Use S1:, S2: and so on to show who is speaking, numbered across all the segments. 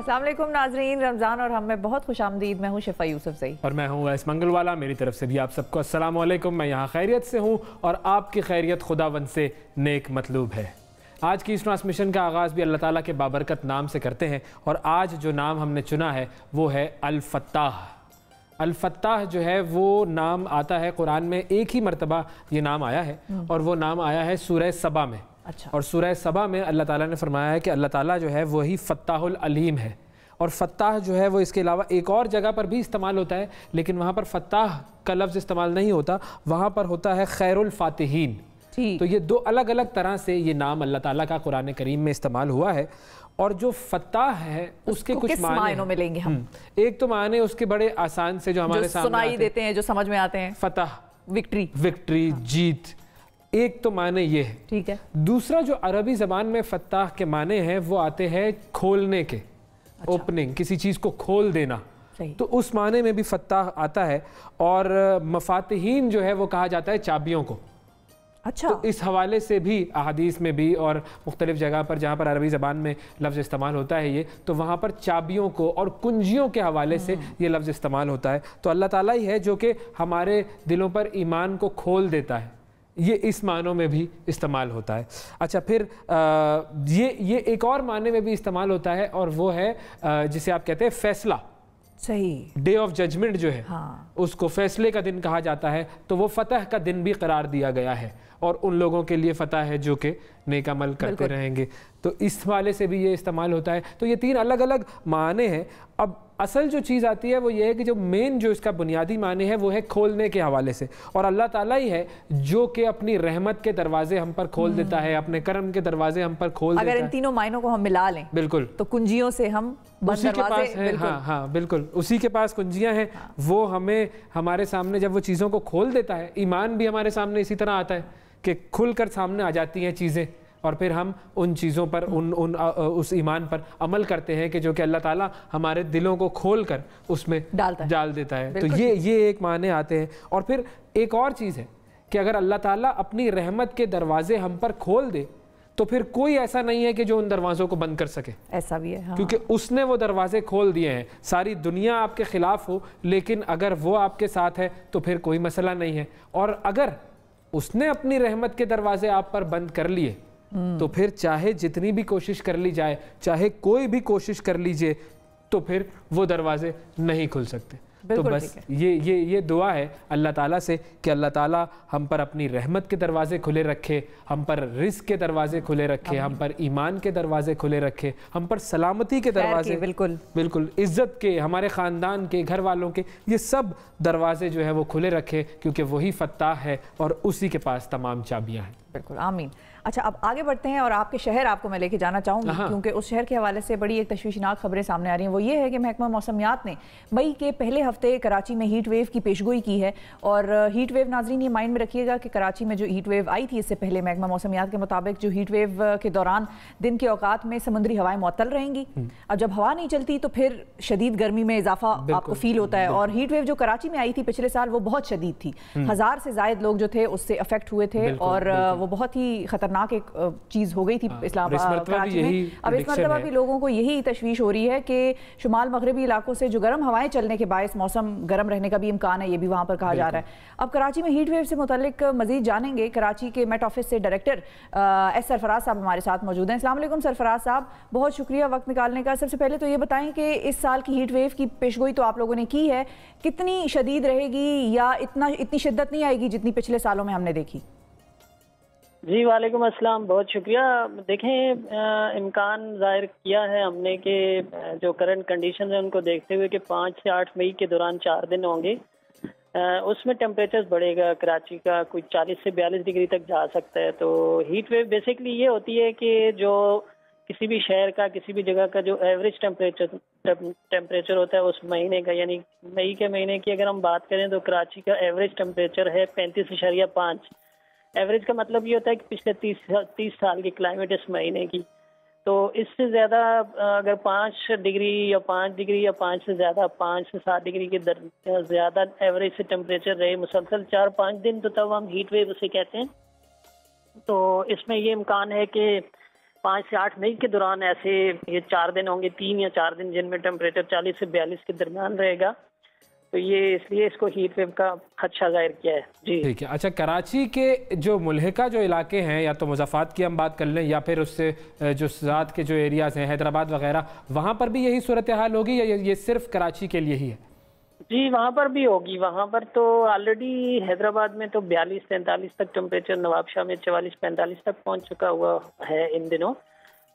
S1: अस्सलाम वालेकुम नाजरीन, रमज़ान और हम में बहुत खुशामदीद। मैं हूँ शिफा यूसुफ सही
S2: और मैं हूँ वैस मंगलवाला। मेरी तरफ से भी आप सबको अस्सलाम वालेकुम। मैं यहाँ खैरियत से हूँ और आपकी खैरियत खुदावंद से नेक मतलूब है। आज की इस ट्रांसमिशन का आगाज़ भी अल्लाह ताला के बाबरकत नाम से करते हैं और आज जो नाम हमने चुना है वो है अल-फत्ताह। अल-फत्ताह जो है वो नाम आता है कुरान में, एक ही मरतबा ये नाम आया है और वो नाम आया है सूरह सबा में।
S1: अच्छा।
S2: और सूरह सबा में अल्लाह ताला ने फरमाया है कि अल्लाह ताला जो है वही फ़त्ताहुल अलीम है। और फ़त्ताह जो है वो इसके अलावा एक और जगह पर भी इस्तेमाल होता है, लेकिन वहाँ पर फ़त्ताह का लफ्ज़ इस्तेमाल नहीं होता, वहाँ पर होता है खैरुल फ़ातिहीन। तो ये दो अलग अलग तरह से ये नाम अल्लाह ताला का कुरान करीम में इस्तेमाल हुआ है। और जो फ़त्ताह है उसके कुछ मायने में लेंगे हम। एक तो मायने उसके बड़े आसान से जो हमारे सामने
S1: सुनाई देते हैं, जो समझ में आते हैं।
S2: फ़तह,
S1: विक्ट्री,
S2: जीत, एक तो माने ये है।
S1: ठीक है।
S2: दूसरा जो अरबी ज़बान में फ़त्ताह के माने हैं वो आते हैं खोलने के। अच्छा। ओपनिंग, किसी चीज़ को खोल देना। तो उस माने में भी फ़त्ताह आता है। और मफ़ातिहीन जो है वो कहा जाता है चाबियों को।
S1: अच्छा।
S2: तो इस हवाले से भी अहादीस में भी और मुख्तलिफ जगह पर जहाँ पर अरबी ज़बान में लफ्ज़ इस्तेमाल होता है ये, तो वहाँ पर चाबियों को और कुंजियों के हवाले से ये लफ्ज़ इस्तेमाल होता है। तो अल्लाह ताला ही है जो कि हमारे दिलों पर ईमान को खोल देता है, ये इस मानों में भी इस्तेमाल होता है। अच्छा, फिर ये एक और माने में भी इस्तेमाल होता है और वो है जिसे आप कहते हैं फैसला।
S1: सही।
S2: डे ऑफ जजमेंट जो है,
S1: हाँ।
S2: उसको फैसले का दिन कहा जाता है। तो वो फतह का दिन भी करार दिया गया है और उन लोगों के लिए फतह है जो कि नेक अमल करते रहेंगे। तो इस वाले से भी ये इस्तेमाल होता है। तो ये तीन अलग अलग माने हैं। अब असल जो चीज़ आती है वो ये है कि जो मेन जो इसका बुनियादी माने है वो है खोलने के हवाले से। और अल्लाह ताला ही है जो कि अपनी रहमत के दरवाजे हम पर खोल देता है, अपने करम के दरवाजे हम पर खोल देता है।
S1: अगर इन तीनों मायनों को हम मिला लें
S2: बिल्कुल,
S1: तो कुंजियों से हम
S2: उसी के पास है। हाँ बिल्कुल, उसी के पास कुंजियाँ हैं। हाँ। वो हमें हमारे सामने जब वो चीज़ों को खोल देता है, ईमान भी हमारे सामने इसी तरह आता है कि खुलकर सामने आ जाती हैं चीज़ें और फिर हम उन चीज़ों पर उस ईमान पर अमल करते हैं कि जो कि अल्लाह ताला हमारे दिलों को खोल कर उसमें डाल देता है। तो ये एक माने आते हैं। और फिर एक और चीज़ है कि अगर अल्लाह ताला अपनी रहमत के दरवाजे हम पर खोल दे तो फिर कोई ऐसा नहीं है कि जो उन दरवाज़ों को बंद कर सके।
S1: ऐसा भी है। हाँ।
S2: क्योंकि उसने वो दरवाजे खोल दिए हैं। सारी दुनिया आपके खिलाफ हो, लेकिन अगर वो आपके साथ है तो फिर कोई मसला नहीं है। और अगर उसने अपनी रहमत के दरवाजे आप पर बंद कर लिए तो फिर चाहे जितनी भी कोशिश कर ली जाए, चाहे कोई भी कोशिश कर लीजिए, तो फिर वो दरवाजे नहीं खुल सकते। तो बस ये दुआ है अल्लाह ताला से कि अल्लाह ताला हम पर अपनी रहमत के दरवाजे खुले रखे, हम पर रिज़्क़ के दरवाजे खुले रखे, हम पर ईमान के दरवाजे खुले रखे, हम पर सलामती के दरवाजे, बिल्कुल इज़्ज़त के, हमारे ख़ानदान के, घर वालों के, ये सब दरवाजे जो है वो खुले रखे, क्योंकि वही फ़त्ताह है और उसी के पास तमाम चाबियाँ हैं।
S1: बिल्कुल, आमीन। अच्छा, अब आगे बढ़ते हैं और आपके शहर आपको मैं लेके जाना चाहूँगी, क्योंकि उस शहर के हवाले से बड़ी एक तशवीशनाक खबरें सामने आ रही हैं। वो ये है कि महकमा मौसमियात ने मई के पहले हफ्ते कराची में हीट वेव की पेशगोई की है। और हीट वेव, नाजरीन ये माइंड में रखिएगा कि कराची में जो हीट वेव आई थी इससे पहले महकमा मौसमियात के मुताबिक जो हीट वेव के दौरान दिन के औकात में समुद्री हवाएं मुअत्तल रहेंगी। अब जब हवा नहीं चलती तो फिर शदीद गर्मी में इजाफा आपको फील होता है। और हीट वेव जो कराची में आई थी पिछले साल वो बहुत शदीद थी। 1000 से ज़ायद लोग जो थे उससे अफेक्ट हुए थे और वो बहुत ही खतरनाक एक चीज हो गई थी इस्लामाबाद कराची में। अब इस मरतबा भी लोगों को यही तशवीश हो रही है कि शुमाल मगरबी इलाकों से जो गर्म हवाएं चलने के बायस मौसम गर्म रहने का भी इम्कान है, ये भी वहाँ पर कहा जा रहा है। अब कराची में हीट वेव से मुतल्लिक मजीद जानेंगे। कराची के मेट ऑफिस से डायरेक्टर एस सरफराज साहब हमारे साथ मौजूद हैं। अस्सलाम वालेकुम सरफराज साहब, बहुत शुक्रिया वक्त निकालने का। सबसे पहले तो ये बताएं कि इस साल की हीट वेव की पेशगोई तो आप लोगों ने की है, कितनी शदीद रहेगी या इतनी शिद्दत नहीं आएगी जितनी पिछले सालों में हमने देखी?
S3: जी वालेकुम अस्सलाम, बहुत शुक्रिया। देखें, इम्कान ज़ाहिर किया है हमने कि जो करंट कंडीशन है उनको देखते हुए कि 5 से 8 मई के दौरान 4 दिन होंगे, उसमें टेम्परेचर बढ़ेगा। कराची का कोई 40 से 42 डिग्री तक जा सकता है। तो हीट वेव बेसिकली ये होती है कि जो किसी भी शहर का, किसी भी जगह का जो एवरेज टेम्परेचर होता है उस महीने का, यानी मई के महीने की अगर हम बात करें तो कराची का एवरेज टेम्परेचर है 35.5। एवरेज का मतलब ये होता है कि पिछले 30 साल की क्लाइमेट इस महीने की। तो इससे ज़्यादा अगर 5 डिग्री या 5 डिग्री या 5 से ज़्यादा 5 से 7 डिग्री के ज़्यादा एवरेज से टेम्परेचर रहे मुसलसल 4-5 दिन, तो तब हम हीट वेव उसे कहते हैं। तो इसमें ये इम्कान है कि 5 से 8 मई के दौरान ऐसे ये 4 दिन होंगे, 3 या 4 दिन जिनमें टेम्परेचर 40 से 42 के दरमियान रहेगा। तो ये इसलिए इसको हीट वेव का खदशा जाहिर किया है। जी
S2: ठीक है। अच्छा, कराची के जो मुल्हिका जो इलाके हैं, या तो मुज़फ़्फ़रात की हम बात कर लें या फिर उससे जो साथ के जो एरियाज़ हैं हैदराबाद वगैरह, वहाँ पर भी यही सूरत हाल होगी या ये सिर्फ कराची के लिए ही है?
S3: जी, वहाँ पर भी होगी। वहाँ पर तो ऑलरेडी हैदराबाद में तो 42-43 तक टेम्परेचर, नवाबशाह में 44-45 तक पहुँच चुका हुआ है इन दिनों।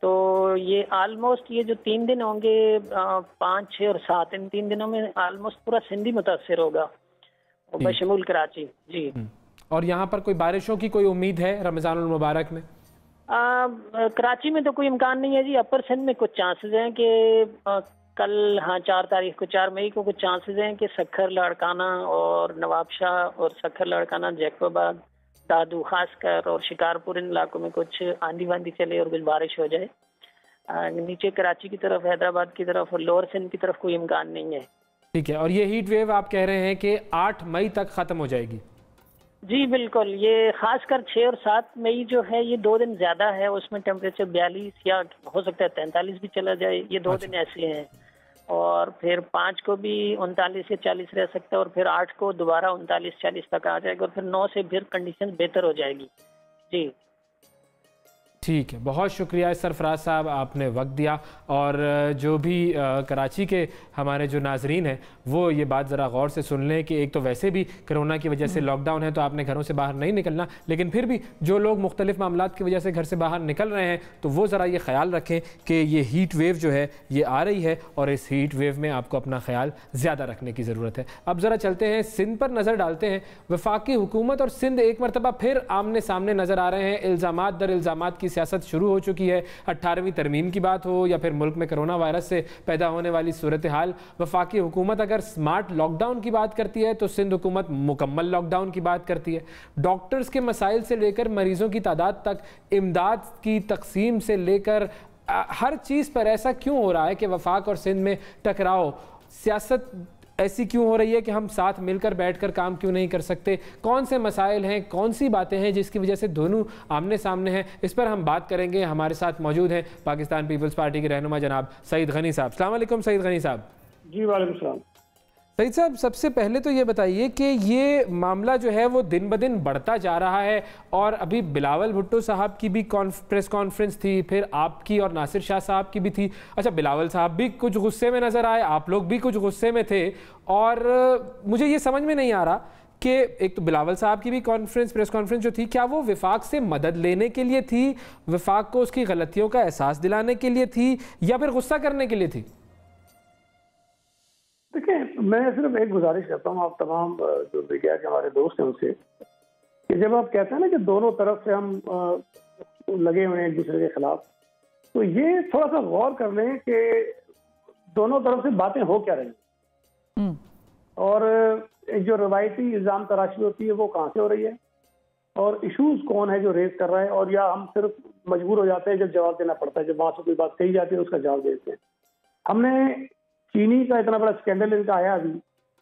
S3: तो ये ऑलमोस्ट ये जो 3 दिन होंगे 5, 6 और 7, इन 3 दिनों में ऑलमोस्ट पूरा सिंध ही मुतासिर होगा बशमूल कराची। जी।
S2: और यहाँ पर कोई बारिशों की कोई उम्मीद है रमज़ानुल मुबारक में?
S3: कराची में तो कोई इम्कान नहीं है जी। अपर सिंध में कुछ चांसेस हैं कि कल, हाँ 4 तारीख को, 4 मई को कुछ चांसेस हैं कि सखर, लाड़काना और नवाबशाह और सखर, लाड़काना, जैकोबाद, दादू खासकर और शिकारपुर, इन इलाकों में कुछ आंधी वांधी चले और कुछ बारिश हो जाए। नीचे कराची की तरफ, हैदराबाद की तरफ और लोअर सिंध की तरफ कोई इम्कान नहीं है।
S2: ठीक है। और ये हीट वेव आप कह रहे हैं कि 8 मई तक ख़त्म हो जाएगी?
S3: जी बिल्कुल। ये खासकर 6 और 7 मई जो है ये 2 दिन ज़्यादा है, उसमें टेम्परेचर 42 या हो सकता है 43 भी चला जाए। ये 2 दिन ऐसे हैं। और फिर 5 को भी 39 से 40 रह सकता है और फिर 8 को दोबारा 39-40 तक आ जाएगा और फिर 9 से फिर कंडीशन बेहतर हो जाएगी। जी
S2: ठीक है, बहुत शुक्रिया सरफराज साहब, आपने वक्त दिया। और जो भी कराची के हमारे जो नाजरीन हैं वो ये बात ज़रा गौर से सुन लें कि एक तो वैसे भी कोरोना की वजह से लॉकडाउन है तो आपने घरों से बाहर नहीं निकलना, लेकिन फिर भी जो लोग मुख्तलिफ मामलात की वजह से घर से बाहर निकल रहे हैं तो वो ज़रा ये ख्याल रखें कि ये हीट वेव जो है ये आ रही है और इस हीट वेव में आपको अपना ख्याल ज़्यादा रखने की ज़रूरत है। अब ज़रा चलते हैं सिंध पर नज़र डालते हैं। वफाकी हुकूमत और सिंध एक मरतबा फिर आमने सामने नज़र आ रहे हैं। इल्ज़ामात दर इल्ज़ामात की सियासत शुरू हो चुकी है। 18वीं तरमीम की बात हो या फिर मुल्क में कोरोना वायरस से पैदा होने वाली सूरत हाल, वफाकी हुकूमत अगर स्मार्ट लॉकडाउन की बात करती है तो सिंध हुकूमत मुकम्मल लॉकडाउन की बात करती है। डॉक्टर्स के मसाइल से लेकर मरीजों की तादाद तक, इमदाद की तकसीम से लेकर हर चीज़ पर ऐसा क्यों हो रहा है कि वफाक और सिंध में टकराव, सियासत ऐसी क्यों हो रही है कि हम साथ मिलकर बैठकर काम क्यों नहीं कर सकते? कौन से मसाइल हैं, कौन सी बातें हैं जिसकी वजह से दोनों आमने सामने हैं? इस पर हम बात करेंगे। हमारे साथ मौजूद हैं पाकिस्तान पीपल्स पार्टी के रहनुमा जनाब सईद गनी साहब। अस्सलाम वालेकुम सईद गनी साहब।
S4: जी वालेकुम सलाम।
S2: सईद साहब, सबसे पहले तो ये बताइए कि ये मामला जो है वो दिन ब दिन बढ़ता जा रहा है और अभी बिलावल भुट्टो साहब की भी प्रेस कॉन्फ्रेंस थी, फिर आपकी और नासिर शाह साहब की भी थी। अच्छा, बिलावल साहब भी कुछ गुस्से में नज़र आए, आप लोग भी कुछ गुस्से में थे और मुझे ये समझ में नहीं आ रहा कि एक तो बिलावल साहब की भी प्रेस कॉन्फ्रेंस जो थी, क्या वो विफाक से मदद लेने के लिए थी, विफाक को उसकी गलतियों का एहसास दिलाने के लिए थी या फिर गुस्सा करने के लिए थी?
S4: देखिए, मैं सिर्फ एक गुजारिश करता हूँ आप तमाम जो मीडिया के हमारे दोस्त हैं उनसे, कि जब आप कहते हैं ना कि दोनों तरफ से हम लगे हुए हैं एक दूसरे के खिलाफ, तो ये थोड़ा सा गौर कर लें कि दोनों तरफ से बातें हो क्या रही और एक जो रवायती इल्ज़ाम तराशी होती है वो कहाँ से हो रही है और इश्यूज कौन है जो रेज कर रहा है, और या हम सिर्फ मजबूर हो जाते हैं जब जवाब देना पड़ता है, जब वहां से कोई बात कही जाती है उसका जवाब देते हैं। हमने चीनी का इतना बड़ा स्कैंडल इनका आया, अभी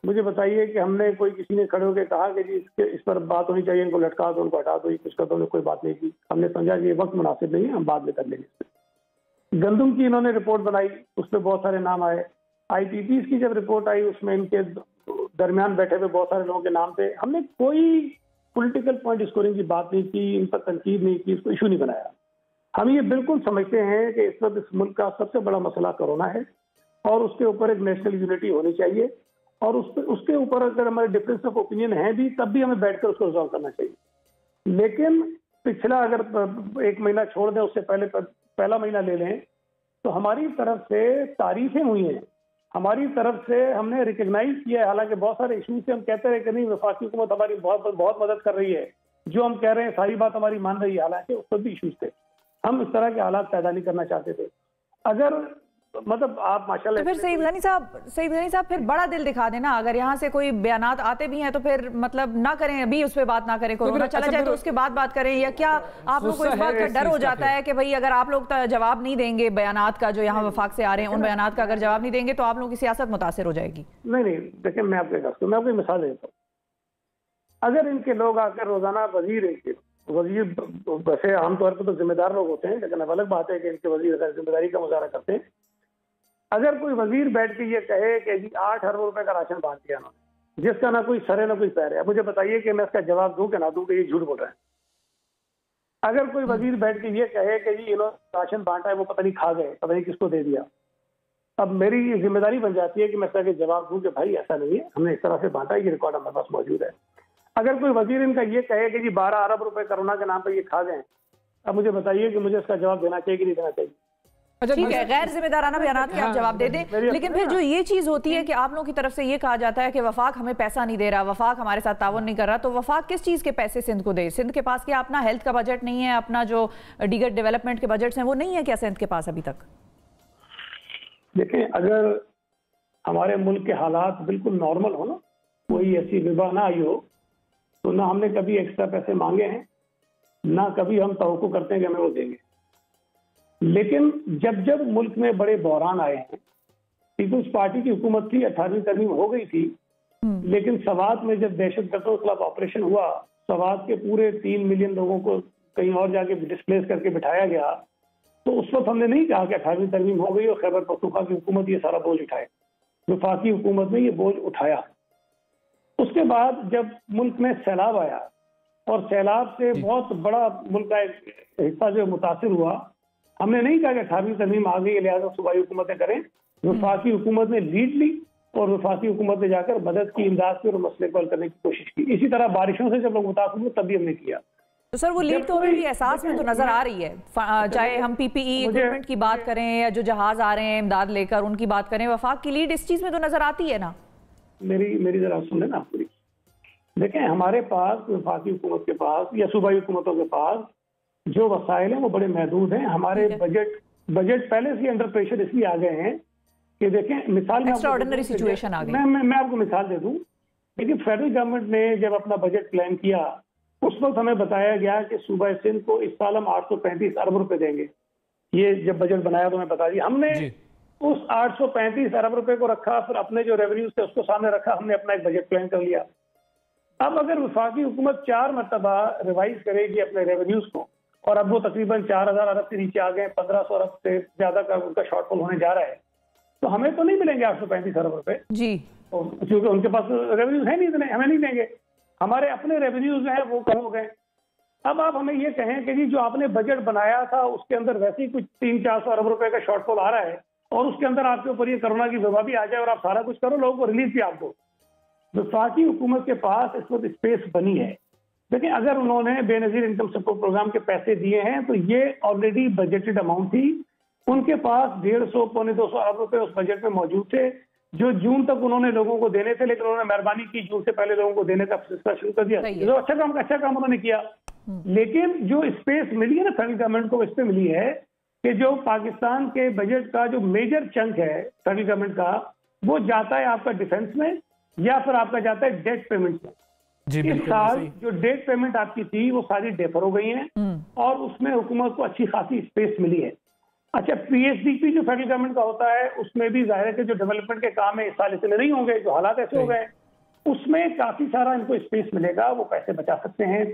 S4: मुझे बताइए कि हमने कोई किसी ने खड़े होकर कहा कि जी इस पर बात होनी चाहिए, इनको लटका दो, उनको हटा दो, कुछ कर दो, कोई बात नहीं की। हमने समझा कि ये वक्त मुनासिब नहीं है, हम बाद में कर लेंगे। गंदम की इन्होंने रिपोर्ट बनाई, उस पर बहुत सारे नाम आए। IPPs की जब रिपोर्ट आई उसमें इनके दरमियान बैठे हुए बहुत सारे लोगों के नाम थे। हमने कोई पॉलिटिकल पॉइंट स्कोरिंग की बात नहीं की, इन पर तनकीद नहीं की, इसको इशू नहीं बनाया। हम ये बिल्कुल समझते हैं कि इस वक्त इस मुल्क का सबसे बड़ा मसला कोरोना है और उसके ऊपर एक नेशनल यूनिटी होनी चाहिए और उसके ऊपर अगर हमारे डिफरेंस ऑफ ओपिनियन है भी तब भी हमें बैठकर उसको रिजॉल्व करना चाहिए। लेकिन पिछला अगर 1 महीना छोड़ दें, उससे पहले पहला महीना ले लें, तो हमारी तरफ से तारीफें हुई हैं, हमारी तरफ से हमने रिकग्नाइज किया है। हालांकि बहुत सारे इशूज से हम कहते रहे कि नहीं वफाकी हुकूमत हमारी बहुत मदद कर रही है, जो हम कह रहे हैं सारी बात हमारी मान रही है, हालांकि उस पर भी इशूज थे। हम इस तरह के हालात पैदा नहीं करना चाहते थे। अगर मतलब आप माशाल्लाह,
S1: तो फिर सईद गनी साहब फिर बड़ा दिल दिखा देना। अगर यहाँ से कोई बयानात आते भी हैं तो फिर मतलब ना करें, अभी उस पर बात ना करें, कोरोना चला जाए तो उसके बाद बात करें, या क्या आप लोग को इस बात का डर हो जाता है कि भाई अगर आप लोग जवाब नहीं देंगे बयानात का जो यहाँ वफाक से आ रहे हैं, उन बयानात का अगर जवाब नहीं देंगे तो आप लोगों की सियासत मुतासिर हो जाएगी?
S4: नहीं, देखिए मैं आपको मिसाल देता हूँ। अगर इनके लोग आकर रोजाना वजीर इनके वजीर वैसे आमतौर पर तो जिम्मेदार लोग होते हैं, लेकिन अब अलग बात है कि इनके वजीर अगर जिम्मेदारी का मुजाहरा करते हैं। अगर कोई वजीर बैठ के ये कहे कि जी 8 अरब रुपए का राशन बांट दिया उन्होंने, जिसका ना कोई सर है ना कोई पैर है, अब मुझे बताइए कि मैं इसका जवाब दूं कि ना दूं कि ये झूठ बोल रहा है। अगर कोई वजीर बैठ के ये कहे कि जी इन्होंने राशन बांटा है, वो पता नहीं खा गए, पता नहीं किसको दे दिया, अब मेरी जिम्मेदारी बन जाती है कि मैं इसका जवाब दूं कि भाई ऐसा नहीं है, हमने इस तरह से बांटा, ये रिकॉर्ड हमारे पास मौजूद है। अगर कोई वजीर इनका ये कहे कि जी 12 अरब रुपए कोरोना के नाम पर ये खा गए, अब मुझे बताइए कि मुझे इसका जवाब देना चाहिए कि नहीं देना चाहिए।
S2: अच्छा,
S1: ठीक है, गैर जिम्मेदाराना बयानात के आप जवाब दे दें, लेकिन फिर जो ये चीज होती है कि आप लोगों की तरफ से ये कहा जाता है कि वफाक हमें पैसा नहीं दे रहा, वफाक हमारे साथ ताउन नहीं कर रहा, तो वफाक किस चीज के पैसे सिंध को दे? सिंध के पास क्या अपना हेल्थ का बजट नहीं है, अपना जो दीगर डेवलपमेंट के बजट्स हैं वो नहीं है क्या सिंध के पास अभी तक?
S4: देखें, अगर हमारे मुल्क के हालात बिल्कुल नॉर्मल हो ना, कोई ऐसी विबा ना आई हो, तो ना हमने कभी एक्स्ट्रा पैसे मांगे हैं, ना कभी हम तवक्को करते हैं कि हमें वो देंगे। लेकिन जब जब मुल्क में बड़े बहरान आए हैं, पीपुल्स पार्टी की हुकूमत थी, 18वीं तरमीम हो गई थी, लेकिन सवात में जब दहशतगर्दों के खिलाफ ऑपरेशन हुआ, सवात के पूरे 3 मिलियन लोगों को कहीं और जाके डिस्प्लेस करके बिठाया गया, तो उस वक्त हमने नहीं कहा कि 18वीं तरमीम हो गई और खैबर पख्तूनख्वा की हुकूमत ये सारा बोझ उठाए। वफाकी हुकूमत ने ये बोझ उठाया। उसके बाद जब मुल्क में सैलाब आया और सैलाब से बहुत बड़ा मुल्क का एक हिस्सा जो मुतासिर हुआ, हमने नहीं कहा कि 18वीं तरमीम आ गई लिहाजा सूबाई हुकूमतें करें। वफाकी हुकूमत ने लीड ली और वफाकी हुकूमत ने जाकर मदद की, इमदाद की और मसले को हल करने की कोशिश की। इसी तरह बारिशों से जब लोग मुतासिर हुए तब भी हमने किया।
S1: तो सर वो लीड तो हमें भी एहसास में तो नजर आ रही है, चाहे हम पीपीई इक्विपमेंट की बात करें या जो जहाज आ रहे हैं इमदाद लेकर उनकी बात करें, वफाक की लीड इस चीज में तो नजर आती है ना।
S4: मेरी जरा सुन लेना पूरी। देखें, हमारे पास वफाकी हुकूमत के पास या सूबाई हुकूमतों के पास जो वसाइल हैं वो बड़े महदूद हैं। हमारे बजट पहले से अंडर प्रेशर इसलिए आ गए हैं कि देखें, मिसाल
S1: एक्स्ट्राऑर्डिनरी सिचुएशन आ गई।
S4: मैं आपको मिसाल दे दूं, लेकिन फेडरल गवर्नमेंट ने जब अपना बजट प्लान किया उस वक्त हमें बताया गया कि सूबा सिंध को इस साल हम 835 अरब रुपए देंगे। ये जब बजट बनाया तो मैं बता दिया, हमने उस 835 अरब रुपए को रखा, फिर अपने जो रेवेन्यूज थे उसको सामने रखा, हमने अपना एक बजट प्लान कर लिया। अब अगर वफाकी हुकूमत 4 मरतबा रिवाइज करेगी अपने रेवेन्यूज को और अब वो तकरीबन 4000 अरब से नीचे आ गए, 1500 अरब से ज्यादा का उनका शॉर्टफॉल होने जा रहा है, तो हमें तो नहीं मिलेंगे 835 अरब रुपए जी, क्योंकि उनके पास रेवेन्यूज है नहीं इतने, हमें नहीं देंगे। हमारे अपने रेवेन्यूज हैं वो कम हो गए। अब आप हमें ये कहें कि जी जो आपने बजट बनाया था उसके अंदर वैसे ही कुछ 300-400 अरब रुपए का शॉर्टफॉल आ रहा है और उसके अंदर आपके ऊपर ये कोरोना की वबा भी आ जाए और आप सारा कुछ करो, लोगों को रिलीफ भी आप दो। वफाकी हुकूमत के पास इस वक्त स्पेस बनी है। देखिए, अगर उन्होंने बेनजीर इनकम सपोर्ट प्रोग्राम के पैसे दिए हैं तो ये ऑलरेडी बजटेड अमाउंट थी। उनके पास 150-200 अरब रुपए उस बजट में मौजूद थे जो जून तक उन्होंने लोगों को देने थे, लेकिन उन्होंने मेहरबानी की जून से पहले लोगों को देने का सिलसिला शुरू कर दिया। तो अच्छा काम उन्होंने किया। लेकिन जो स्पेस मिली है ना फेडरल गवर्नमेंट को, इस पे मिली है कि जो पाकिस्तान के बजट का जो मेजर चंक है फेडरल गवर्नमेंट का, वो जाता है आपका डिफेंस में या फिर आपका जाता है डेट पेमेंट में। इस साल जो डेट पेमेंट आपकी थी वो सारी डेफर हो गई हैं और उसमें हुकूमत को अच्छी खासी स्पेस मिली है। अच्छा, पीएसडीपी जो फेडरल गवर्नमेंट का होता है उसमें भी जाहिर है कि जो डेवलपमेंट के काम है इस साल इतने नहीं होंगे, जो हालात ऐसे हो गए, उसमें काफी सारा इनको स्पेस मिलेगा, वो पैसे बचा सकते हैं।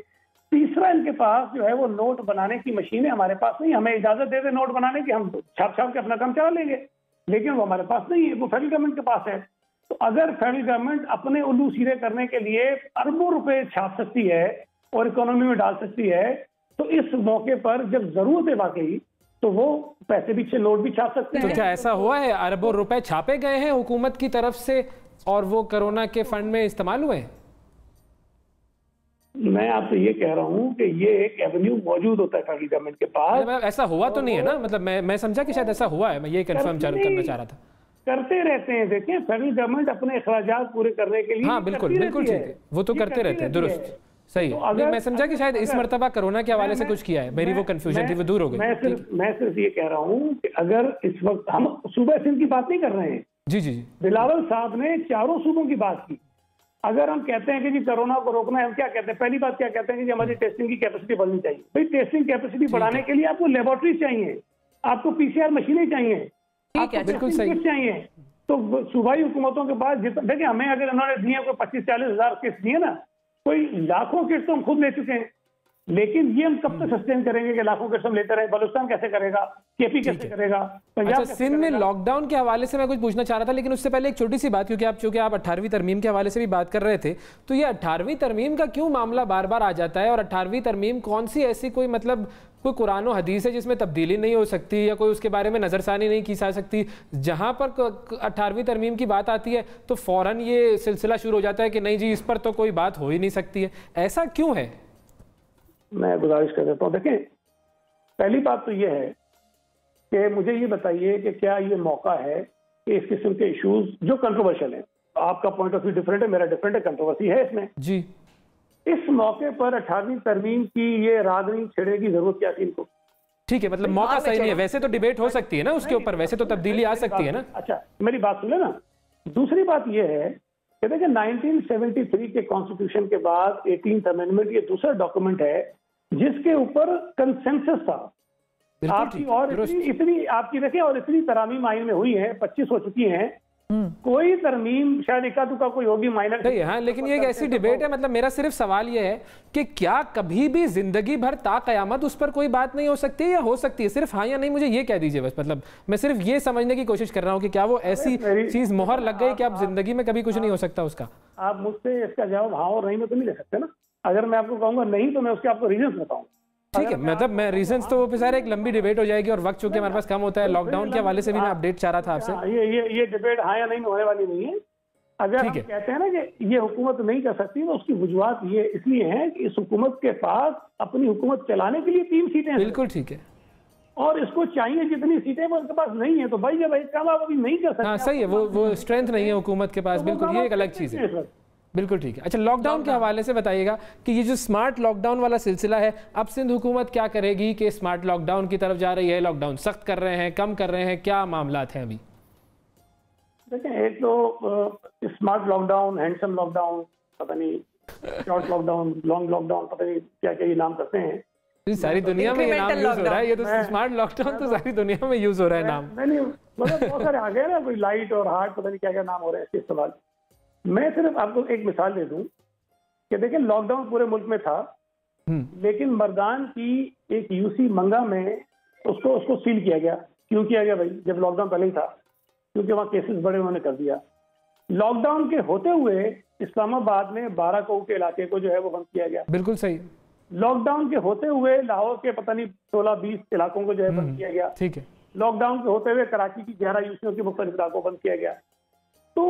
S4: तीसरा, इनके पास जो है वो नोट बनाने की मशीनें हमारे पास नहीं, हमें इजाजत दे दे नोट बनाने की, हम छाप के अपना काम चला लेंगे, लेकिन वो हमारे पास नहीं है, वो फेडरल गवर्नमेंट के पास है। तो अगर फेडरल गवर्नमेंट अपने उल्लू सीधे करने के लिए अरबों रुपए छाप सकती है और इकोनॉमी में डाल सकती है, तो इस मौके पर जब जरूरत है वाकई तो वो पैसे भी नोट भी छाप सकते हैं।
S2: तो क्या ऐसा हुआ है, अरबों रुपए छापे गए हैं हुकूमत की तरफ से और वो कोरोना के फंड में इस्तेमाल हुए?
S4: मैं आपसे ये कह रहा हूँ कि ये एक एवेन्यू मौजूद होता है फेडरल गवर्नमेंट के पास।
S2: ऐसा हुआ तो नहीं है ना, मतलब मैं समझा कि शायद ऐसा हुआ है, मैं ये कंफर्म करना चाह रहा था।
S4: करते रहते हैं, देखिए फेडरल गवर्नमेंट अपने अखराजात पूरे करने के लिए,
S2: हाँ बिल्कुल ठीक है, वो तो करते रहते हैं, दुरुस्त सही है। तो मैं समझा कि शायद इस मर्तबा कोरोना के हवाले से कुछ किया है, मेरी वो कंफ्यूजन थी, वो दूर हो गई।
S4: मैं सिर्फ ये कह रहा हूँ कि अगर इस वक्त हम सूबा सिंध की बात नहीं कर रहे हैं,
S2: जी
S4: बिलावल साहब ने चारों सूबों की बात की। अगर हम कहते हैं कि जी कोरोना को रोकना है, हम क्या कहते हैं, पहली बात क्या कहते हैं कि हमारी टेस्टिंग की कैपेसिटी बढ़नी चाहिए। भाई टेस्टिंग कैपेसिटी बढ़ाने के लिए आपको लेबोरेटरी चाहिए, आपको पीसीआर मशीनें चाहिए, आपको बिल्कुल सही चाहिए। तो सूबाई हुकूमतों के पास देखिए, हमें अगर इन्होंने दिए कोई 25-40 हज़ार किट दिए ना, कोई लाखों किट तो हम खुद ले चुके हैं। लेकिन ये हम कब तक सस्टेन करेंगे कि लाखों केस हम लेते रहे? बलूचिस्तान कैसे करेगा? केपी कैसे करेगा?
S2: अच्छा, सिंध में लॉकडाउन के हवाले से मैं कुछ पूछना चाह रहा था, लेकिन उससे पहले एक छोटी सी बात, क्योंकि आप 18वीं तरमीम के हवाले से भी बात कर रहे थे, तो ये 18वीं तरमीम का क्यों मामला बार बार आ जाता है? और 18वीं तरमीम कौन सी ऐसी कोई मतलब कोई कुरान और हदीस है जिसमें तब्दीली नहीं हो सकती या कोई उसके बारे में नज़रसानी नहीं की जा सकती? जहां पर 18वीं तरमीम की बात आती है तो फौरन ये सिलसिला शुरू हो जाता है कि नहीं जी, इस पर तो कोई बात हो ही नहीं सकती है। ऐसा क्यों है?
S4: मैं गुजारिश कर देता हूँ, देखें, पहली बात तो ये है कि मुझे ये बताइए कि क्या ये मौका है कि इस किस्म के इश्यूज जो कंट्रोवर्शियल है, आपका पॉइंट ऑफ व्यू डिफरेंट है, मेरा डिफरेंट है, कंट्रोवर्सी है इसमें
S2: जी,
S4: इस मौके पर 18वीं तरमीम की ये रागनी छेड़ने की जरूरत क्या थी इनको?
S2: ठीक है, मतलब मौका सही नहीं है। वैसे तो डिबेट हो सकती है ना उसके ऊपर, वैसे तो तब्दीली आ सकती है ना।
S4: अच्छा, मेरी बात सुने ना। दूसरी बात ये है कि देखिए 1973 के कॉन्स्टिट्यूशन के बाद 18th अमेंडमेंट ये दूसरा डॉक्यूमेंट है जिसके ऊपर कंसेंसस था आपकी, और इतनी आपकी देखिए, और इतनी तरामीम आइन में हुई है, 25 हो चुकी हैं। कोई तरमीम शायद इक्का दुक्का कोई होगी माइनर
S2: नहीं, हाँ, लेकिन ये एक ऐसी डिबेट है, मतलब मेरा सिर्फ सवाल ये है कि क्या कभी भी जिंदगी भर ता कयामत उस पर कोई बात नहीं हो सकती या हो सकती है? सिर्फ हाँ या नहीं मुझे ये कह दीजिए बस। मतलब मैं सिर्फ ये समझने की कोशिश कर रहा हूँ कि क्या वो ऐसी चीज मोहर लग गई कि अब जिंदगी में कभी कुछ नहीं हो सकता उसका?
S4: आप मुझसे इसका जवाब हाँ और नहीं में तो नहीं ले सकते ना। अगर मैं आपको कहूंगा नहीं तो मैं उसके आपको रीजन बताऊँ।
S2: ठीक है, मतलब मैं रीजंस तो वो सारे एक लंबी डिबेट हो जाएगी और वक्त चूंकि हमारे पास कम होता है। लॉकडाउन के हवाले से भी मैं अपडेट चाह रहा था आपसे।
S4: ये डिबेट हाँ या नहीं होने वाली नहीं है। अगर हम कहते हैं ना कि ये हुकूमत नहीं कर सकती तो उसकी वजूहत ये इसलिए है कि इस हुकूमत के पास अपनी हुकूमत चलाने के लिए 3 सीटें हैं।
S2: बिल्कुल ठीक है, और
S4: इसको चाहिए जितनी सीटें वो उसके पास नहीं है, तो भाई जब एक काम आप अभी नहीं कर सकते।
S2: हाँ सही है, वो स्ट्रेंथ नहीं है हुकूमत के पास। बिल्कुल, ये एक अलग चीज है। बिल्कुल ठीक है। अच्छा, लॉकडाउन के हवाले से बताइएगा कि ये जो स्मार्ट लॉकडाउन वाला सिलसिला है, अब सिंध हुकूमत क्या करेगी कि स्मार्ट लॉकडाउन की तरफ जा रही है? लॉकडाउन सख्त कर रहे हैं, कम कर रहे हैं, क्या मामलात हैं अभी?
S4: देखें, एक तो स्मार्ट लॉकडाउन, हैंडसम लॉकडाउन, पता नहीं शॉर्ट लॉकडाउन, लॉन्ग लॉकडाउन, पता नहीं क्या क्या ये नाम करते हैं।
S2: सारी दुनिया में ये नाम यूज हो रहा है। ये तो स्मार्ट लॉकडाउन तो सारी दुनिया में यूज हो रहा है नाम।
S4: नहीं, मतलब बहुत सारे आ गए ना, कोई लाइट और हार्ड, पता नहीं क्या क्या नाम हो रहे हैं इसके इस्तेमाल। मैं सिर्फ आपको एक मिसाल दे दूं कि देखिए लॉकडाउन पूरे मुल्क में था, लेकिन मर्दान की एक यूसी मंगा में उसको सील किया गया। क्यों किया गया भाई? जब लॉकडाउन पहले ही था, क्योंकि वहाँ केसेस बड़े उन्होंने कर दिया। लॉकडाउन के होते हुए इस्लामाबाद में 12 कोह के इलाके को जो है वो बंद किया गया।
S2: बिल्कुल सही।
S4: लॉकडाउन के होते हुए लाहौर के पता नहीं 16-20 इलाकों को जो है बंद किया गया।
S2: ठीक है।
S4: लॉकडाउन के होते हुए कराची की 11 यूसियों के मुख्तलिफ इलाकों को बंद किया गया। तो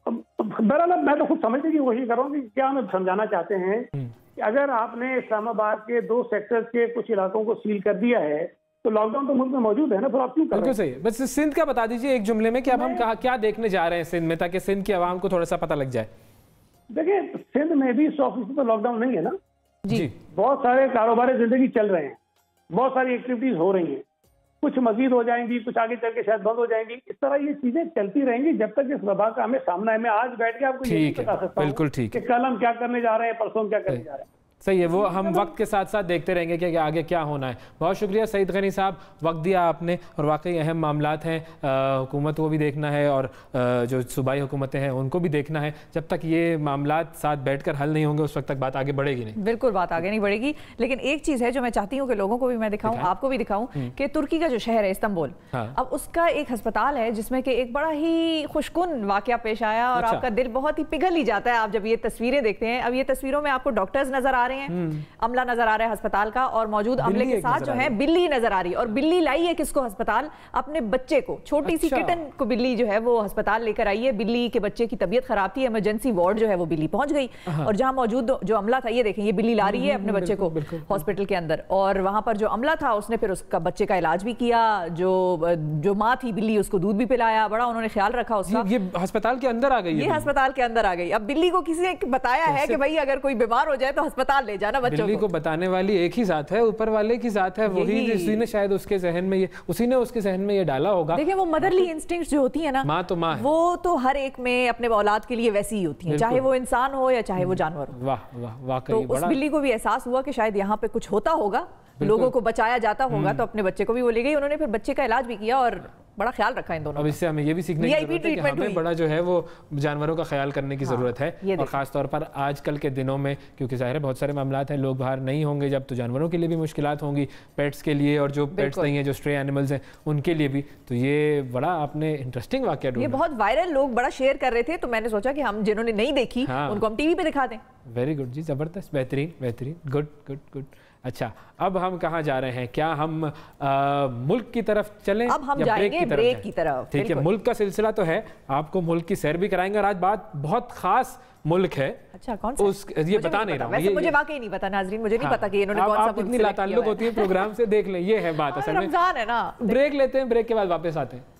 S4: बहरहाल मैं तो खुद समझने की कोशिश कर रहा हूँ कि क्या हमें समझाना चाहते हैं कि अगर आपने इस्लामाबाद के 2 सेक्टर्स के कुछ इलाकों को सील कर दिया है तो लॉकडाउन तो मुल्क में मौजूद है ना, फिर आप क्यों कर रहे हैं?
S2: सही है। बस सिंध का बता दीजिए एक जुमले में कि अब हम क्या देखने जा रहे हैं सिंध में, ताकि सिंध की आवाम को थोड़ा सा पता लग जाए।
S4: देखिए, सिंध में भी 100% तो लॉकडाउन नहीं है ना
S2: जी।
S4: बहुत सारे कारोबार जिंदगी चल रहे हैं, बहुत सारी एक्टिविटीज हो रही हैं, कुछ मजीद हो जाएंगी, कुछ आगे चल के शायद बंद हो जाएंगी। इस तरह ये चीजें चलती रहेंगी जब तक इस वबा का हमें सामना है। मैं आज बैठ के आपको ये बता सकता हूं
S2: बिल्कुल ठीक है
S4: कि कल हम क्या करने जा रहे हैं, परसों हम क्या करने जा रहे हैं।
S2: सही है, वो हम वक्त के साथ साथ देखते रहेंगे कि आगे क्या होना है। बहुत शुक्रिया सईद गनी साहब, वक्त दिया आपने, और वाकई अहम मामलात हैं, हुकूमत को भी देखना है और जो सूबाई हुकूमतें हैं उनको भी देखना है। जब तक ये मामलात साथ बैठकर हल नहीं होंगे उस वक्त तक बात आगे बढ़ेगी नहीं।
S1: बिल्कुल बात आगे नहीं बढ़ेगी। लेकिन एक चीज़ है जो मैं चाहती हूँ कि लोगों को भी मैं दिखाऊं, आपको भी दिखाऊं कि तुर्की का जो शहर है इस्तांबुल, अब उसका एक अस्पताल है जिसमें कि एक बड़ा ही खुशकुन वाकया पेश आया और आपका दिल बहुत ही पिघल ही जाता है आप जब ये तस्वीरें देखते हैं। अब ये तस्वीरों में आपको डॉक्टर्स नजर आ रहे हैं, अमला नजर आ रहा है अस्पताल का, और मौजूद अमले के साथ जो है बिल्ली नजर आ रही है। और बिल्ली लाई है किसको? अस्पताल, अपने बच्चे को, छोटी सी किटन को बिल्ली जो है वो अस्पताल लेकर आई है। बिल्ली के बच्चे की तबीयत खराब थी, इमरजेंसी वार्ड जो है वो बिल्ली पहुंच गई, और जहां मौजूद जो अमला था, ये देखें ये बिल्ली ला रही है अपने बच्चे को हॉस्पिटल के अंदर, और वहां पर जो अमला था उसने फिर उसका बच्चे का इलाज भी किया। जो माँ थी बिल्ली, उसको दूध भी पिलाया, बड़ा उन्होंने ख्याल रखा उसका।
S2: ये अस्पताल के अंदर आ गई,
S1: ये अस्पताल के अंदर आ गई। अब बिल्ली को किसी ने बताया है कि भाई अगर कोई बीमार हो जाए तो अस्पताल ले जाना बच्चों को।
S2: बताने वाली एक ही जात है, ऊपर वाले की जात है, वही उसी ने शायद उसके जहन में ये उसके जहन में ये डाला होगा।
S1: देखिए वो मदरली इंस्टिंक्ट्स जो होती है ना,
S2: माँ तो माँ है,
S1: वो तो हर एक में अपने औलाद के लिए वैसी ही होती है, चाहे वो इंसान हो या चाहे वो जानवर हो।
S2: वाह वाह, वाकई
S1: तो उस बिल्ली को भी एहसास हुआ कि शायद यहाँ पे कुछ होता होगा, लोगों को बचाया जाता होगा, तो अपने बच्चे को भी वो ले गई। उन्होंने फिर बच्चे का इलाज भी किया और बड़ा ख्याल रखा इन दोनों।
S2: अब इससे हमें ये भी सीखने की जरूरत है कि हमें बड़ा जो है वो जानवरों का ख्याल करने की ज़रूरत है, और ख़ास तौर पर आजकल के दिनों में, क्योंकि ज़ाहिर है बहुत सारे मामलात हैं, लोग बाहर नहीं होंगे जब, तो जानवरों के लिए भी मुश्किलात होंगी, पेट्स के लिए, और जो पेट्स नहीं है, जो स्ट्रे एनिमल्स हैं, उनके लिए भी। तो ये बड़ा आपने इंटरेस्टिंग वाक़या ढूंढा,
S1: ये बहुत वायरल, लोग बड़ा शेयर कर रहे थे, तो मैंने सोचा कि हम जिन्होंने नहीं देखी उनको हम टीवी पे दिखा दें।
S2: वेरी गुड जी, ज़बरदस्त, बेहतरीन बेहतरीन, गुड गुड गुड। अच्छा, अब हम कहाँ जा रहे हैं? क्या हम मुल्क की तरफ चलें?
S1: अब हम जाएंगे ब्रेक की तरफ।
S2: ठीक है, मुल्क का सिलसिला तो है, आपको मुल्क की सैर भी कराएंगे, और आज बात बहुत खास मुल्क है।
S1: अच्छा, कौन सा?
S2: ये बता नहीं रहा हूँ,
S1: मुझे वाकई नहीं पता नाजरीन, मुझे नहीं पता कि इन्होंने कौन सा मुल्क
S2: इतनी लाताल्लुक होती है प्रोग्राम से, देख लें, ये है बात असल में।
S1: रमजान है ना।
S2: ब्रेक लेते हैं, ब्रेक के बाद वापस आते हैं।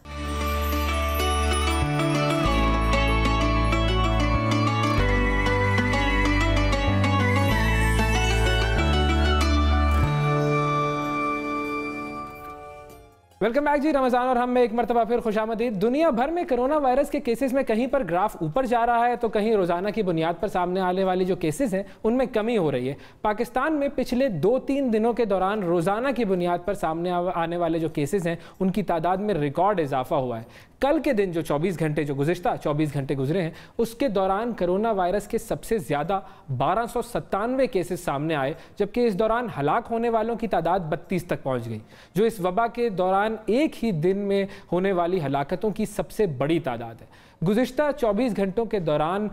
S2: वेलकम बैक जी, रमज़ान और हम में एक मरतबा फिर खुशामदीद। दुनिया भर में कोरोना वायरस के केसेस में कहीं पर ग्राफ ऊपर जा रहा है, तो कहीं रोज़ाना की बुनियाद पर सामने आने वाली जो केसेस हैं उनमें कमी हो रही है। पाकिस्तान में पिछले 2-3 दिनों के दौरान रोज़ाना की बुनियाद पर सामने आने वाले जो केसेस हैं उनकी तादाद में रिकॉर्ड इजाफा हुआ है। कल के दिन जो 24 घंटे, जो गुज़िश्ता 24 घंटे गुजरे हैं, उसके दौरान कोरोना वायरस के सबसे ज़्यादा 1297 केसेस सामने आए, जबकि इस दौरान हलाक होने वालों की तादाद 32 तक पहुंच गई, जो इस वबा के दौरान एक ही दिन में होने वाली हलाकतों की सबसे बड़ी तादाद है। गुज़िश्ता 24 घंटों के दौरान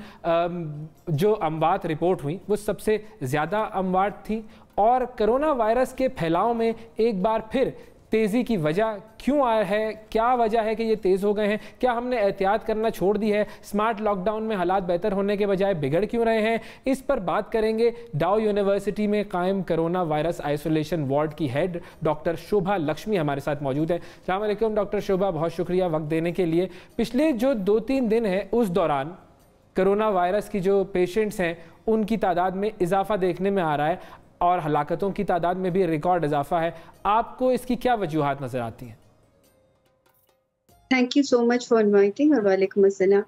S2: जो अमवात रिपोर्ट हुई वो सबसे ज़्यादा अमवात थी, और कोरोना वायरस के फैलाव में एक बार फिर तेज़ी की वजह क्यों आया है, क्या वजह है कि ये तेज़ हो गए हैं, क्या हमने एहतियात करना छोड़ दी है, स्मार्ट लॉकडाउन में हालात बेहतर होने के बजाय बिगड़ क्यों रहे हैं, इस पर बात करेंगे। डाउ यूनिवर्सिटी में कायम कोरोना वायरस आइसोलेशन वार्ड की हेड डॉक्टर शोभा लक्ष्मी हमारे साथ मौजूद है। अस्सलाम वालेकुम डॉक्टर शोभा, बहुत शुक्रिया वक्त देने के लिए। पिछले जो 2-3 दिन है उस दौरान कोरोना वायरस की जो पेशेंट्स हैं उनकी तादाद में इजाफा देखने में आ रहा है, और हलाकतों की तादाद में भी रिकॉर्ड इजाफा है। आपको इसकी क्या वजूहात नजर आती हैं?
S5: Thank you so much for inviting, और वालेकुम अस्सलाम।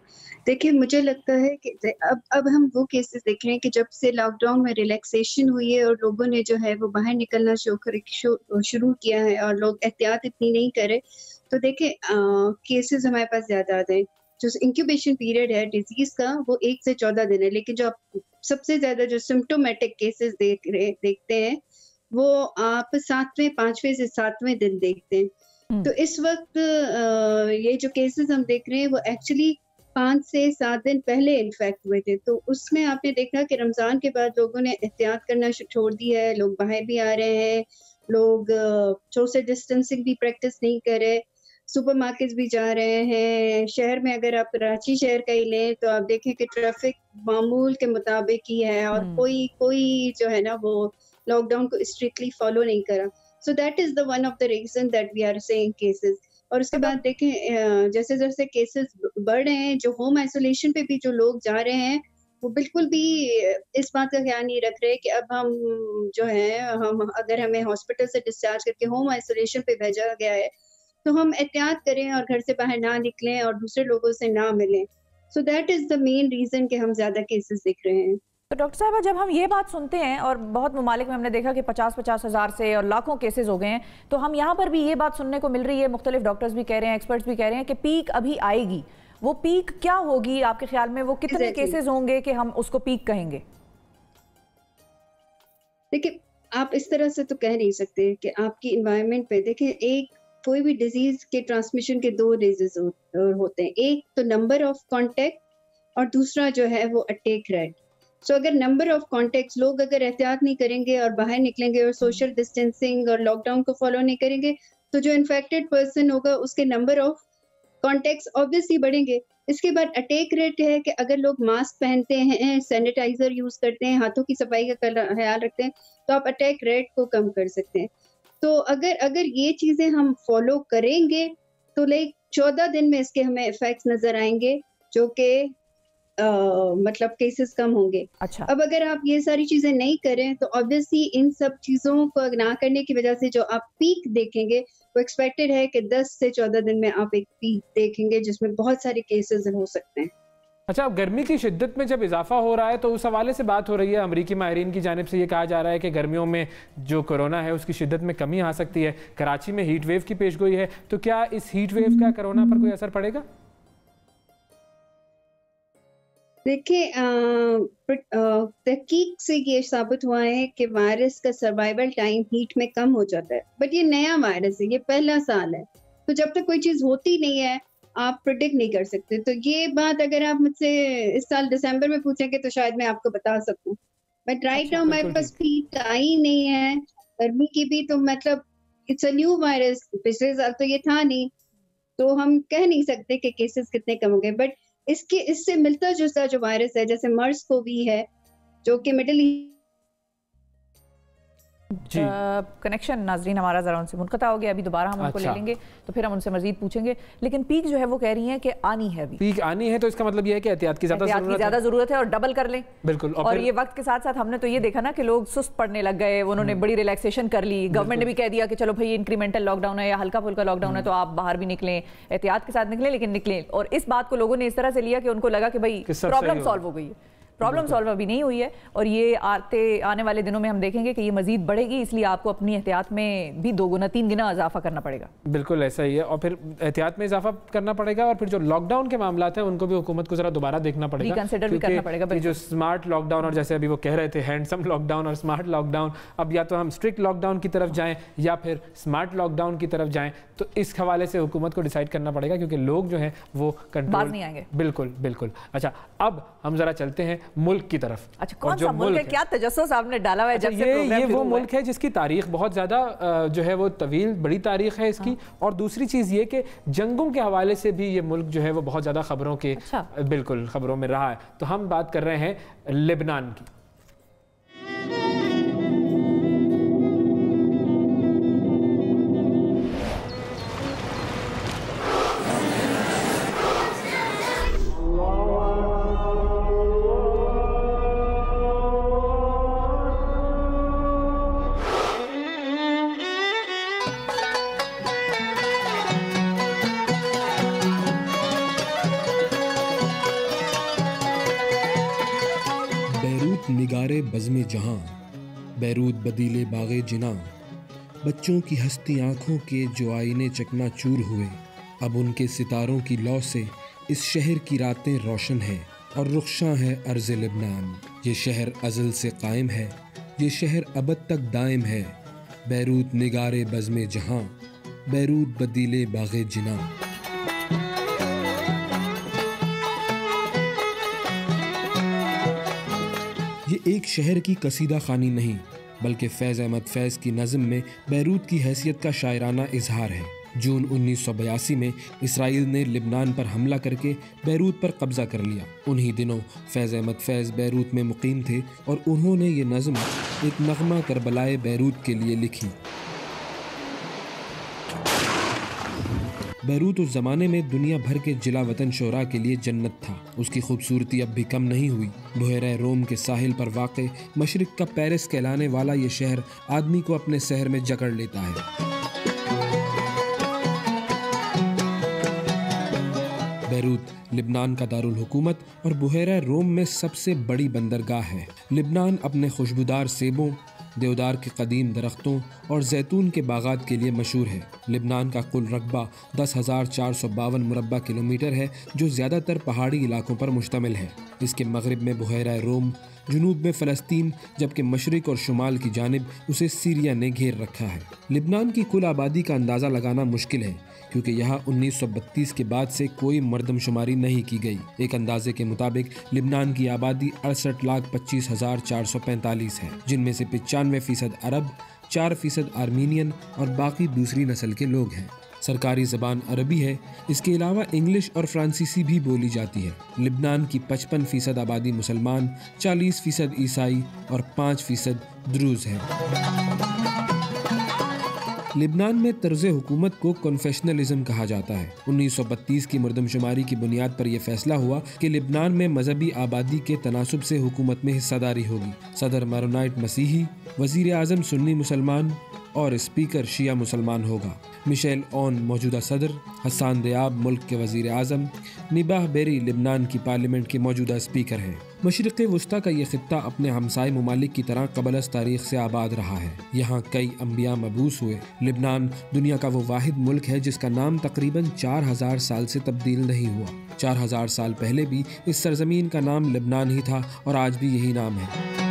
S5: देखिए, मुझे लगता है कि अब हम वो केसेस देख रहे हैं कि जब से लॉकडाउन में रिलैक्सेशन हुई है और लोगों ने जो है वो बाहर निकलना शुरू किया है और लोग एहतियात इतनी नहीं करे, तो देखें केसेस हमारे पास ज्यादा आ गए। जो इंक्यूबेशन पीरियड है डिजीज का वो 1 से 14 दिन है, लेकिन जो आप सबसे ज्यादा जो सिम्प्टोमेटिक केसेस देखते हैं वो आप 5वें से 7वें दिन देखते हैं। तो इस वक्त ये जो केसेस हम देख रहे हैं वो एक्चुअली 5 से 7 दिन पहले इन्फेक्ट हुए थे। तो उसमें आपने देखा कि रमजान के बाद लोगों ने एहतियात करना छोड़ दी है, लोग बाहर भी आ रहे हैं, लोग सोशल डिस्टेंसिंग भी प्रैक्टिस नहीं कर रहे, सुपरमार्केट्स भी जा रहे हैं। शहर में अगर आप कराची शहर का ही लें तो आप देखें कि ट्रैफिक मामूल के मुताबिक ही है, और कोई जो है ना वो लॉकडाउन को स्ट्रिक्टली फॉलो नहीं करा। So that is the one of the reason that we are saying cases. और उसके बाद देखें जैसे जैसे केसेस बढ़ रहे हैं, जो होम आइसोलेशन पे भी जो लोग जा रहे हैं वो बिल्कुल भी इस बात का ख्याल नहीं रख रहे कि अब हम जो है अगर हमें हॉस्पिटल से डिस्चार्ज करके होम आइसोलेशन पे भेजा गया है तो हम एहतियात करें और घर से बाहर ना निकलें और दूसरे लोगों से ना मिलें। So that is the main reason कि हम ज्यादा केसेस देख रहे हैं।
S1: तो डॉक्टर साहब, जब हम ये बात सुनते हैं और बहुत ममालिक में हमने देखा कि 50-50 हज़ार से और लाखों केसेस हो गए हैं, तो हम यहाँ पर भी ये बात सुनने को मिल रही है, मुख्तलिफ डॉक्टर्स भी कह रहे हैं, एक्सपर्ट्स भी कह रहे हैं कि पीक अभी आएगी। वो पीक क्या होगी आपके ख्याल में? वो कितने केसेस होंगे कि हम उसको पीक कहेंगे?
S5: देखिए, आप इस तरह से तो कह नहीं सकते कि आपकी इन्वायरमेंट पे देखें, कोई भी डिजीज के ट्रांसमिशन के 2 डिजीज होते हैं, एक तो नंबर ऑफ कॉन्टेक्ट और दूसरा जो है वो अटैक रेट। सो अगर नंबर ऑफ कॉन्टेक्ट्स, लोग अगर एहतियात नहीं करेंगे और बाहर निकलेंगे और सोशल डिस्टेंसिंग और लॉकडाउन को फॉलो नहीं करेंगे, तो जो इन्फेक्टेड पर्सन होगा उसके नंबर ऑफ कॉन्टेक्ट्स ऑब्वियसली बढ़ेंगे। इसके बाद अटैक रेट है कि अगर लोग मास्क पहनते हैं, सैनिटाइजर यूज करते हैं, हाथों की सफाई का ख्याल रखते हैं, तो आप अटैक रेट को कम कर सकते हैं। तो अगर ये चीजें हम फॉलो करेंगे तो लाइक 14 दिन में इसके हमें इफेक्ट्स नजर आएंगे, जो कि मतलब केसेस कम होंगे।
S1: अच्छा।
S5: अब अगर आप ये सारी चीजें नहीं करें तो ऑब्वियसली इन सब चीजों को ना करने की वजह से जो आप पीक देखेंगे वो एक्सपेक्टेड है कि 10 से 14 दिन में आप एक पीक देखेंगे जिसमें बहुत सारे केसेस हो सकते हैं।
S2: अच्छा, अब गर्मी की शिद्दत में जब इजाफा हो रहा है तो उस हवाले से बात हो रही है, अमरीकी माहिरीन की जानिब से ये कहा जा रहा है कि गर्मियों में जो कोरोना है उसकी शिद्दत में कमी आ सकती है। कराची में हीट वेव की पेशगोई है, तो क्या इस हीट वेव का कोरोना पर कोई असर पड़ेगा?
S5: देखिए, तहकीक से ये साबित हुआ है कि वायरस का सर्वाइवल टाइम हीट में कम हो जाता है, बट ये नया वायरस है, ये पहला साल है, तो जब तक कोई चीज होती नहीं है आप प्रिडिक्ट नहीं कर सकते। तो ये बात अगर आप मुझसे इस साल दिसंबर में पूछेंगे तो शायद मैं आपको बता सकूं, बट राइट नाउ मेरे पास हीट आई नहीं है गर्मी की भी, तो मतलब इट्स अ न्यू वायरस, पिछले साल तो ये था नहीं, तो हम कह नहीं सकते कि केसेस कितने कम हो गए। बट इससे मिलता जुलता जो वायरस है, जैसे मर्स को भी है, जो कि मिडिल
S1: कनेक्शन नाजरीन हमारा ज़रा उनसे मुनक़ता हो गया, अभी दोबारा हम उनको ले लेंगे तो फिर हम उनसे मजीद पूछेंगे। लेकिन पीक जो है वो कह रही हैं कि आनी है, अभी पीक
S2: आनी है, तो इसका मतलब ये है कि एहतियात की ज़्यादा
S1: ज़रूरत है और डबल कर लें।
S2: बिल्कुल।
S1: और ये वक्त के साथ साथ हमने तो ये देखा ना कि लोग सुस्त पड़ने लग गए, उन्होंने बड़ी रिलैक्सेशन कर ली, गवर्नमेंट ने भी कह दिया कि चलो भाई इंक्रीमेंटल लॉकडाउन है या हल्का फुल्का लॉकडाउन है तो आप बाहर भी निकलें, एहतियात के साथ निकलें, लेकिन निकलें। और इस बात को लोगों ने इस तरह से लिया कि उनको लगा कि भाई प्रॉब्लम सॉल्व हो गई है। प्रॉब्लम सॉल्व अभी नहीं हुई है और ये आने वाले दिनों में हम देखेंगे कि ये मजीद बढ़ेगी, इसलिए आपको अपनी एहतियात में भी 2 गुना 3 गुना इजाफा करना पड़ेगा।
S2: बिल्कुल ऐसा ही है, और फिर एहतियात में इजाफा करना पड़ेगा, और फिर जो लॉकडाउन के मामला हैं उनको भी हुकूमत को जरा दोबारा देखना पड़ेगा,
S1: रिकंसिडर भी करना पड़ेगा।
S2: जो स्मार्ट लॉकडाउन, और जैसे अभी वो कह रहे थे हैंडसम लॉकडाउन और स्मार्ट लॉकडाउन, अब या तो हम स्ट्रिक्ट लॉकडाउन की तरफ जाएं या फिर स्मार्ट लॉकडाउन की तरफ जाएं, तो इस हवाले से हुकूमत को डिसाइड करना पड़ेगा, क्योंकि लोग जो हैं वो कंट्रोल
S1: नहीं आएंगे।
S2: बिल्कुल बिल्कुल। अच्छा, अब हम जरा चलते हैं मुल्क की तरफ।
S1: अच्छा, कौन सा मुल्क है? क्या तजस्सुस आपने डाला हुआ है? जब से
S2: ये वो मुल्क है जिसकी तारीख बहुत ज़्यादा जो है वो तवील बड़ी तारीख है इसकी। और दूसरी चीज़ ये कि जंगों के हवाले से भी ये मुल्क जो है वो बहुत ज़्यादा खबरों के बिल्कुल खबरों में रहा है। तो हम बात कर रहे हैं लेबनान की।
S6: निगारे बज़्मे जहां, बैरूत बदीले बागे जिना, बच्चों की हंसती आंखों के जो आईने चकनाचूर हुए, अब उनके सितारों की लौ से इस शहर की रातें रोशन हैं और रुखशां है अर्ज़ लेबनान। ये शहर अज़ल से कायम है, ये शहर अबद तक दायम है, बैरूत निगारे बज़्मे जहां, बैरूत बदीले बागे जिना। ये एक शहर की कसीदा खानी नहीं, बल्कि फैज़ अहमद फैज़ की नज़म में बैरूत की हैसियत का शायराना इजहार है। जून 1982 में इसराइल ने लिबनान पर हमला करके बैरूत पर कब्जा कर लिया। उन्हीं दिनों फैज़ अहमद फैज़ बैरूत में मुकीम थे और उन्होंने ये नज़म एक नगमा करबलाए बैरूत के लिए लिखी। बैरूत उस ज़माने में दुनिया भर के जिला वतन शोरा के लिए जन्नत था। उसकी खूबसूरती अब भी कम नहीं हुई। बुहैरा रोम के साहिल पर वाक़े मशरिक़ का पेरिस कहलाने वाला ये शहर आदमी को अपने शहर में जकड़ लेता है। बैरूत लिबनान का दारुल हुकूमत और बुहैरा रोम में सबसे बड़ी बंदरगाह है। लिबनान अपने खुशबूदार सेबों, देवदार के कदीम दरख्तों और जैतून के बागात के लिए मशहूर है। लिबनान का कुल रकबा 10,452 मुरब्बा किलोमीटर है, जो ज़्यादातर पहाड़ी इलाकों पर मुश्तमिल है। इसके मगरिब में बुहैरा रोम, जुनूब में फ़लस्तीन, जबकि मशरिक़ और शुमाल की जानिब उसे सीरिया ने घेर रखा है। लिबनान की कुल आबादी का अंदाज़ा लगाना मुश्किल है, क्योंकि यहाँ 1932 के बाद से कोई मरदमशुमारी नहीं की गई। एक अंदाजे के मुताबिक लिबनान की आबादी 68,25,445 है, जिनमें से 95% अरब, 4% आर्मीनियन और बाकी दूसरी नस्ल के लोग हैं। सरकारी ज़बान अरबी है। इसके अलावा इंग्लिश और फ्रांसीसी भी बोली जाती है। लिबनान की 55% आबादी मुसलमान, 40% ईसाई और 5% द्रूज़ है। लिबनान में तर्ज़ हुकूमत को कन्फेशनलिज्म कहा जाता है। 1932 की मरदमशुमारी की बुनियाद पर यह फैसला हुआ कि लिबनान में मजहबी आबादी के तनासुब से हुकूमत में हिस्सेदारी होगी। सदर मारोनाइट मसीही, वज़ीर आज़म सुन्नी मुसलमान, और स्पीकर शिया मुसलमान होगा। मिशेल ओन मौजूदा सदर, हसन दियाब मुल्क के वजीर आज़म, निबाह बेरी लिबनान की पार्लियामेंट के मौजूदा स्पीकर हैं। मशरिक़ वस्ता का ये खित्ता अपने हमसाय ममालिक की तरह क़बल तारीख से आबाद रहा है। यहाँ कई अम्बिया मबूस हुए। लिबनान दुनिया का वो वाहिद मुल्क है जिसका नाम तकरीबन 4000 साल से तब्दील नहीं हुआ। 4000 साल पहले भी इस सरजमीन का नाम लिबनान ही था और आज भी यही नाम है।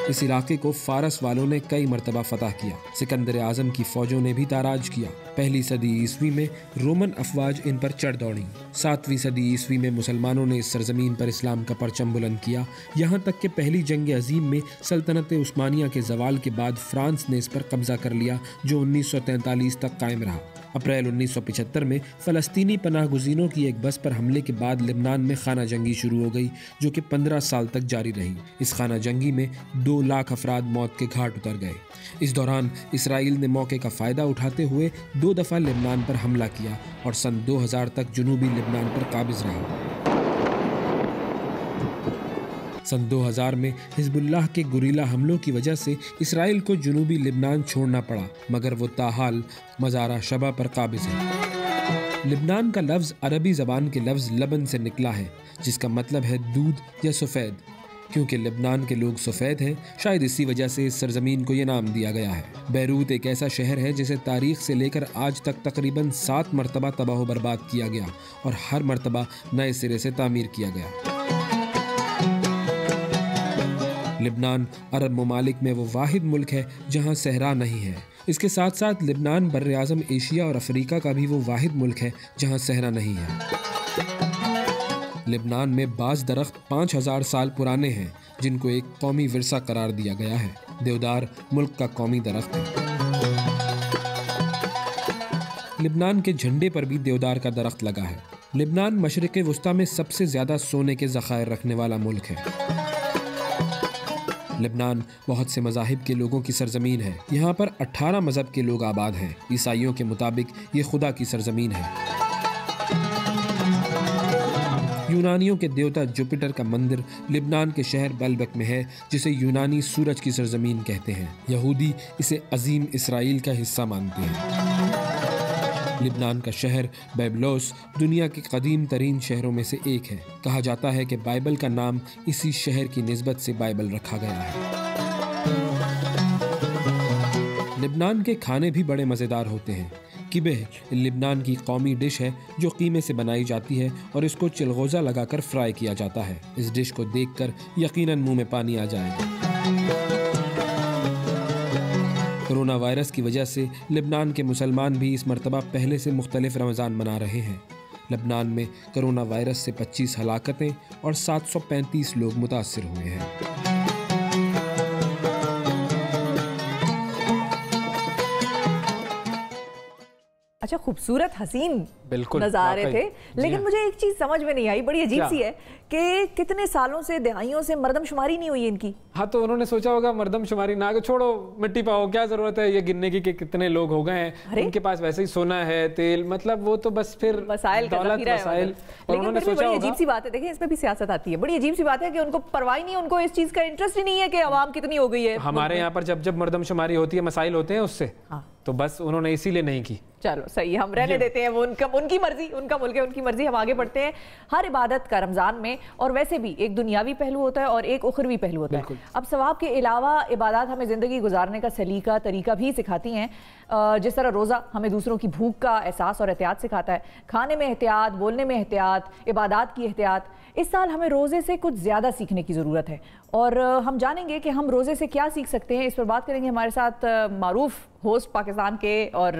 S6: इस इलाके को फारस वालों ने कई मरतबा फतह किया। सिकंदर आजम की फौजों ने भी ताराज किया। पहली सदी ईस्वी में रोमन अफवाज इन पर चढ़ दौड़ी। 7वीं सदी ईस्वी में मुसलमानों ने इस सरजमीन पर इस्लाम का परचम बुलंद किया। यहाँ तक कि पहली जंग अजीम में सल्तनत उस्मानिया के जवाल के बाद फ्रांस ने इस पर कब्जा कर लिया, जो 1943 तक कायम रहा। अप्रैल 1975 में फ़लस्तीनी पनाह गुज़ीनों की एक बस पर हमले के बाद लिबनान में खाना जंगी शुरू हो गई, जो कि 15 साल तक जारी रही। इस खाना जंगी में 2 लाख अफराद मौत के घाट उतर गए। इस दौरान इसराइल ने मौके का फ़ायदा उठाते हुए 2 दफ़ा लिबनान पर हमला किया और सन 2000 तक जनूबी लिबनान पर काबिज़ रहा। सन 2000 में हिजबुल्लाह के गुरीला हमलों की वजह से इसराइल को जनूबी लिबनान छोड़ना पड़ा, मगर वो ताहाल मज़ारा शबा पर काबिज़ है। लिबनान का लफ्ज़ अरबी ज़बान के लफ्ज़ लबन से निकला है, जिसका मतलब है दूध या सफ़ेद। क्योंकि लिबनान के लोग सफ़ेद हैं, शायद इसी वजह से इस सरजमीन को ये नाम दिया गया है। बैरूत एक ऐसा शहर है जिसे तारीख़ से लेकर आज तक तकरीबन 7 मरतबा तबाह व बर्बाद किया गया और हर मरतबा नए सिरे से तामीर किया गया। लिबनान अरब ममालिक में वो वाहिद मुल्क है जहाँ सहरा नहीं है। इसके साथ साथ लिबनान बर्र-ए-आज़म एशिया और अफ्रीका का भी वो वाहिद मुल्क है जहाँ सहरा नहीं है। लिबनान में बाज़ दरख्त 5000 साल पुराने हैं, जिनको एक कौमी विरसा करार दिया गया है। देवदार मुल्क का कौमी दरख्त है। लिबनान के झंडे पर भी देवदार का दरख्त लगा है। लिबनान मशरिक़ वस्ता में सबसे ज़्यादा सोने के ज़खायर रखने वाला मुल्क है। लिबनान बहुत से मज़ाहिब के लोगों की सरजमीन है। यहाँ पर 18 मज़हब के लोग आबाद हैं। ईसाइयों के मुताबिक ये खुदा की सरजमीन है। यूनानियों के देवता जुपिटर का मंदिर लिबनान के शहर बेलबेक में है, जिसे यूनानी सूरज की सरजमीन कहते हैं। यहूदी इसे अजीम इसराइल का हिस्सा मानते हैं। लिबनान का शहर बैबलोस दुनिया के कदीम तरीन शहरों में से एक है। कहा जाता है कि बाइबल का नाम इसी शहर की निस्बत से बाइबल रखा गया है। लिबनान के खाने भी बड़े मज़ेदार होते हैं। किबेह लिबनान की कौमी डिश है जो कीमे से बनाई जाती है और इसको चिलगोज़ा लगाकर फ्राई किया जाता है। इस डिश को देखकर यकीनन मुंह में पानी आ जाएगा। कोरोना वायरस की वजह से लिबनान के मुसलमान भी इस मरतबा पहले से मुख्तलिफ रमज़ान मना रहे हैं। लिबनान में कोरोना वायरस से 25 हलाकतें और 735 लोग मुतासिर हुए हैं।
S1: अच्छा, खूबसूरत हसीन
S2: बिल्कुल
S1: नज़ारे थे, लेकिन मुझे एक चीज़ समझ में नहीं आई, बड़ी अजीब सी है कि कितने सालों से, दहाइयों से मर्दमशुमारी नहीं हुई इनकी।
S2: हाँ, तो उन्होंने सोचा होगा मर्दमशुमारी ना, छोड़ो मिट्टी पाओ, क्या जरूरत है ये गिनने की कि कितने लोग हो गए हैं। उनके पास वैसे ही सोना है, तेल, मतलब वो तो बस फिर
S1: वसाइल का
S2: दौलत वसाइल। और उन्होंने सोचा होगा,
S1: अजीब सी बात है, देखिए इसमें भी सियासत आती है। बड़ी अजीब सी बात है कि उनको परवाह नहीं है, उनको इस चीज़ का इंटरेस्ट ही नहीं है कि अवाम कितनी हो गई है।
S2: हमारे यहाँ पर जब मर्दमशुमारी होती है, मसाइल होते हैं उससे, तो बस उन्होंने इसीलिए नहीं की।
S1: चलो सही है, हम रहने देते हैं, वो उनकी मर्जी, उनका मुल्क है, उनकी मर्जी। हम आगे बढ़ते हैं। हर इबादत का रमज़ान में और वैसे भी एक दुनियावी पहलू होता है और एक उखरवी पहलू होता है। अब सवाब के अलावा इबादत हमें ज़िंदगी गुजारने का सलीका तरीका भी सिखाती हैं। जिस तरह रोज़ा हमें दूसरों की भूख का एहसास और एहतियात सिखाता है, खाने में एहतियात, बोलने में एहतियात, इबादत की एहतियात। इस साल हमें रोज़े से कुछ ज़्यादा सीखने की ज़रूरत है और हम जानेंगे कि हम रोज़े से क्या सीख सकते हैं। इस पर बात करेंगे। हमारे साथ मारूफ होस्ट पाकिस्तान के और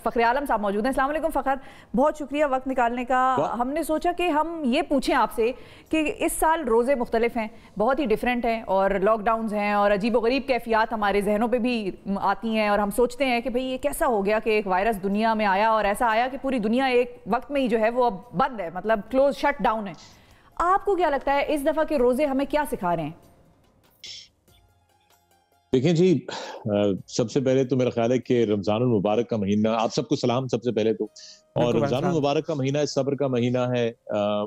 S1: फ़खर आलम साहब मौजूद हैं। अस्सलाम वालेकुम फ़खर, बहुत शुक्रिया वक्त निकालने का। हमने सोचा कि हम ये पूछें आपसे कि इस साल रोज़े मुख्तलिफ हैं, बहुत ही डिफरेंट हैं और लॉकडाउन्स हैं और अजीब-ओ-गरीब कैफियत हमारे जहनों पे भी आती हैं और हम सोचते हैं कि भाई ये कैसा हो गया कि एक वायरस दुनिया में आया और ऐसा आया कि पूरी दुनिया एक वक्त में ही जो है वो अब बंद है, मतलब क्लोज शट डाउन है। आपको क्या लगता है इस दफ़ा के रोज़े हमें क्या सिखा रहे हैं?
S7: देखें जी, सबसे पहले तो मेरा ख्याल है कि रमज़ानुल मुबारक का महीना, आप सबको सलाम सबसे पहले तो, और रमज़ानुल मुबारक का महीना सब्र का महीना है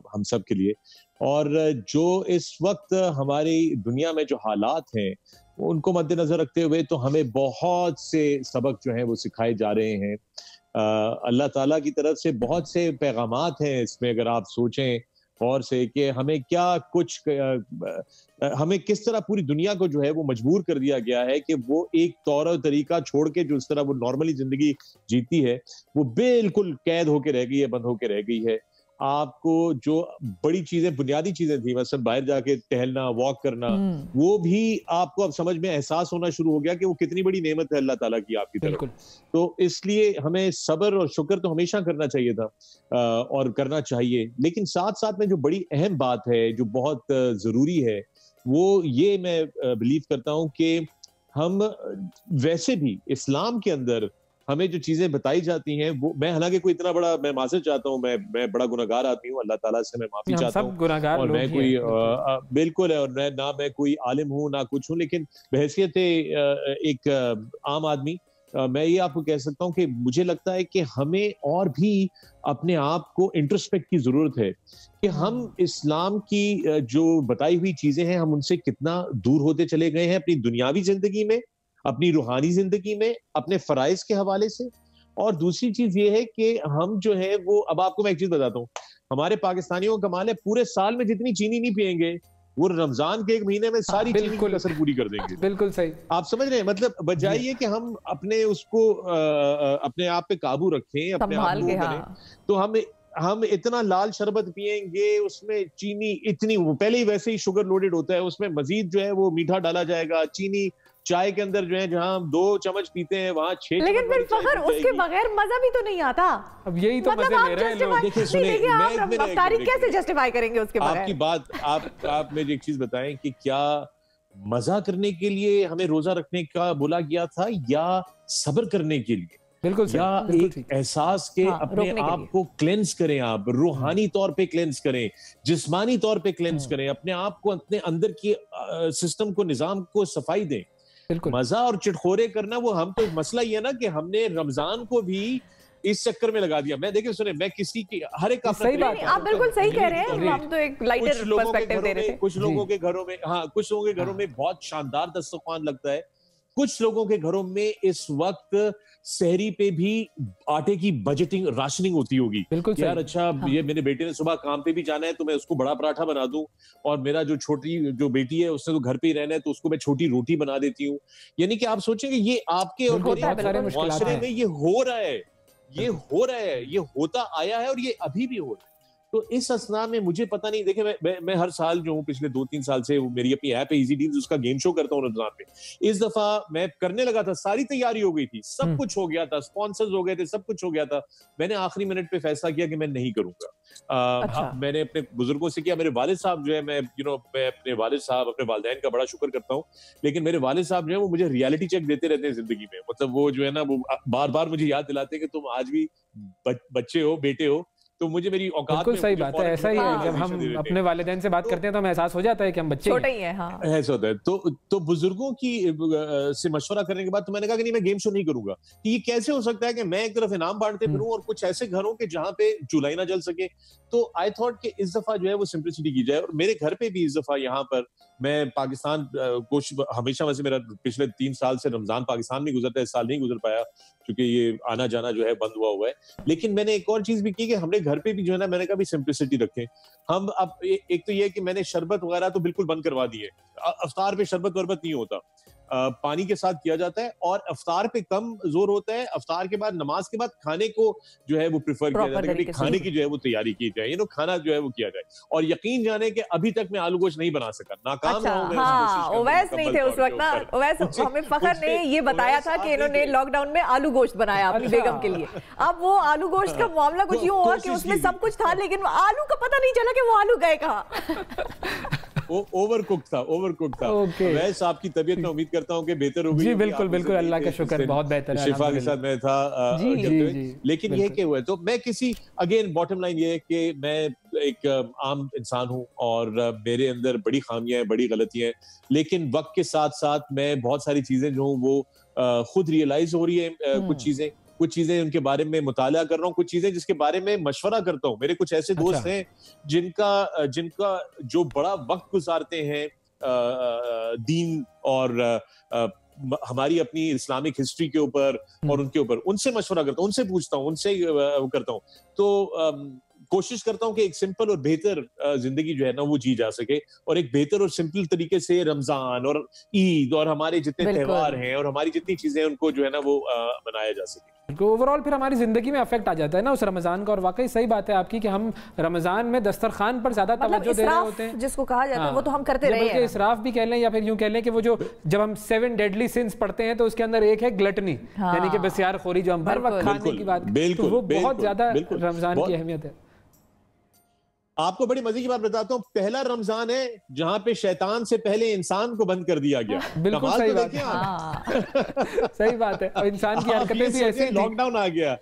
S7: हम सब के लिए। और जो इस वक्त हमारी दुनिया में जो हालात हैं उनको मद्देनजर रखते हुए तो हमें बहुत से सबक जो हैं वो सिखाए जा रहे हैं। अल्लाह ताला की तरफ से बहुत से पैगामात हैं इसमें, अगर आप सोचें और से कि हमें क्या कुछ हमें किस तरह पूरी दुनिया को जो है वो मजबूर कर दिया गया है कि वो एक तौर और तरीका छोड़ के जो इस तरह वो नॉर्मली जिंदगी जीती है वो बिल्कुल कैद होके रह गई है, बंद होके रह गई है। आपको जो बड़ी चीजें, बुनियादी चीजें थी, मतलब बाहर जाके टहलना, वॉक करना, वो भी आपको अब समझ में एहसास होना शुरू हो गया कि वो कितनी बड़ी नेमत है अल्लाह ताला की आपकी तरफ। तो इसलिए हमें सब्र और शुक्र तो हमेशा करना चाहिए था और करना चाहिए, लेकिन साथ साथ में जो बड़ी अहम बात है, जो बहुत जरूरी है, वो ये मैं बिलीव करता हूं कि हम वैसे भी इस्लाम के अंदर हमें जो चीजें बताई जाती हैं वो, मैं हालांकि कोई इतना बड़ा, मैं माज़रत चाहता हूँ, मैं बड़ा गुनहगार आदमी हूँ, अल्लाह ताला से मैं माफी चाहता हूँ, और मैं कोई बिल्कुल है, और ना मैं कोई आलिम हूँ ना कुछ हूँ, लेकिन बहैसियत एक आम आदमी मैं ये आपको कह सकता हूँ कि मुझे लगता है कि हमें और भी अपने आप को इंट्रोस्पेक्ट की जरूरत है कि हम इस्लाम की जो बताई हुई चीजें हैं हम उनसे कितना दूर होते चले गए हैं अपनी दुनियावी जिंदगी में, अपनी रूहानी जिंदगी में, अपने फराइज के हवाले से। और दूसरी चीज ये है कि हम जो है वो, अब आपको मैं एक चीज बताता हूँ, हमारे पाकिस्तानियों का कमाल है, पूरे साल में जितनी चीनी नहीं पियेंगे वो रमजान के एक महीने में सारी चीनी की कसर पूरी कर देंगे।
S2: बिल्कुल सही,
S7: आप समझ रहे हैं, मतलब बजाय ये कि हम अपने उसको अपने आप पे काबू रखें, अपने आप को करें, तो हम इतना लाल शरबत पिएंगे, उसमें चीनी इतनी, पहले ही वैसे ही शुगर लोडेड होता है, उसमें मजीद जो है वो मीठा डाला जाएगा, चीनी चाय के अंदर जो है जहां हम 2 चम्मच पीते हैं वहां 6 चम्मच,
S1: लेकिन फिर फखर उसके बगैर मजा भी तो नहीं आता।
S2: अब यही तो
S1: मतलब
S2: मजे ले रहे हैं लोग।
S7: देखिए सुनिए,
S1: आप अफ्तारी कैसे जस्टिफाई करेंगे उसके बगैर?
S7: आपकी बात, आप मुझे एक चीज बताएं कि क्या मजा करने के लिए हमें रोजा रखने का बोला गया था या सब्र करने के लिए?
S2: बिल्कुल
S7: या एक एहसास के अपने आप को क्लेंस करें, आप रूहानी तौर पे क्लेंस करें, जिस्मानी तौर पे क्लेंस करें, अपने आप को, अपने अंदर की सिस्टम को, निजाम को सफाई दें। मजा और चिटखोरे करना, वो हम तो मसला ये है ना कि हमने रमजान को भी इस चक्कर में लगा दिया। मैं देखिए सुने, मैं किसी की हर एक
S1: सही बात, आप बिल्कुल सही कह रहे हैं, हम तो एक लाइटर पर्सपेक्टिव दे रहे थे।
S7: कुछ लोगों के घरों में, हाँ, कुछ लोगों के घरों में बहुत शानदार दस्तरखान लगता है, कुछ लोगों के घरों में इस वक्त सहरी पे भी आटे की बजटिंग, राशनिंग होती होगी।
S2: बिल्कुल
S7: यार अच्छा, ये मेरे बेटे ने सुबह काम पे भी जाना है तो मैं उसको बड़ा पराठा बना दूं, और मेरा जो छोटी जो बेटी है उसने तो घर पे ही रहना है तो उसको मैं छोटी रोटी बना देती हूँ। यानी कि आप सोचेंगे ये आपके और मेरे मुआशरे में ये हो रहा है, ये हो रहा है, ये होता आया है और ये अभी भी हो रहा है। तो इस असना में मुझे पता नहीं, देखिए मैं हर साल जो हूँ पिछले 2-3 साल से मेरी अपनी ऐप है इजी डील्स, उसका गेम शो करता हूँ रमजान में। इस दफा मैं करने लगा था, सारी तैयारी हो गई थी, सब कुछ हो गया था, स्पॉन्सर्स हो गए थे, सब कुछ हो गया था। मैंने आखिरी मिनट पे फैसला किया कि मैं नहीं करूंगा। मैंने अपने बुजुर्गों से किया, मेरे वालिद साहब जो है, मैं अपने वालिद साहब, अपने वालिदैन का बड़ा शुक्र करता हूँ, लेकिन मेरे वालिद साहब जो है वो मुझे रियलिटी चेक देते रहते हैं जिंदगी में। मतलब वो जो है ना, वो बार बार मुझे याद दिलाते हैं कि तुम आज भी बच्चे हो, बेटे हो, तो मुझे मेरी औकात
S2: बिल्कुल सही बात है। ऐसा ही है, जब हम अपने वालिदैन से बात करते हैं तो हमें एहसास हो जाता है कि हम बच्चे
S1: छोटे ही हैं। हाँ,
S7: ऐसा होता है। तो बुजुर्गों की से मशवरा करने के बाद तो मैंने कहा कि नहीं, मैं गेम शो नहीं करूंगा। कि ये कैसे हो सकता है कि मैं एक तरफ इनाम बांटते फिरूं और कुछ ऐसे घरों के जहां पे चूल्हा ना जल सके। तो आई थॉट कि इस दफा जो है वो सिंपलिसिटी की जाए, और मेरे घर पे भी इस दफा यहाँ पर मैं पाकिस्तान हमेशा, वैसे मेरा पिछले 3 साल से रमजान पाकिस्तान में गुजरता है, इस साल नहीं गुजर पाया क्योंकि ये आना जाना जो है बंद हुआ है। लेकिन मैंने एक और चीज भी की कि हमने घर पे भी जो है ना, मैंने कहा भी सिंपलिसिटी रखें हम। अब एक तो ये कि मैंने शरबत वगैरह तो बिल्कुल बंद करवा दी है, अफ्तार पे शरबत वरबत नहीं होता, पानी के साथ किया जाता है, और अफ्तार पे कम जोर होता है। अफ्तार के बाद, नमाज के बाद खाने को जो है वो प्रेफर किया जाता है कि खाने की जो है वो तैयारी की जाए, खाना जो है वो किया जाए। और यकीन जाने कि अभी तक मैं आलू गोश्त नहीं बना सका, नाकाम रहा हूं।
S1: हाँ, ओवैस नहीं थे उस वक्त ना, ओवैस हमें फखर ने ये बताया था कि इन्होंने लॉकडाउन में आलू गोश्त बनाया अपनी बेगम के लिए। अब वो आलू गोश्त का मामला कुछ यूं हुआ कि उसमें सब कुछ था, लेकिन आलू का पता नहीं चला कि वो आलू गए कहाँ।
S7: ओवरकुक था। वैसे आपकी तबीयत में उम्मीद करता हूँ कि बेहतर हो गई।
S2: जी बिल्कुल बिल्कुल, अल्लाह का शुक्र, बहुत बेहतर है।
S7: शिफा के साथ मैं था लेकिन ये क्या हुआ है, तो मैं किसी, अगेन बॉटम लाइन ये है कि मैं एक आम इंसान हूँ और मेरे अंदर बड़ी खामियां हैं, बड़ी गलतियां हैं, लेकिन वक्त के साथ साथ मैं बहुत सारी चीजें जो हूँ वो खुद रियलाइज हो रही है। कुछ चीजें उनके बारे में मुताला कर रहा हूँ, कुछ चीजें जिसके बारे में मशवरा करता हूँ। मेरे कुछ ऐसे दोस्त हैं जिनका जो बड़ा वक्त गुजारते हैं दीन और हमारी अपनी इस्लामिक हिस्ट्री के ऊपर और उनके ऊपर उनसे मशवरा करता हूँ, उनसे पूछता हूँ, उनसे करता हूँ। तो कोशिश करता हूँ कि एक सिंपल और बेहतर जिंदगी जो है ना वो जी जा सके, और एक बेहतर और सिंपल तरीके से रमजान और ईद और हमारे जितने त्यौहार हैं और हमारी जितनी चीजें उनको जो है ना वो मनाया जा सके।
S2: ओवरऑल फिर हमारी जिंदगी में अफेक्ट आ जाता है ना उस रमजान का। और वाकई सही बात है आपकी कि हम रमजान में दस्तरखान पर ज्यादा तवज्जो दे रहे होते हैं,
S1: जिसको कहा जाता है वो तो हम करते रहे हैं।
S2: इसराफ भी कह लें या फिर यूं कह लें कि वो जो जब हम 7 डेडली सिंस पढ़ते हैं तो उसके अंदर एक है ग्लटनी, यानी कि बसियारखोरी, जो हम हर वक्त खाने की बात, तो वो बहुत ज्यादा रमजान की अहमियत है।
S7: आपको बड़ी मजे की बात बताता हूँ, पहला रमजान है जहां पे शैतान से पहले इंसान को बंद कर दिया गया।
S2: बिल्कुल सही बात है। सही बात है। और इंसान की हरकतें भी ऐसी,
S7: लॉकडाउन आ गया।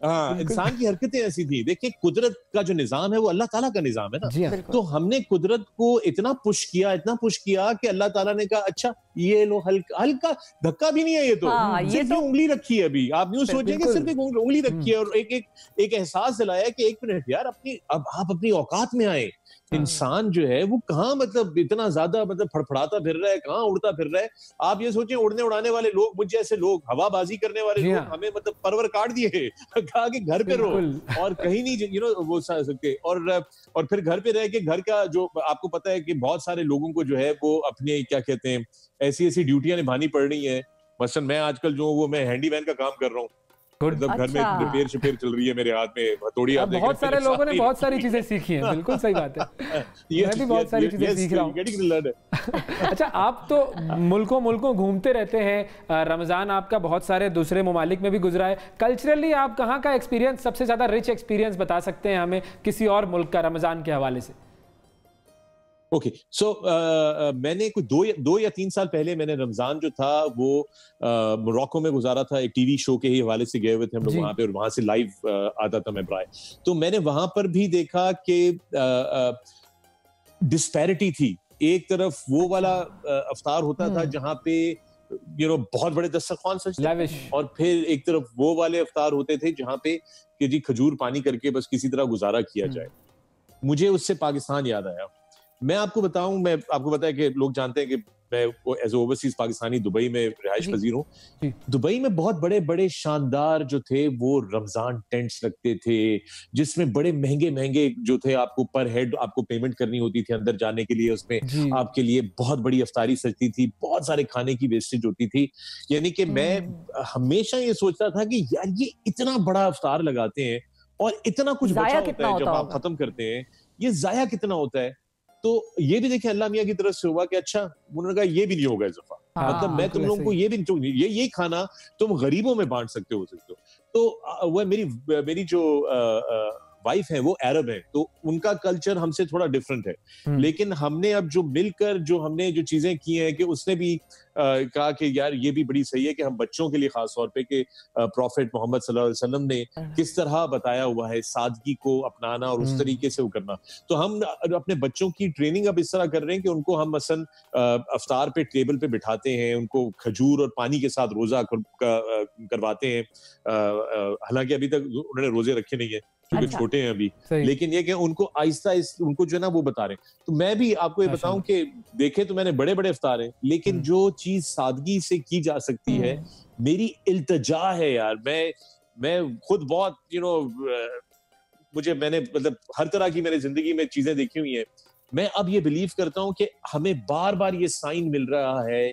S7: हाँ, इंसान की हरकतें ऐसी थी। देखिए, कुदरत का जो निजाम है वो अल्लाह ताला का निजाम है ना। तो हमने कुदरत को इतना पुश किया कि अल्लाह ताला ने कहा अच्छा ये लो, हल्का धक्का भी नहीं है ये तो, सिर्फ ये उंगली रखी है। अभी आप यूं सोचेंगे सिर्फ एक उंगली रखी है, और एक एहसास दिलाया कि एक मिनट यार, अब आप अपनी औकात में आए। इंसान जो है वो कहाँ मतलब इतना ज्यादा मतलब फड़फड़ाता फिर रहा है, कहाँ उड़ता फिर रहा है। आप ये सोचें, उड़ने उड़ाने वाले लोग, मुझ जैसे लोग, हवाबाजी करने वाले लोग, हमें मतलब परवर काट दिए, कहा कि घर पे रहो और कहीं नहीं वो सकते। और फिर घर पे रह के घर का जो आपको पता है कि बहुत सारे लोगों को जो है वो अपने क्या कहते हैं ऐसी ड्यूटियां निभानी पड़ रही है। मसलन मैं आजकल जो वो मैं हैंडीमैन का काम कर रहा हूँ, मतलब घर में रिपेयर शिपेयर चल रही है, मेरे हाथ में हथौड़ी।
S2: बहुत सारे लोगों ने बहुत सारी चीजें सीखी हैं। बिल्कुल सही बात है, मैं भी बहुत सारी चीजें सीख रहा हूँ। अच्छा, आप तो मुल्कों घूमते रहते हैं, रमजान आपका बहुत सारे दूसरे ममालिक में भी गुजरा है। कल्चरली आप कहाँ का एक्सपीरियंस, सबसे ज्यादा रिच एक्सपीरियंस बता सकते हैं हमें किसी और मुल्क का रमजान के हवाले से?
S7: ओके, सो मैंने कुछ 2 या 3 साल पहले मैंने रमजान जो था वो मोरक्को में गुजारा था। एक टीवी शो के ही हवाले से गए हुए थे हम लोग वहां पे, और वहां से लाइव आता था मैं प्राय। तो मैंने वहां पर भी देखा कि डिस्पैरिटी थी। एक तरफ वो वाला अफ्तार होता था जहां पे बहुत बड़े दस्तरखान सजते, और फिर एक तरफ वो वाले अफ्तार होते थे जहां पे कि जी खजूर पानी करके बस किसी तरह गुजारा किया जाए। मुझे उससे पाकिस्तान याद आया। मैं आपको बताऊं, मैं आपको पता है कि लोग जानते हैं कि मैं एज ओवरसीज पाकिस्तानी दुबई में रिहाइश पजीर हूँ। दुबई में बहुत बड़े बड़े शानदार जो थे वो रमजान टेंट्स लगते थे, जिसमें बड़े महंगे महंगे जो थे, आपको पर हेड आपको पेमेंट करनी होती थी अंदर जाने के लिए। उसमें आपके लिए बहुत बड़ी अफ्तारी सजती थी, बहुत सारे खाने की वेस्टेज होती थी। यानी कि मैं हमेशा ये सोचता था कि यार ये इतना बड़ा अफ्तार लगाते हैं और इतना कुछ बचा होता है जब आप खत्म करते हैं, ये जाया कितना होता है। तो ये भी देखिए अल्लाह मियां की तरफ से हुआ कि अच्छा, उन्होंने कहा ये भी नहीं होगा इस दफा, मतलब मैं तुम लोगों को ये भी ये खाना तुम गरीबों में बांट सकते हो। तो वह मेरी जो वाइफ है वो अरब है, तो उनका कल्चर हमसे थोड़ा डिफरेंट है। लेकिन हमने अब जो मिलकर हमने जो चीजें की हैं कि उसने भी कहा कि यार ये भी बड़ी सही है कि हम बच्चों के लिए खास तौर पे कि प्रॉफेट मोहम्मद सल्लल्लाहु अलैहि वसल्लम ने किस तरह बताया हुआ है सादगी को अपनाना और उस तरीके से वो करना। तो हम अपने बच्चों की ट्रेनिंग अब इस तरह कर रहे हैं कि उनको हम मसलन अफ्तार पे टेबल पे बिठाते हैं, उनको खजूर और पानी के साथ रोजा करवाते हैं। हालांकि अभी तक उन्होंने रोजे रखे नहीं है क्योंकि छोटे हैं अभी, लेकिन ये कि उनको आहिस्ता उनको जो है ना वो बता रहे हैं। तो मैं भी आपको ये बताऊं कि देखे तो मैंने बड़े बड़े अफ्तार हैं, लेकिन जो चीज सादगी से की जा सकती है, मेरी इल्तजा है यार। मैं खुद बहुत मैंने मतलब हर तरह की मैंने जिंदगी में चीजें देखी हुई हैं। मैं अब ये बिलीव करता हूं कि हमें बार बार ये साइन मिल रहा है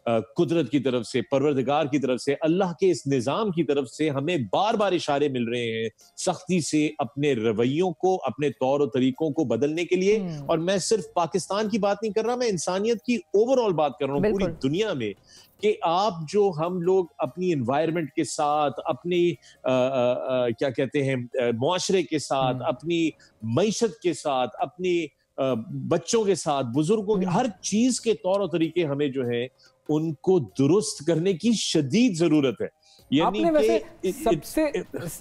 S7: कुदरत की तरफ से, परवरदिगार की तरफ से, अल्लाह के इस निजाम की तरफ से हमें बार बार इशारे मिल रहे हैं सख्ती से अपने रवैयों को, अपने तौर और तरीकों को बदलने के लिए। और मैं सिर्फ पाकिस्तान की बात नहीं कर रहा, मैं इंसानियत की ओवरऑल बात कर रहा हूँ पूरी दुनिया में, कि आप जो हम लोग अपनी एनवायरनमेंट के साथ, अपनी क्या कहते हैं मुआशरे के साथ, अपनी मईशत के साथ, अपनी बच्चों के साथ, बुजुर्गों के, हर चीज के तौर और तरीके हमें जो है उनको दुरुस्त करने की शदीद जरूरत है।
S2: आपने वैसे सबसे,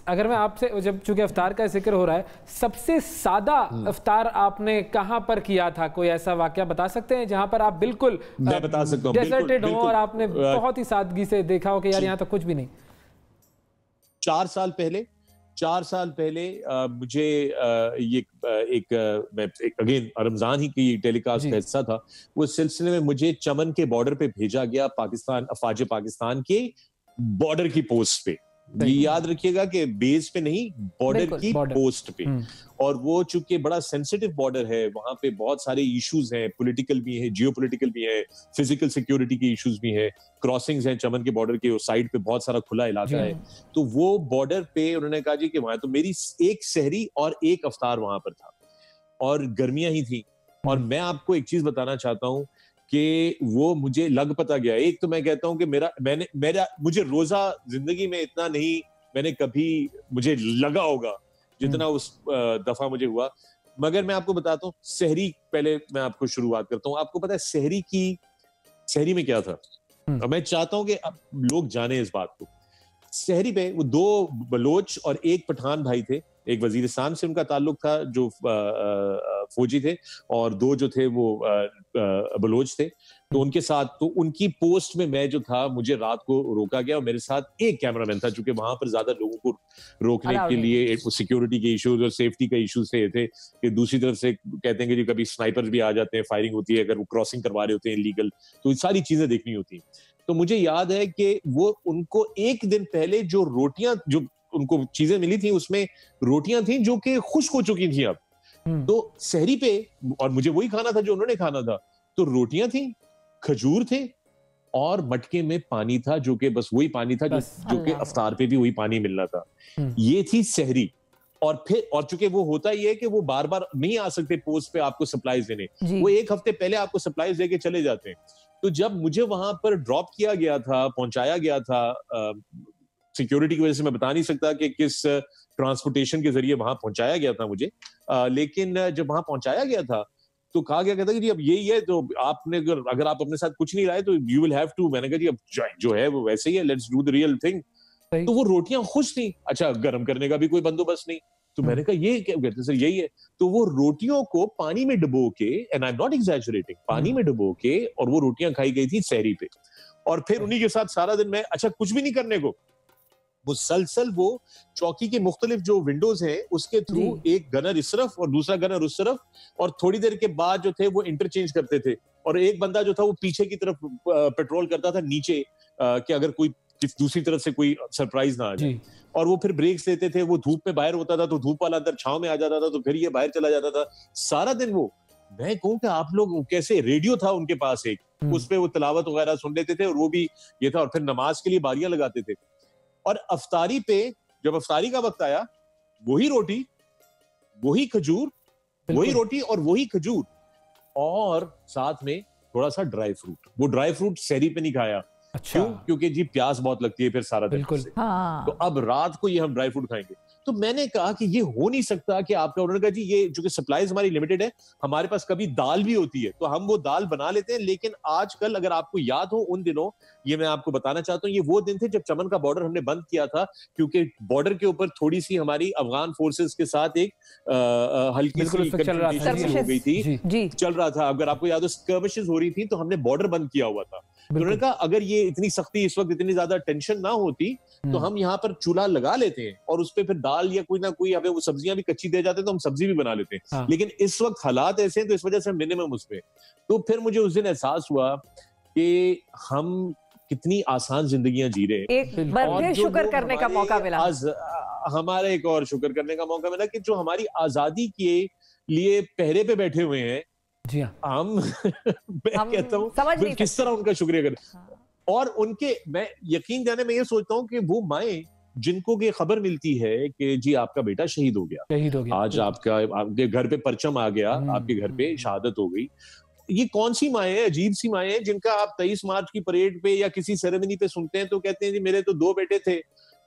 S2: अगर मैं आपसे, जब चूंकि अफ्तार का जिक्र हो रहा है, सबसे सादा अफ्तार आपने कहां पर किया था? कोई ऐसा वाकया बता सकते हैं जहां पर आप बिल्कुल
S7: मैं बता सकता हूं
S2: डेजर्टेड हो और आपने बहुत ही सादगी से देखा हो कि यार यहाँ तो कुछ भी नहीं?
S7: 4 साल पहले 4 साल पहले मुझे अगेन रमजान ही की टेलीकास्ट का हिस्सा था, उस सिलसिले में मुझे चमन के बॉर्डर पे भेजा गया, पाकिस्तान, अफवाज पाकिस्तान के बॉर्डर की पोस्ट पे। ये याद रखिएगा कि बेस पे नहीं, बॉर्डर की पोस्ट पे। और वो चूंकि बड़ा सेंसिटिव बॉर्डर है, वहां पे बहुत सारे इश्यूज हैं, पॉलिटिकल भी है, जियोपॉलिटिकल भी है, फिजिकल सिक्योरिटी के इश्यूज भी है, क्रॉसिंग्स हैं चमन के बॉर्डर के, उस साइड पे बहुत सारा खुला इलाका है। तो वो बॉर्डर पे उन्होंने कहा जी कि वहां, तो मेरी एक सहरी और एक अफ्तार वहां पर था और गर्मियां ही थी। और मैं आपको एक चीज बताना चाहता हूँ कि वो मुझे लग पता गया। एक तो मैं कहता हूं कि मुझे रोजा जिंदगी में इतना नहीं मैंने कभी मुझे लगा होगा जितना उस दफा मुझे हुआ। मगर मैं आपको बताता हूँ, सहरी पहले मैं आपको शुरुआत करता हूँ। आपको पता है सहरी में क्या था? और मैं चाहता हूं कि अब लोग जाने इस बात को। सहरी पे वो 2 बलोच और 1 पठान भाई थे। एक वजीरिस्तान से उनका ताल्लुक था जो फौजी थे, और 2 जो थे वो बलोच थे। तो उनके साथ, तो उनकी पोस्ट में मैं जो था, मुझे रात को रोका गया और मेरे साथ एक कैमरामैन था, क्योंकि वहां पर ज्यादा लोगों को रोकने के लिए सिक्योरिटी के इश्यूज और सेफ्टी का इश्यूज थे कि दूसरी तरफ से कहते हैं कि जी कभी स्नाइपर्स भी आ जाते हैं, फायरिंग होती है अगर वो क्रॉसिंग करवा रहे होते हैं इलीगल, तो ये सारी चीजें देखनी होती हैं। तो मुझे याद है कि वो उनको एक दिन पहले जो रोटियां, जो उनको चीजें मिली थी, उसमें रोटियां थी जो कि खुश्क हो चुकी थी अब। तो सहरी पे, और मुझे वही खाना था जो उन्होंने खाना था, तो रोटियां थी, खजूर थे और मटके में पानी था, जो कि बस वही पानी था जो कि अफ्तार पे भी वही पानी मिलना था। ये थी सहरी। और फिर, और चूंकि वो होता ही है कि वो बार बार नहीं आ सकते पोस्ट पे आपको सप्लाईज देने, वो एक हफ्ते पहले आपको सप्लाईज देके चले जाते हैं। तो जब मुझे वहां पर ड्रॉप किया गया था, पहुंचाया गया था, सिक्योरिटी की वजह से मैं बता नहीं सकता कि किस ट्रांसपोर्टेशन के जरिए वहां पहुंचाया गया था मुझे, लेकिन जब वहां पहुंचाया गया था तो कहा गया कहता कि जी अब यही है, तो आपने अगर आप अपने साथ कुछ नहीं लाए तो यू विल हैव टू। मैंने कहा जी अब जो है वो वैसे ही है, let's do the real thing. तो वो रोटियां खुश थी, अच्छा गर्म करने का भी कोई बंदोबस्त नहीं। तो मैंने कहा ये क्या कहते सर, यही है। तो वो रोटियों को पानी में डुबो के, and I am not exaggerating, पानी में डुबो के, और वो रोटियां खाई गई थी सहरी पे। और फिर उन्हीं के साथ सारा दिन मैं, अच्छा कुछ भी नहीं करने को, मुसलसल वो चौकी के मुख्तलिफ जो विंडोज हैं उसके थ्रू एक गनर इस तरफ और दूसरा गनर उस तरफ, और थोड़ी देर के बाद जो थे वो इंटरचेंज करते थे। और एक बंदा जो था वो पीछे की तरफ पेट्रोल करता था नीचे, कि अगर कोई दूसरी तरफ से कोई सरप्राइज ना आ जाए। और वो फिर ब्रेक्स लेते थे, वो धूप में बाहर होता था तो धूप वाला अंदर छांव में आ जाता था, तो फिर ये बाहर चला जाता था सारा दिन। वो मैं कहूँ कि आप लोग कैसे, रेडियो था उनके पास एक, उस पे वो तिलावत वगैरह सुन लेते थे, और वो भी ये था। और फिर नमाज के लिए बारियां लगाते थे। और अफ्तारी पे जब अफ्तारी का वक्त आया, वही रोटी, वही खजूर, वही रोटी और वही खजूर, और साथ में थोड़ा सा ड्राई फ्रूट। वो ड्राई फ्रूट सहरी पे नहीं खाया। अच्छा। क्यों? क्योंकि जी प्यास बहुत लगती है फिर सारा दिन से। तो अब रात को ये हम ड्राई फ्रूट खाएंगे। तो मैंने कहा कि ये हो नहीं सकता कि आपका, उन्होंने कहा जी ये जो कि सप्लाईज हमारी लिमिटेड है, हमारे पास कभी दाल भी होती है तो हम वो दाल बना लेते हैं, लेकिन आजकल अगर आपको याद हो उन दिनों, ये मैं आपको बताना चाहता हूँ, ये वो दिन थे जब चमन का बॉर्डर हमने बंद किया था, क्योंकि बॉर्डर के ऊपर थोड़ी सी हमारी अफगान फोर्सेस के साथ एक हल्की सी कंफ्रंटेशन हो गई थी, चल रहा था। अगर आपको याद हो स्कर्मिशेस हो रही थी, तो हमने बॉर्डर बंद किया हुआ था। तो उन्होंने कहा अगर ये इतनी सख्ती, इस वक्त इतनी ज्यादा टेंशन ना होती, तो हम यहाँ पर चूल्हा लगा लेते हैं और उस पर फिर दाल या कोई ना कोई, हमें वो सब्जियां भी कच्ची दे जाते हैं तो हम सब्जी भी बना लेते हैं। हाँ। लेकिन इस वक्त हालात ऐसे हैं तो इस वजह से मिनिमम उस पे। तो फिर मुझे उस दिन एहसास हुआ कि हम कितनी आसान जिंदगियां जी रहे हैं।
S1: एक बार शुक्र करने का मौका मिला,
S7: हमारा एक और शुक्र करने का मौका मिला कि जो हमारी आजादी के लिए पहरे पे बैठे हुए हैं, जी हम मैं कहता हूँ किस तरह उनका शुक्रिया करें। हाँ। और उनके, मैं यकीन जाने में ये सोचता हूँ कि वो माएं जिनको ये खबर मिलती है कि जी आपका बेटा शहीद हो गया, आज आपके घर पे परचम आ गया, आपके घर पे शहादत हो गई, ये कौन सी माएं हैं, अजीब सी माएं हैं जिनका आप 23 मार्च की परेड पे या किसी सेरेमनी पे सुनते हैं तो कहते हैं जी मेरे तो 2 बेटे थे,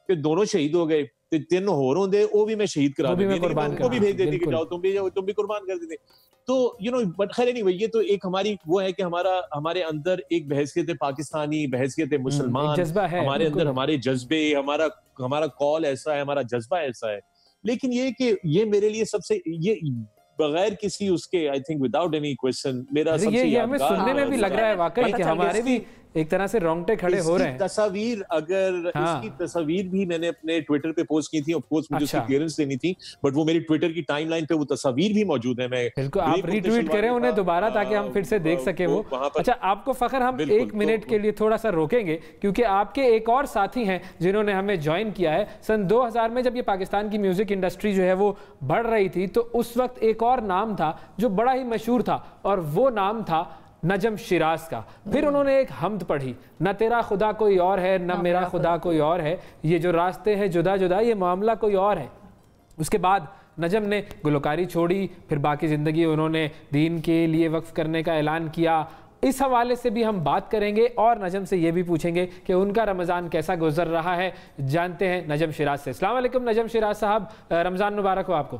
S7: फिर दोनों शहीद हो गए, 3 होर होंदे वो भी मैं शहीद करा देती, उनको भी भेज देती कि जाओ तुम भी कुर्बान कर देते। तो बट खैर नहीं, ये तो एक हमारी वो है कि हमारे अंदर एक बहसियत पाकिस्तानी, बहसियत मुसलमान, हमारे अंदर हमारे जज्बे, हमारा कॉल ऐसा है, हमारा जज्बा ऐसा है। लेकिन ये कि ये मेरे लिए सबसे, ये बगैर किसी उसके, I think without any question, मेरा सबसे
S2: ये हमें सुनने में भी लग रहा है वाकई कि हमारे भी एक तरह से रोंगटे खड़े हो रहे हैं।
S7: तस्वीर अगर इसकी तस्वीर भी मैंने अपने ट्विटर पे पोस्ट की थी, ऑफ कोर्स मुझे उसकी क्लियरेंस लेनी थी, बट वो मेरी ट्विटर की टाइमलाइन पे वो तस्वीर भी मौजूद है। मैं
S2: बिल्कुल आप रीट्वीट करें उन्हें दोबारा ताकि हम फिर से देख सके वो। अच्छा, आपको फखर हम 1 मिनट के लिए थोड़ा सा रोकेंगे क्योंकि आपके एक और साथी हैं जिन्होंने हमें ज्वाइन किया है। सन 2000 में जब ये पाकिस्तान की म्यूजिक इंडस्ट्री जो है वो बढ़ रही थी तो उस वक्त एक और नाम था जो बड़ा ही मशहूर था और वो नाम था नजम शिराज का। फिर उन्होंने एक हम्द पढ़ी, न तेरा खुदा कोई और है न मेरा खुदा कोई और है, ये जो रास्ते हैं जुदा जुदा ये मामला कोई और है। उसके बाद नजम ने गुलकारी छोड़ी, फिर बाकी ज़िंदगी उन्होंने दीन के लिए वक्फ करने का ऐलान किया। इस हवाले से भी हम बात करेंगे और नजम से ये भी पूछेंगे कि उनका रमज़ान कैसा गुजर रहा है। जानते हैं नजम शिराज से। अस्सलाम वालेकुम नजम शिराज साहब, रमज़ान मुबारक हो आपको।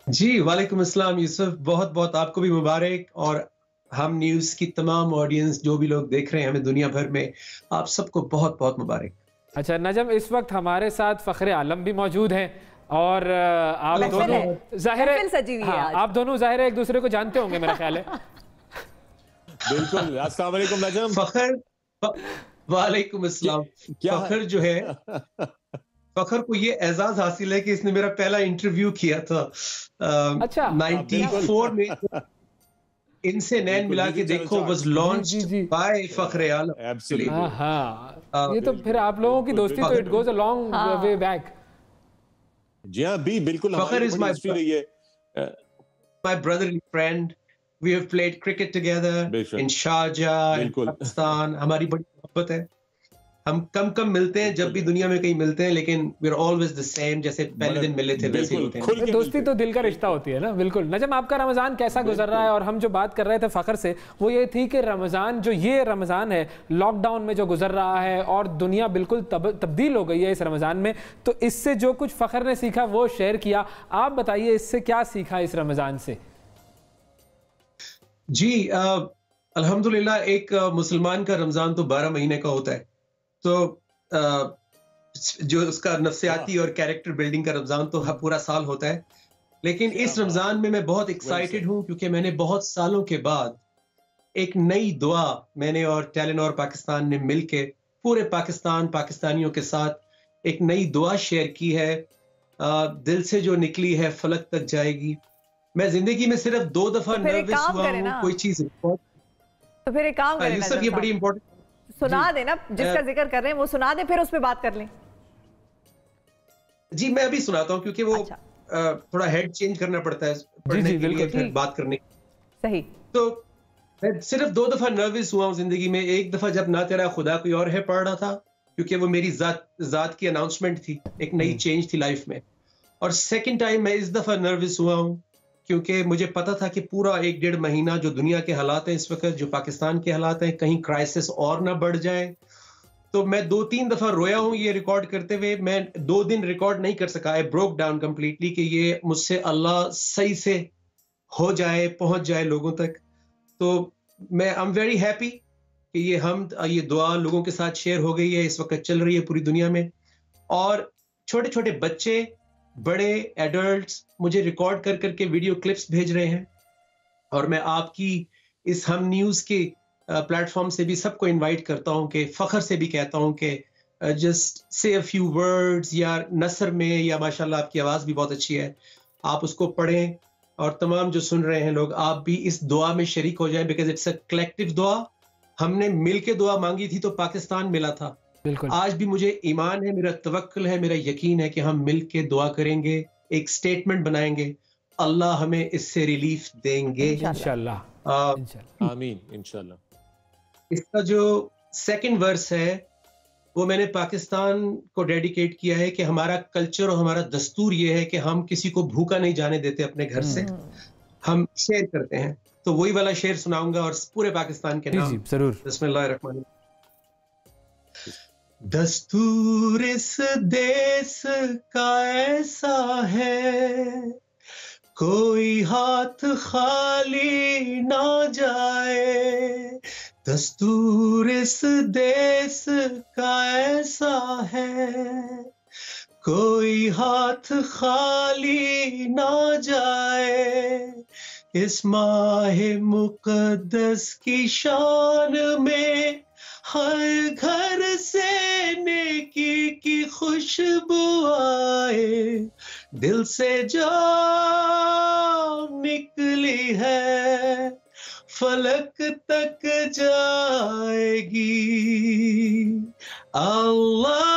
S8: जी वालेकुम अस्सलाम यूसुफ, बहुत बहुत आपको भी मुबारक, और हम न्यूज़ की तमाम ऑडियंस जो भी लोग देख रहे हैं हमें दुनिया भर में, आप सबको बहुत बहुत मुबारक।
S2: अच्छा नजम, इस वक्त हमारे साथ फ़ख्र आलम भी मौजूद हैं और आप दोनों ज़ाहिर है आप दोनों ज़ाहिर है एक दूसरे को जानते होंगे मेरा ख्याल है।
S7: बिल्कुल। अस्सलाम वालेकुम नजम।
S8: फ़ख्र वालेकुम अस्सलाम। फ़ख्र जो है फ़ख्र को ये एजाज हासिल है कि इसने मेरा पहला इंटरव्यू किया था 94 में। इनसे नैन मिला के देखो was launched by Fakhr Alam.
S2: Absolutely. ये तो फिर आप लोगों की दोस्ती तो it goes a long way back.
S7: जी हां, भी बिल्कुल
S8: Fakhr is my brotherly friend. We have played cricket together in Sharjah, in Pakistan. हमारी बड़ी मोहब्बत है। हम कम मिलते हैं, जब भी दुनिया में कहीं मिलते हैं, लेकिन we are always the same, जैसे पहले दिन मिले थे वैसे होते हैं।
S2: दोस्ती तो दिल का रिश्ता होती है ना। बिल्कुल। नजम, आपका रमज़ान कैसा गुजर रहा है? और हम जो बात कर रहे थे फ़ख्र से वो ये थी कि रमज़ान जो ये रमज़ान है लॉकडाउन में जो गुजर रहा है और दुनिया बिल्कुल तब्दील हो गई है इस रमज़ान में, तो इससे जो कुछ फ़ख्र ने सीखा वो शेयर किया। आप बताइए इससे क्या सीखा इस रमज़ान से?
S8: जी अल्हम्दुलिल्लाह, एक मुसलमान का रमज़ान तो 12 महीने का होता है, तो जो उसका नफ्सियाती और कैरेक्टर बिल्डिंग का रमज़ान तो पूरा साल होता है। लेकिन इस रमज़ान में मैं बहुत एक्साइटेड हूँ क्योंकि मैंने बहुत सालों के बाद एक नई दुआ मैंने और टेलीनॉर पाकिस्तान ने मिलके पूरे पाकिस्तानियों के साथ एक नई दुआ शेयर की है। दिल से जो निकली है फलक तक जाएगी। मैं जिंदगी में सिर्फ 2 दफा नर्वस हुआ हूँ कोई चीज।
S1: तो फिर एक काम करें
S8: यूसुफ, ये बड़ी इंपॉर्टेंट
S1: सुना दे ना, जिसका जिक्र कर रहे हैं वो सुना दे, फिर उस पे बात कर लें।
S8: जी मैं अभी सुनाता हूँ क्योंकि वो थोड़ा हेड चेंज करना पड़ता है पढ़ने के लिए फिर बात करने।
S1: सही।
S8: तो मैं सिर्फ 2 दफा नर्वस हुआ हूँ जिंदगी में। एक दफा जब ना तेरा खुदा कोई और है पढ़ रहा था, क्योंकि वो मेरी जात की अनाउंसमेंट थी, एक नई चेंज थी लाइफ में। और सेकेंड टाइम मैं इस दफा नर्वस हुआ हूँ क्योंकि मुझे पता था कि पूरा 1-1.5 महीना जो दुनिया के हालात हैं इस वक्त, जो पाकिस्तान के हालात हैं, कहीं क्राइसिस और ना बढ़ जाए। तो मैं 2-3 दफा रोया हूँ ये रिकॉर्ड करते हुए। मैं 2 दिन रिकॉर्ड नहीं कर सका। आई ब्रोक डाउन कंप्लीटली कि ये मुझसे अल्लाह सही से हो जाए, पहुंच जाए लोगों तक। तो मैं आई एम वेरी हैप्पी कि ये दुआ लोगों के साथ शेयर हो गई है, इस वक्त चल रही है पूरी दुनिया में। और छोटे छोटे बच्चे, बड़े एडल्ट्स मुझे रिकॉर्ड कर करके वीडियो क्लिप्स भेज रहे हैं। और मैं आपकी इस हम न्यूज़ के प्लेटफॉर्म से भी सबको इनवाइट करता हूं कि फ़ख्र से भी कहता हूं कि just say a few words, या नसर में, या माशाल्लाह आपकी आवाज़ भी बहुत अच्छी है, आप उसको पढ़ें। और तमाम जो सुन रहे हैं लोग, आप भी इस दुआ में शरीक हो जाएं, बिकॉज इट्स अ कलेक्टिव दुआ। हमने मिल के दुआ मांगी थी तो पाकिस्तान मिला था। आज भी मुझे ईमान है, मेरा तवक्कुल है, मेरा यकीन है कि हम मिल के दुआ करेंगे, एक स्टेटमेंट बनाएंगे, अल्लाह हमें इससे रिलीफ देंगे
S2: इंशाल्लाह।
S7: आमीन इंशाल्लाह।
S8: इसका जो सेकंड वर्स है वो मैंने पाकिस्तान को डेडिकेट किया है कि हमारा कल्चर और हमारा दस्तूर ये है कि हम किसी को भूखा नहीं जाने देते अपने घर से, हम शेयर करते हैं। तो वही वाला शेर सुनाऊंगा और पूरे पाकिस्तान के नाम।
S2: जरूर।
S8: बिस्मिल्लाहिर्रहमानिर्रहीम। दस्तूर इस देश का ऐसा है, कोई हाथ खाली ना जाए। दस्तूर इस देश का ऐसा है, कोई हाथ खाली ना जाए। इस माहे मुक़द्दस की शान में हर घर से नेकी की खुशबू आए, दिल से जो निकली है फलक तक जाएगी। अल्लाह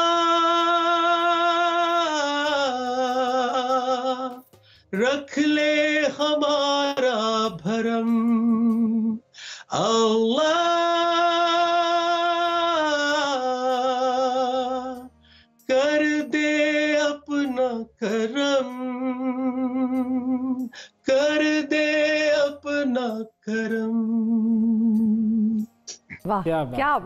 S8: रख ले हमारा भरम, अल्लाह कर दे अपना करम, कर दे अपना करम।
S1: वाह, क्या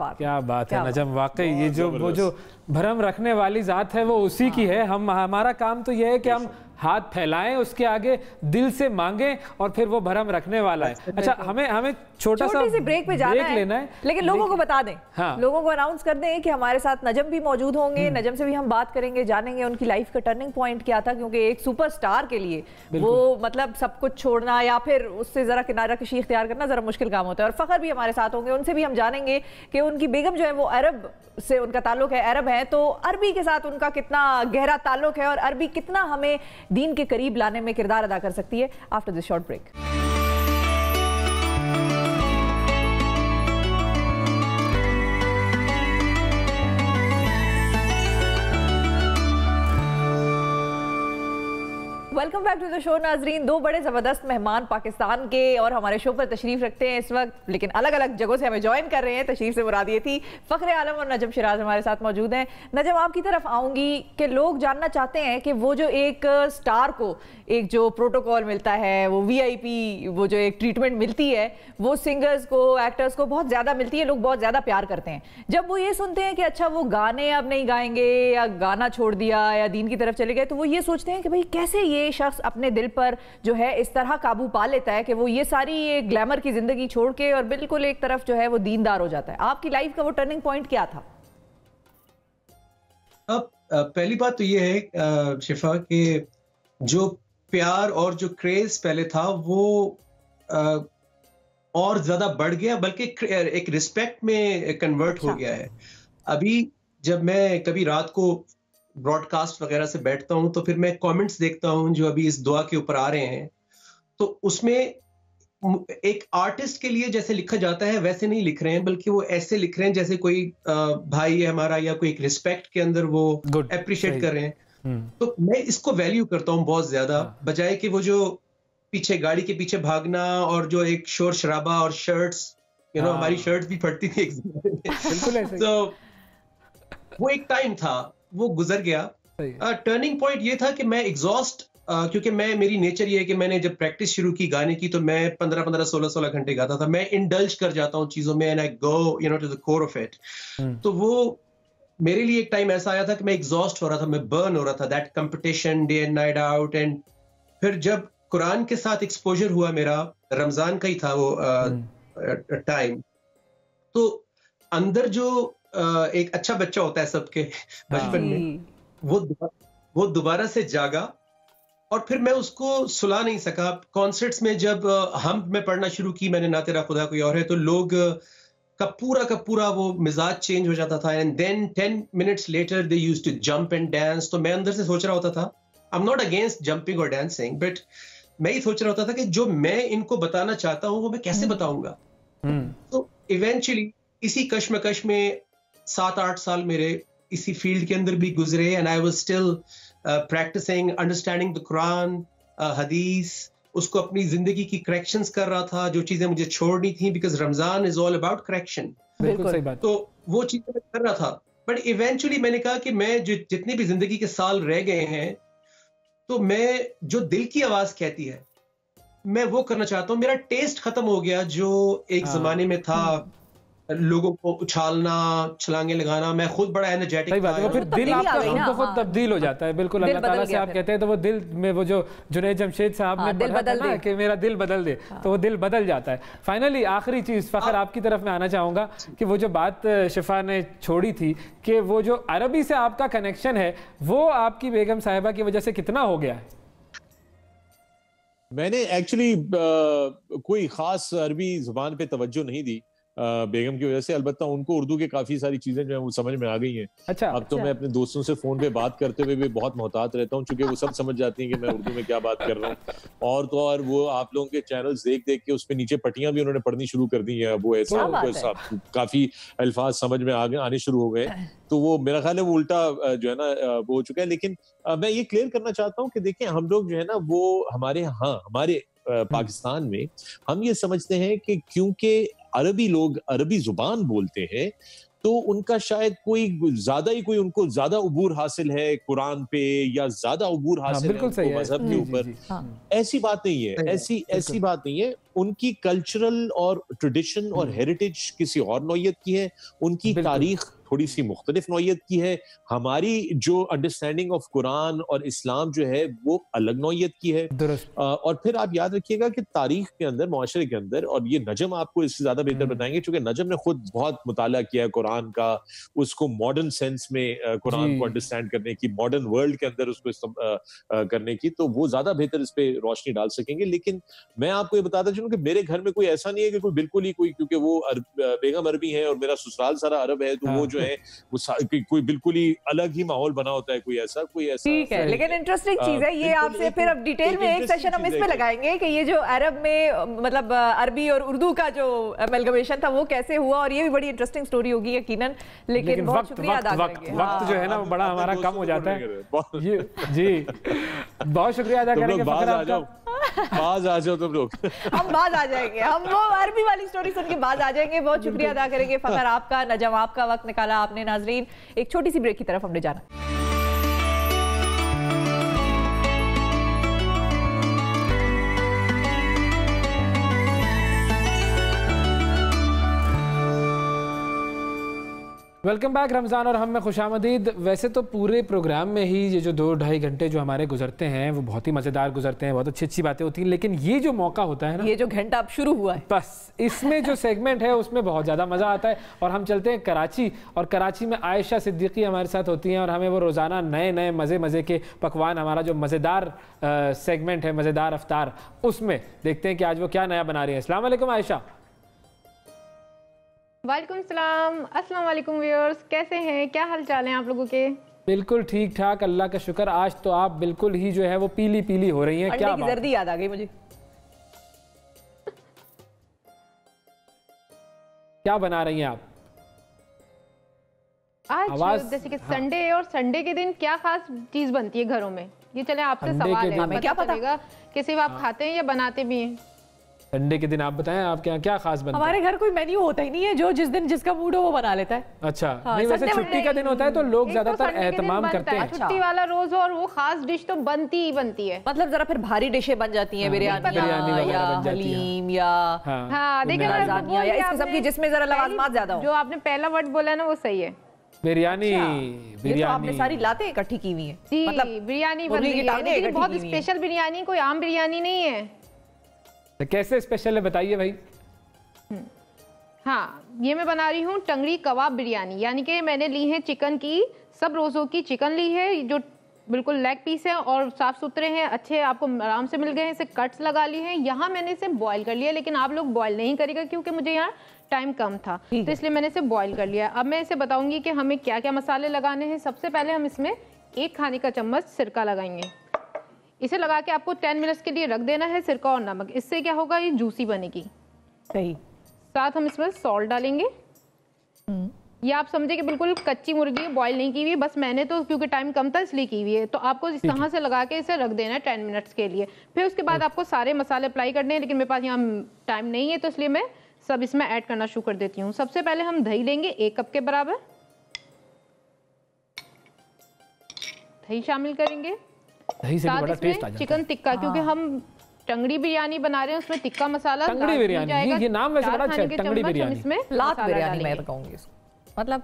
S1: बात है नजम। वाकई
S2: ये जो वो जो भरम रखने वाली जात है वो उसी की है। हमारा काम तो ये है कि हम हाथ फैलाएं उसके आगे, दिल से मांगें और फिर वो भरम रखने वाला है। अच्छा, हमें छोटी सी ब्रेक पे जाना है, लेना है, लेकिन लोगों को बता दें, हाँ, लोगों को अनाउंस कर दें कि हमारे साथ नजम भी मौजूद होंगे। नजम से भी हम बात करेंगे, जानेंगे उनकी लाइफ का टर्निंग पॉइंट क्या था, क्योंकि एक सुपरस्टार के लिए वो मतलब सब कुछ छोड़ना या फिर उससे जरा किनारा कशी इख्तियार करना जरा मुश्किल काम होता है। और फखर भी हमारे साथ होंगे, उनसे भी हम जानेंगे कि उनकी बेगम जो है वो अरब से उनका ताल्लुक है, अरब है, तो अरबी के साथ उनका कितना गहरा ताल्लुक है और अरबी कितना हमें दीन के करीब लाने में किरदार अदा कर सकती है। After this short break. Welcome back to the show नाजरीन। दो बड़े ज़बरदस्त मेहमान पाकिस्तान के और हमारे शो पर तशरीफ रखते हैं इस वक्त, लेकिन अलग अलग जगहों से हमें ज्वाइन कर रहे हैं। तशरीफ से मुराद ये थी फ़ख्र आलम और नजम शिराज हमारे साथ मौजूद हैं। नजम, आपकी तरफ आऊँगी कि लोग जानना चाहते हैं कि वो जो एक स्टार को एक जो प्रोटोकॉल मिलता है, वो VIP, वो जो एक ट्रीटमेंट मिलती है, वो सिंगर्स को, एक्टर्स को बहुत ज़्यादा मिलती है, लोग बहुत ज़्यादा प्यार करते हैं। जब वो ये सुनते हैं कि अच्छा वो गाने अब नहीं गाएंगे या गाना छोड़ दिया या दीन की तरफ चले गए, तो वो ये सोचते हैं कि भाई कैसे ये शख्स अपने दिल पर जो है इस तरह काबू पा लेता है कि वो ये सारी ग्लैमर की जिंदगी छोड़ के और बिल्कुल एक तरफ जो है वो दीनदार हो जाता है। आपकी लाइफ का वो टर्निंग पॉइंट क्या था?
S8: अब पहली बात तो ये है शिफा कि जो प्यार और जो क्रेज पहले था वो और ज्यादा बढ़ गया, बल्कि एक रिस्पेक्ट में कन्वर्ट हो गया है। अभी जब मैं कभी रात को ब्रॉडकास्ट वगैरह से बैठता हूं तो फिर मैं कमेंट्स देखता हूं जो अभी इस दुआ के ऊपर आ रहे हैं, तो उसमें एक आर्टिस्ट के लिए जैसे लिखा जाता है वैसे नहीं लिख रहे हैं, बल्कि वो ऐसे लिख रहे हैं जैसे कोई भाई है हमारा या कोई एक रिस्पेक्ट के अंदर वो अप्रिशिएट कर रहे हैं। तो मैं इसको वैल्यू करता हूं बहुत ज्यादा, बजाय कि वो जो पीछे गाड़ी के पीछे भागना और जो एक शोर शराबा और शर्ट्स, हमारी शर्ट भी फटती थी बिल्कुल। तो वो एक टाइम था, वो गुजर गया। टर्निंग पॉइंट ये था कि मैं एग्जॉस्ट, क्योंकि मेरी नेचर ये है कि मैंने जब प्रैक्टिस शुरू की गाने की तो मैं 15-15, 16-16 घंटे गाता था। मैं इंडल्ज कर जाता हूँ चीजों में and I go to the core of it. तो वो मेरे लिए एक टाइम ऐसा आया था कि मैं एग्जॉस्ट हो रहा था, मैं बर्न हो रहा था, that competition day and night out. And फिर जब कुरान के साथ एक्सपोजर हुआ मेरा, रमजान का ही था वो टाइम, तो अंदर जो एक अच्छा बच्चा होता है सबके बचपन में, वो दोबारा से जागा और फिर मैं उसको सुला नहीं सका। कॉन्सर्ट्स में जब हम मैं पढ़ना शुरू की, मैंने ना तेरा खुदा कोई और है, तो लोग का पूरा वो मिजाज चेंज हो जाता था। And then 10 minutes later they used to jump and dance। तो मैं अंदर से सोच रहा होता था, I'm not against jumping or dancing, but मैं ही सोच रहा होता था कि जो मैं इनको बताना चाहता हूँ वो मैं कैसे बताऊंगा। तो इवेंचुअली इसी कश्मकश में 7-8 साल मेरे इसी फील्ड के अंदर भी गुजरे, and I was still practising, understanding the Quran, हदीस, उसको अपनी जिंदगी की करेक्शंस कर रहा था, जो चीजें मुझे छोड़नी थी, because Ramzan is all about correction.
S2: बिल्कुल सही बात।
S8: तो वो चीजें मैं कर रहा था, बट इवेंचुअली मैंने कहा कि मैं जितने भी जिंदगी के साल रह गए हैं, तो मैं जो दिल की आवाज कहती है मैं वो करना चाहता हूँ। मेरा टेस्ट खत्म हो गया जो एक जमाने में था, लोगों को उछालना, छलांगे लगाना। मैं खुद बड़ा एनर्जेटिक था,
S2: तो फिर दिल आपका खुद तब्दील हो जाता है। बिल्कुल, अल्लाह ताला से आप कहते हैं तो वो दिल में, वो जो जुनैद जमशेद साहब ने पढ़ा था ना कि मेरा दिल बदल दे, तो वो दिल बदल जाता है। फाइनली आखिरी चीज फखर आपकी तरफ में आना चाहूंगा कि वो जो बात शिफा ने छोड़ी थी कि वो जो अरबी से आपका कनेक्शन है वो आपकी बेगम साहिबा की वजह से कितना हो गया है?
S7: मैंने एक्चुअली कोई खास अरबी जुबान पे तवज्जो नहीं दी बेगम की वजह से। अलबत्ता उनको उर्दू के काफी सारी चीजें जो है वो समझ में आ गई हैं।
S2: अच्छा,
S7: अब तो मैं अपने दोस्तों से फोन पे बात करते हुए भी बहुत मोहतात रहता हूँ, क्योंकि वो सब समझ जाती हैं कि मैं उर्दू में क्या बात कर रहा हूँ। और तो और वो आप लोगों के चैनल्स देख देख के उसपे नीचे पट्टियां भी उन्होंने पढ़नी शुरू कर दी है। वो ऐसा उनको काफी अल्फाज समझ में आने शुरू हो गए। तो वो मेरा ख्याल है वो उल्टा जो है ना वो हो चुका है। लेकिन मैं ये क्लियर करना चाहता हूँ कि देखिए हम लोग जो है ना वो हमारे पाकिस्तान में हम ये समझते हैं कि क्योंकि अरबी लोग अरबी जुबान बोलते हैं तो उनका शायद कोई उनको ज्यादा उबूर हासिल है कुरान पे या ज्यादा उबूर हासिल है उनको मजहब के ऊपर। ऐसी बात नहीं है, ऐसी बात नहीं है। उनकी कल्चरल और ट्रेडिशन और हेरिटेज किसी और नौयत की है, उनकी तारीख थोड़ी सी मुख्तलिफ नौयत की है। हमारी जो अंडरस्टैंडिंग ऑफ कुरान और इस्लाम जो है वो अलग नौयत की है। और फिर आप याद रखिएगा कि तारीख के अंदर, मुआशरे के अंदर, और ये नजम आपको इससे ज्यादा बेहतर बताएंगे क्योंकि नजम ने खुद बहुत मुताला किया है कुरान का, उसको मॉडर्न सेंस में कुरान को अंडरस्टैंड करने की, मॉडर्न वर्ल्ड के अंदर उसको करने की, तो वो ज्यादा बेहतर इस पे रोशनी डाल सकेंगे। लेकिन मैं आपको ये बताता चलूं कि मेरे घर में कोई ऐसा नहीं है कि कोई बिल्कुल ही क्योंकि वो बेगम अरबी है और मेरा ससुराल सारा अरब है तो वो जो है वो कोई बिल्कुल ही अलग ही माहौल बना होता है, कोई ऐसा ठीक
S1: है। लेकिन इंटरेस्टिंग चीज है ये, आपसे फिर अब डिटेल में एक सेशन हम इसमें लगाएंगे कि ये जो अरब में मतलब अरबी और उर्दू का जो अमेलगमेशन था वो कैसे हुआ, और ये भी बड़ी इंटरेस्टिंग स्टोरी होगी यकीनन। लेकिन बहुत शुक्रिया अदा करेंगे।
S2: वक्त जो है ना वो बड़ा हमारा कम हो जाता है जी। बहुत शुक्रिया अदा करेंगे।
S7: बाज आ जाओ तुम लोग।
S1: हम बाज आ जाएंगे, हम वो अरबी वाली स्टोरी सुन के बाज आ जाएंगे। बहुत शुक्रिया अदा करेंगे फखर आपका, नजम आपका, वक्त निकाला आपने। नाजरीन एक छोटी सी ब्रेक की तरफ हमने जाना।
S2: Welcome back. रमज़ान और हम में खुशामदीद। वैसे तो पूरे प्रोग्राम में ही ये जो 2-2.5 घंटे जो हमारे गुजरते हैं वो बहुत ही मज़ेदार गुजरते हैं, बहुत अच्छी अच्छी बातें होती हैं। लेकिन ये जो मौका होता है ना, ये
S1: जो घंटा अब शुरू हुआ है,
S2: बस इसमें जो सेगमेंट है उसमें बहुत ज़्यादा मज़ा आता है। और हम चलते हैं कराची, और कराची में आयशा सिद्दीकी हमारे साथ होती हैं और हमें वो रोज़ाना नए नए मज़े के पकवान, हमारा जो मज़ेदार सेगमेंट है मज़ेदार अफ्तार, उसमें देखते हैं कि आज वो क्या नया बना रही है। अस्सलाम वालेकुम आयशा।
S9: वालेकुम सलाम, अस्सलाम वालेकुम व्यूअर्स, कैसे हैं, क्या हाल चाल हैं आप लोगों के?
S2: बिल्कुल ठीक ठाक, अल्लाह का शुक्र। आज तो आप बिल्कुल ही जो है वो पीली पीली हो रही हैं। क्या
S1: बात? जर्दी याद आ गई मुझे।
S2: क्या बना रही हैं आप
S9: आज? जैसे कि संडे है और संडे के दिन क्या खास चीज बनती है घरों में, ये चले आपसे सवाल है, हमें क्या पता कि सिर्फ आप खाते हैं या बनाते भी हैं?
S2: संडे के दिन आप बताएं आपके यहाँ क्या खास बनता है?
S1: हमारे घर कोई मेन्यू होता ही नहीं है, जो जिस दिन जिसका मूड हो वो बना लेता है।
S2: अच्छा, नहीं वैसे छुट्टी का दिन होता है तो लोग ज्यादातर एहतमाम करते हैं।
S9: छुट्टी वाला रोज और वो खास डिश तो बनती ही बनती है।
S1: मतलब जरा फिर भारी डिशें बन जाती हैं, बिरयानी या हलीम या इस किस्म की जिसमें जरा लवाजमात ज्यादा हो।
S9: जो आपने पहला वर्ड बोला है ना वो सही है,
S2: बिरयानी।
S1: बिरयानी तो आपने सारी लाते इकट्ठी की हुई है,
S9: मतलब बिरयानी बन रही है, लेकिन बहुत स्पेशल बिरयानी, कोई आम बिरयानी नहीं है।
S2: तो कैसे स्पेशल है बताइए भाई।
S9: हाँ, ये मैं बना रही हूँ टंगड़ी कबाब बिरयानी, यानी कि मैंने ली है चिकन की, सब रोज़ों की चिकन ली है जो बिल्कुल लेग पीस है और साफ सुथरे हैं, अच्छे आपको आराम से मिल गए हैं। इसे कट्स लगा लिए हैं। यहाँ मैंने इसे बॉईल कर लिया, लेकिन आप लोग बॉईल नहीं करेगा क्योंकि मुझे यहाँ टाइम कम था, तो इसलिए मैंने इसे बॉईल कर लिया। अब मैं इसे बताऊंगी कि हमें क्या क्या मसाले लगाने हैं। सबसे पहले हम इसमें 1 खाने का चम्मच सिरका लगाएंगे। इसे लगा के आपको 10 मिनट्स के लिए रख देना है, सिरका और नमक। इससे क्या होगा, ये जूसी बनेगी।
S1: सही।
S9: साथ हम इसमें सॉल्ट डालेंगे। ये आप समझे कि बिल्कुल कच्ची मुर्गी बॉईल नहीं की हुई, बस मैंने तो क्योंकि टाइम कम था इसलिए की हुई है। तो आपको इस तरह से लगा के इसे रख देना है 10 मिनट्स के लिए। फिर उसके बाद आपको सारे मसाले अप्लाई करने हैं, लेकिन मेरे पास यहाँ टाइम नहीं है तो इसलिए मैं सब इसमें ऐड करना शुरू कर देती हूँ। सबसे पहले हम दही लेंगे 1 कप के बराबर, दही शामिल करेंगे।
S2: दही से बड़ा टेस्ट आ जाता है।
S9: चिकन टिक्का, क्योंकि हम टंगड़ी बिरयानी बना रहे हैं उसमें टिक्का मसाला,
S2: टंगड़ी बिरयानी, ये नाम वैसे बड़ा अच्छा है, टंगड़ी बिरयानी।
S9: इसमें
S1: लात बिरयानी मैं कहूंगी इसको, मतलब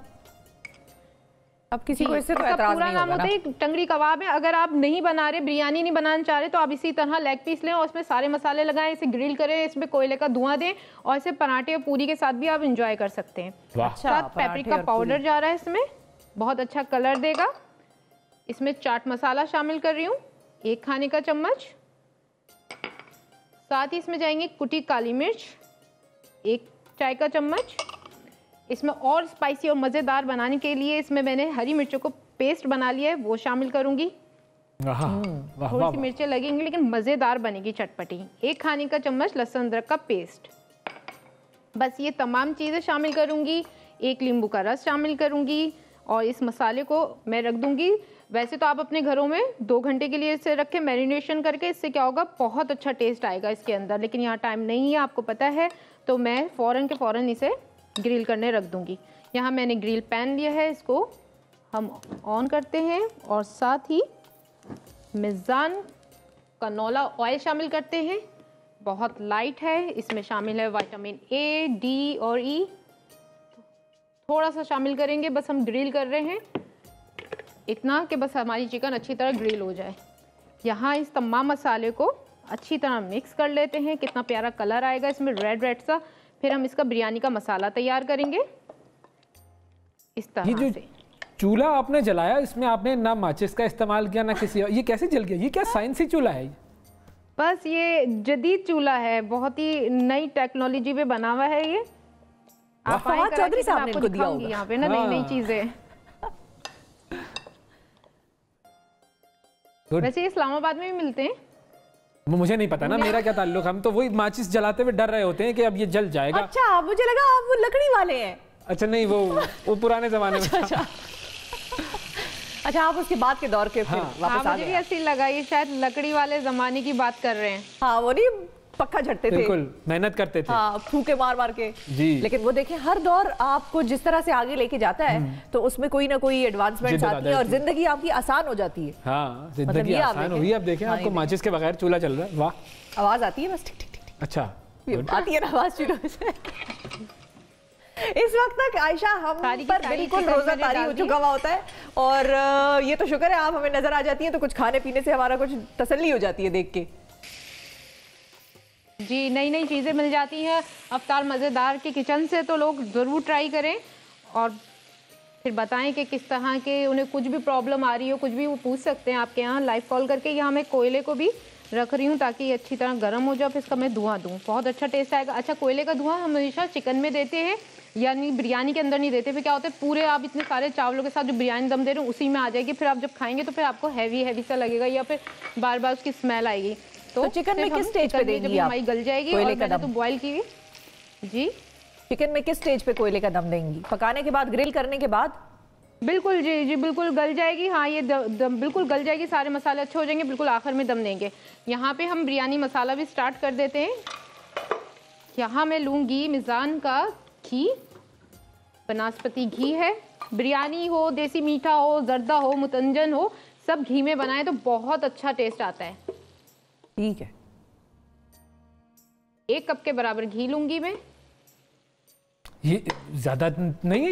S1: अब किसी को इससे तो एतराज नहीं होगा ना।
S9: होता है टंगड़ी कबाब है। अगर आप नहीं बना रहे, बिरयानी नहीं बनाना चाह रहे, तो आप इसी तरह लेग पीस लें और उसमें सारे मसाले लगाएं, इसे ग्रिल करें, इसमें कोयले का धुआं दें और इसे पराठे और पूरी के साथ भी आप इंजॉय कर सकते हैं। साथ पेपरिका पाउडर जा रहा है इसमें, बहुत अच्छा कलर देगा। इसमें चाट मसाला शामिल कर रही हूँ 1 खाने का चम्मच। साथ ही इसमें जाएंगे कुटी काली मिर्च 1 चाय का चम्मच। इसमें और स्पाइसी और मज़ेदार बनाने के लिए इसमें मैंने हरी मिर्चों को पेस्ट बना लिया है, वो शामिल करूंगी। थोड़ी सी मिर्चें लगेंगी लेकिन मज़ेदार बनेगी, चटपटी। 1 खाने का चम्मच लहसुन अदरक का पेस्ट। बस ये तमाम चीज़ें शामिल करूंगी। 1 नींबू का रस शामिल करूंगी और इस मसाले को मैं रख दूंगी। वैसे तो आप अपने घरों में 2 घंटे के लिए इसे रखें मैरिनेशन करके, इससे क्या होगा बहुत अच्छा टेस्ट आएगा इसके अंदर, लेकिन यहाँ टाइम नहीं है आपको पता है, तो मैं फ़ौरन के फ़ौरन इसे ग्रिल करने रख दूंगी। यहाँ मैंने ग्रिल पैन लिया है, इसको हम ऑन करते हैं और साथ ही मिज़ान कनोला ऑयल शामिल करते हैं। बहुत लाइट है, इसमें शामिल है विटामिन ए, डी और ई। थोड़ा सा शामिल करेंगे, बस हम ग्रिल कर रहे हैं इतना कि बस हमारी चिकन अच्छी तरह ग्रिल हो जाए। यहाँ इस तमाम मसाले को अच्छी तरह मिक्स कर लेते हैं। कितना प्यारा कलर आएगा इसमें, रेड रेड सा। फिर हम इसका बिरयानी का मसाला तैयार करेंगे इस तरह से।
S2: चूल्हा आपने जलाया, इसमें आपने ना माचिस का इस्तेमाल किया ना किसी, ये कैसे जल गया? ये क्या साइंसी चूल्हा है?
S9: बस ये जदीद चूल्हा है, बहुत ही नई टेक्नोलॉजी पे बना हुआ है ये। आप
S1: चौधरी साहब ने इनको दिया होगा
S9: यहाँ पे ना नई चीजें। वैसे इस्लामाबाद में भी मिलते हैं,
S2: मुझे नहीं पता ना, मेरा क्या ताल्लुक, हम तो वही माचिस जलाते हुए डर रहे होते हैं कि अब ये जल जाएगा।
S1: अच्छा, मुझे लगा आप वो लकड़ी वाले हैं।
S2: अच्छा नहीं, वो पुराने जमाने में।
S1: अच्छा, आप उसके बाद के दौर के फिर वापस आ गए।
S9: मुझे भी ऐसी लगा ये शायद लकड़ी वाले जमाने की बात कर रहे हैं।
S1: हाँ, वो नहीं पक्का झटते थे,
S2: बिल्कुल मेहनत करते थे,
S1: हाँ, फूके मार मार के
S2: जी।
S1: लेकिन वो देखें हर दौर आपको जिस तरह से आगे लेके जाता है तो उसमें कोई ना कोई एडवांसमेंट आती है और जिंदगी आपकी आसान हो जाती है।
S2: हाँ, जिंदगी आसान हुई। अब देखें आपको माचिस के बगैर चूल्हा चल रहा है। वाह,
S1: आवाज आती है बस ठीक ठीक ठीक।
S2: अच्छा
S1: आती है ना आवाज चूल्हे से। इस वक्त तक आयशा हम पर बिल्कुल रोजा तारी हो चुका हुआ होता है और ये तो शुक्र है आप हमें नजर आ जाती है तो कुछ खाने पीने से हमारा कुछ तसल्ली हो जाती है देख के।
S9: जी, नई नई चीज़ें मिल जाती हैं अफ्तार मज़ेदार के किचन से, तो लोग ज़रूर ट्राई करें और फिर बताएं कि किस तरह के उन्हें कुछ भी प्रॉब्लम आ रही हो, कुछ भी वो पूछ सकते हैं आपके यहाँ लाइव कॉल करके। यहाँ मैं कोयले को भी रख रही हूँ ताकि ये अच्छी तरह गर्म हो जाए, फिर इसका मैं धुआं दूँ, बहुत अच्छा टेस्ट आएगा। अच्छा, कोयले का धुआं हम हमेशा चिकन में देते हैं, यानी बिरयानी के अंदर नहीं देते। फिर क्या होता है, पूरे आप इतने सारे चावलों के साथ जो बिरयानी दम दे रहे हो उसी में आ जाएगी, फिर आप जब खाएंगे तो फिर आपको हैवी हैवी सा लगेगा या फिर बार बार उसकी स्मेल आएगी।
S1: तो चिकन में किस स्टेज पे देंगी आप?
S9: हमारी गल जाएगी और मैंने तो बॉईल की हुई। जी,
S1: चिकन में किस स्टेज पे कोयले का दम देंगी? पकाने के बाद, ग्रिल करने के बाद?
S9: बिल्कुल जी जी, बिल्कुल गल जाएगी। हाँ, ये बिल्कुल गल जाएगी, सारे मसाले अच्छे हो जाएंगे, बिल्कुल आखिर में दम देंगे। यहाँ पे हम बिरयानी मसाला भी स्टार्ट कर देते हैं। यहाँ मैं लूँगी मिज़ान का घी, बनास्पति घी है। बिरयानी हो, देसी मीठा हो, जर्दा हो, मुतंजन हो, सब घी में बनाए तो बहुत अच्छा टेस्ट आता है।
S1: ठीक है,
S9: 1 कप के बराबर घी लूंगी मैं।
S2: ये ज्यादा नहीं है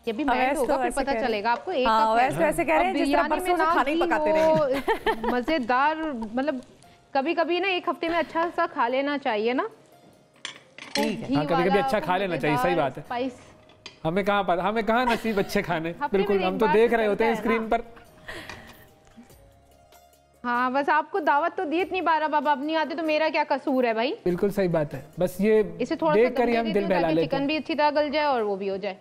S9: ये भी मेल्ट होगा, फिर पता चलेगा आपको। 1 कप
S1: वैसे कह रहे हैं जिस तरह परसों से खाना ही पकाते रहे।
S9: मजेदार, मतलब कभी कभी ना 1 हफ्ते में अच्छा सा खा लेना चाहिए ना।
S2: कभी कभी अच्छा खा लेना चाहिए, सही बात है। हमें कहाँ नसीब अच्छे खाने, बिल्कुल हम तो देख रहे होते हैं स्क्रीन पर।
S9: हाँ, बस आपको दावत तो दी इतनी बार, अब आप नहीं आते तो मेरा क्या कसूर है भाई।
S2: बिल्कुल सही बात है, बस ये
S9: इसे थोड़ा
S2: देख कर ही हम दिल बहला लेते हैं।
S9: चिकन भी अच्छी तरह गल जाए और वो भी हो जाए।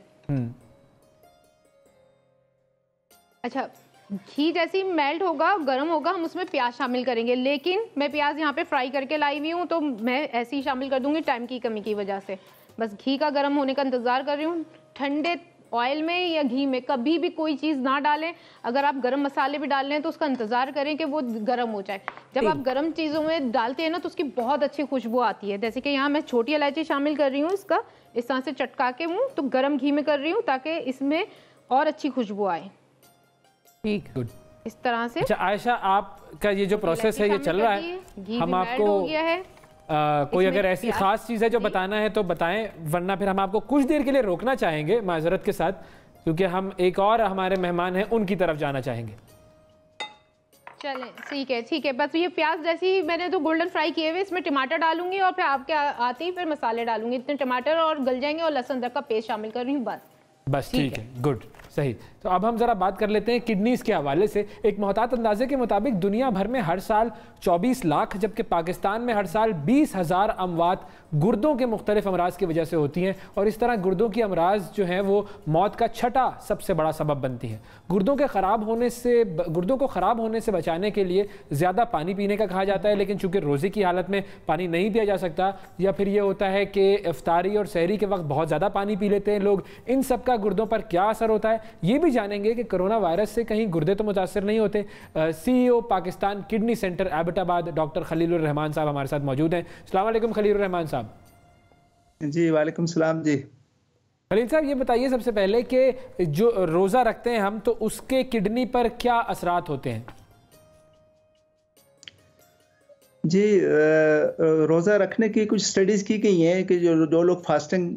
S9: अच्छा, घी जैसे ही मेल्ट होगा, गर्म होगा, हम उसमें प्याज शामिल करेंगे, लेकिन मैं प्याज यहाँ पे फ्राई करके लाई हुई हूँ तो मैं ऐसे ही शामिल कर दूंगी टाइम की कमी की वजह से। बस घी का गर्म होने का इंतजार कर रही हूँ। ठंडे ऑयल में या घी में कभी भी कोई चीज़ ना डालें। अगर आप गरम मसाले भी डाल रहे हैं तो उसका इंतज़ार करें कि वो गर्म हो जाए। जब आप गरम चीज़ों में डालते हैं ना तो उसकी बहुत अच्छी खुशबू आती है। जैसे कि यहाँ मैं छोटी इलायची शामिल कर रही हूँ, इसका इस तरह से चटका के मुँह, तो गरम घी में कर रही हूँ ताकि इसमें और अच्छी खुशबू आए।
S2: ठीक, गुड,
S9: इस तरह से।
S2: अच्छा आयशा, आपका ये जो प्रोसेस है ये चल रहा है, हम आपको कोई अगर ऐसी खास चीज़ है जो बताना है तो बताएं, वरना फिर हम आपको कुछ देर के लिए रोकना चाहेंगे माजरत के साथ, क्योंकि हम एक और हमारे मेहमान हैं उनकी तरफ जाना चाहेंगे।
S9: चलें, ठीक है। बस ये प्याज जैसे ही मैंने तो गोल्डन फ्राई किए हुए, इसमें टमाटर डालूंगी और फिर आपके आते ही फिर मसाले डालूंगी। इतने टमाटर और गल जाएंगे और लहसुन अदरक का पेस्ट शामिल कर रही हूँ, बस
S2: ठीक है, गुड। सही। तो अब हम जरा बात कर लेते हैं किडनीज के हवाले से। एक मोहतात अंदाजे के मुताबिक दुनिया भर में हर साल 24 लाख, जबकि पाकिस्तान में हर साल 20,000 अमवात गुर्दों के मुख्तलिफ अमराज की वजह से होती हैं। और इस तरह गुर्दों की अमराज जो हैं वो मौत का छठा सबसे बड़ा सबब बनती हैं। गुर्दों को ख़राब होने से बचाने के लिए ज़्यादा पानी पीने का कहा जाता है, लेकिन चूंकि रोज़े की हालत में पानी नहीं पिया जा सकता, या फिर ये होता है कि इफ्तारी और सहरी के वक्त बहुत ज़्यादा पानी पी लेते हैं लोग, इन सब का गुर्दों पर क्या असर होता है ये भी जानेंगे कि कोरोना वायरस से कहीं गुर्दे तो मुतासर नहीं होते। CEO Pakistan kidney centre Abbottabad doctor Khalilur Rahman साहब हमारे साथ मौजूद हैं। अस्सलाम वालेकुम खलीलुर रहमान साहब।
S10: जी वालेकुम सलाम जी।
S2: खलील साहब ये बताइए सबसे पहले कि जो रोज़ा रखते हैं हम, तो उसके किडनी पर क्या असरात होते हैं?
S10: जी रोज़ा रखने की कुछ स्टडीज़ की गई हैं कि जो लोग फास्टिंग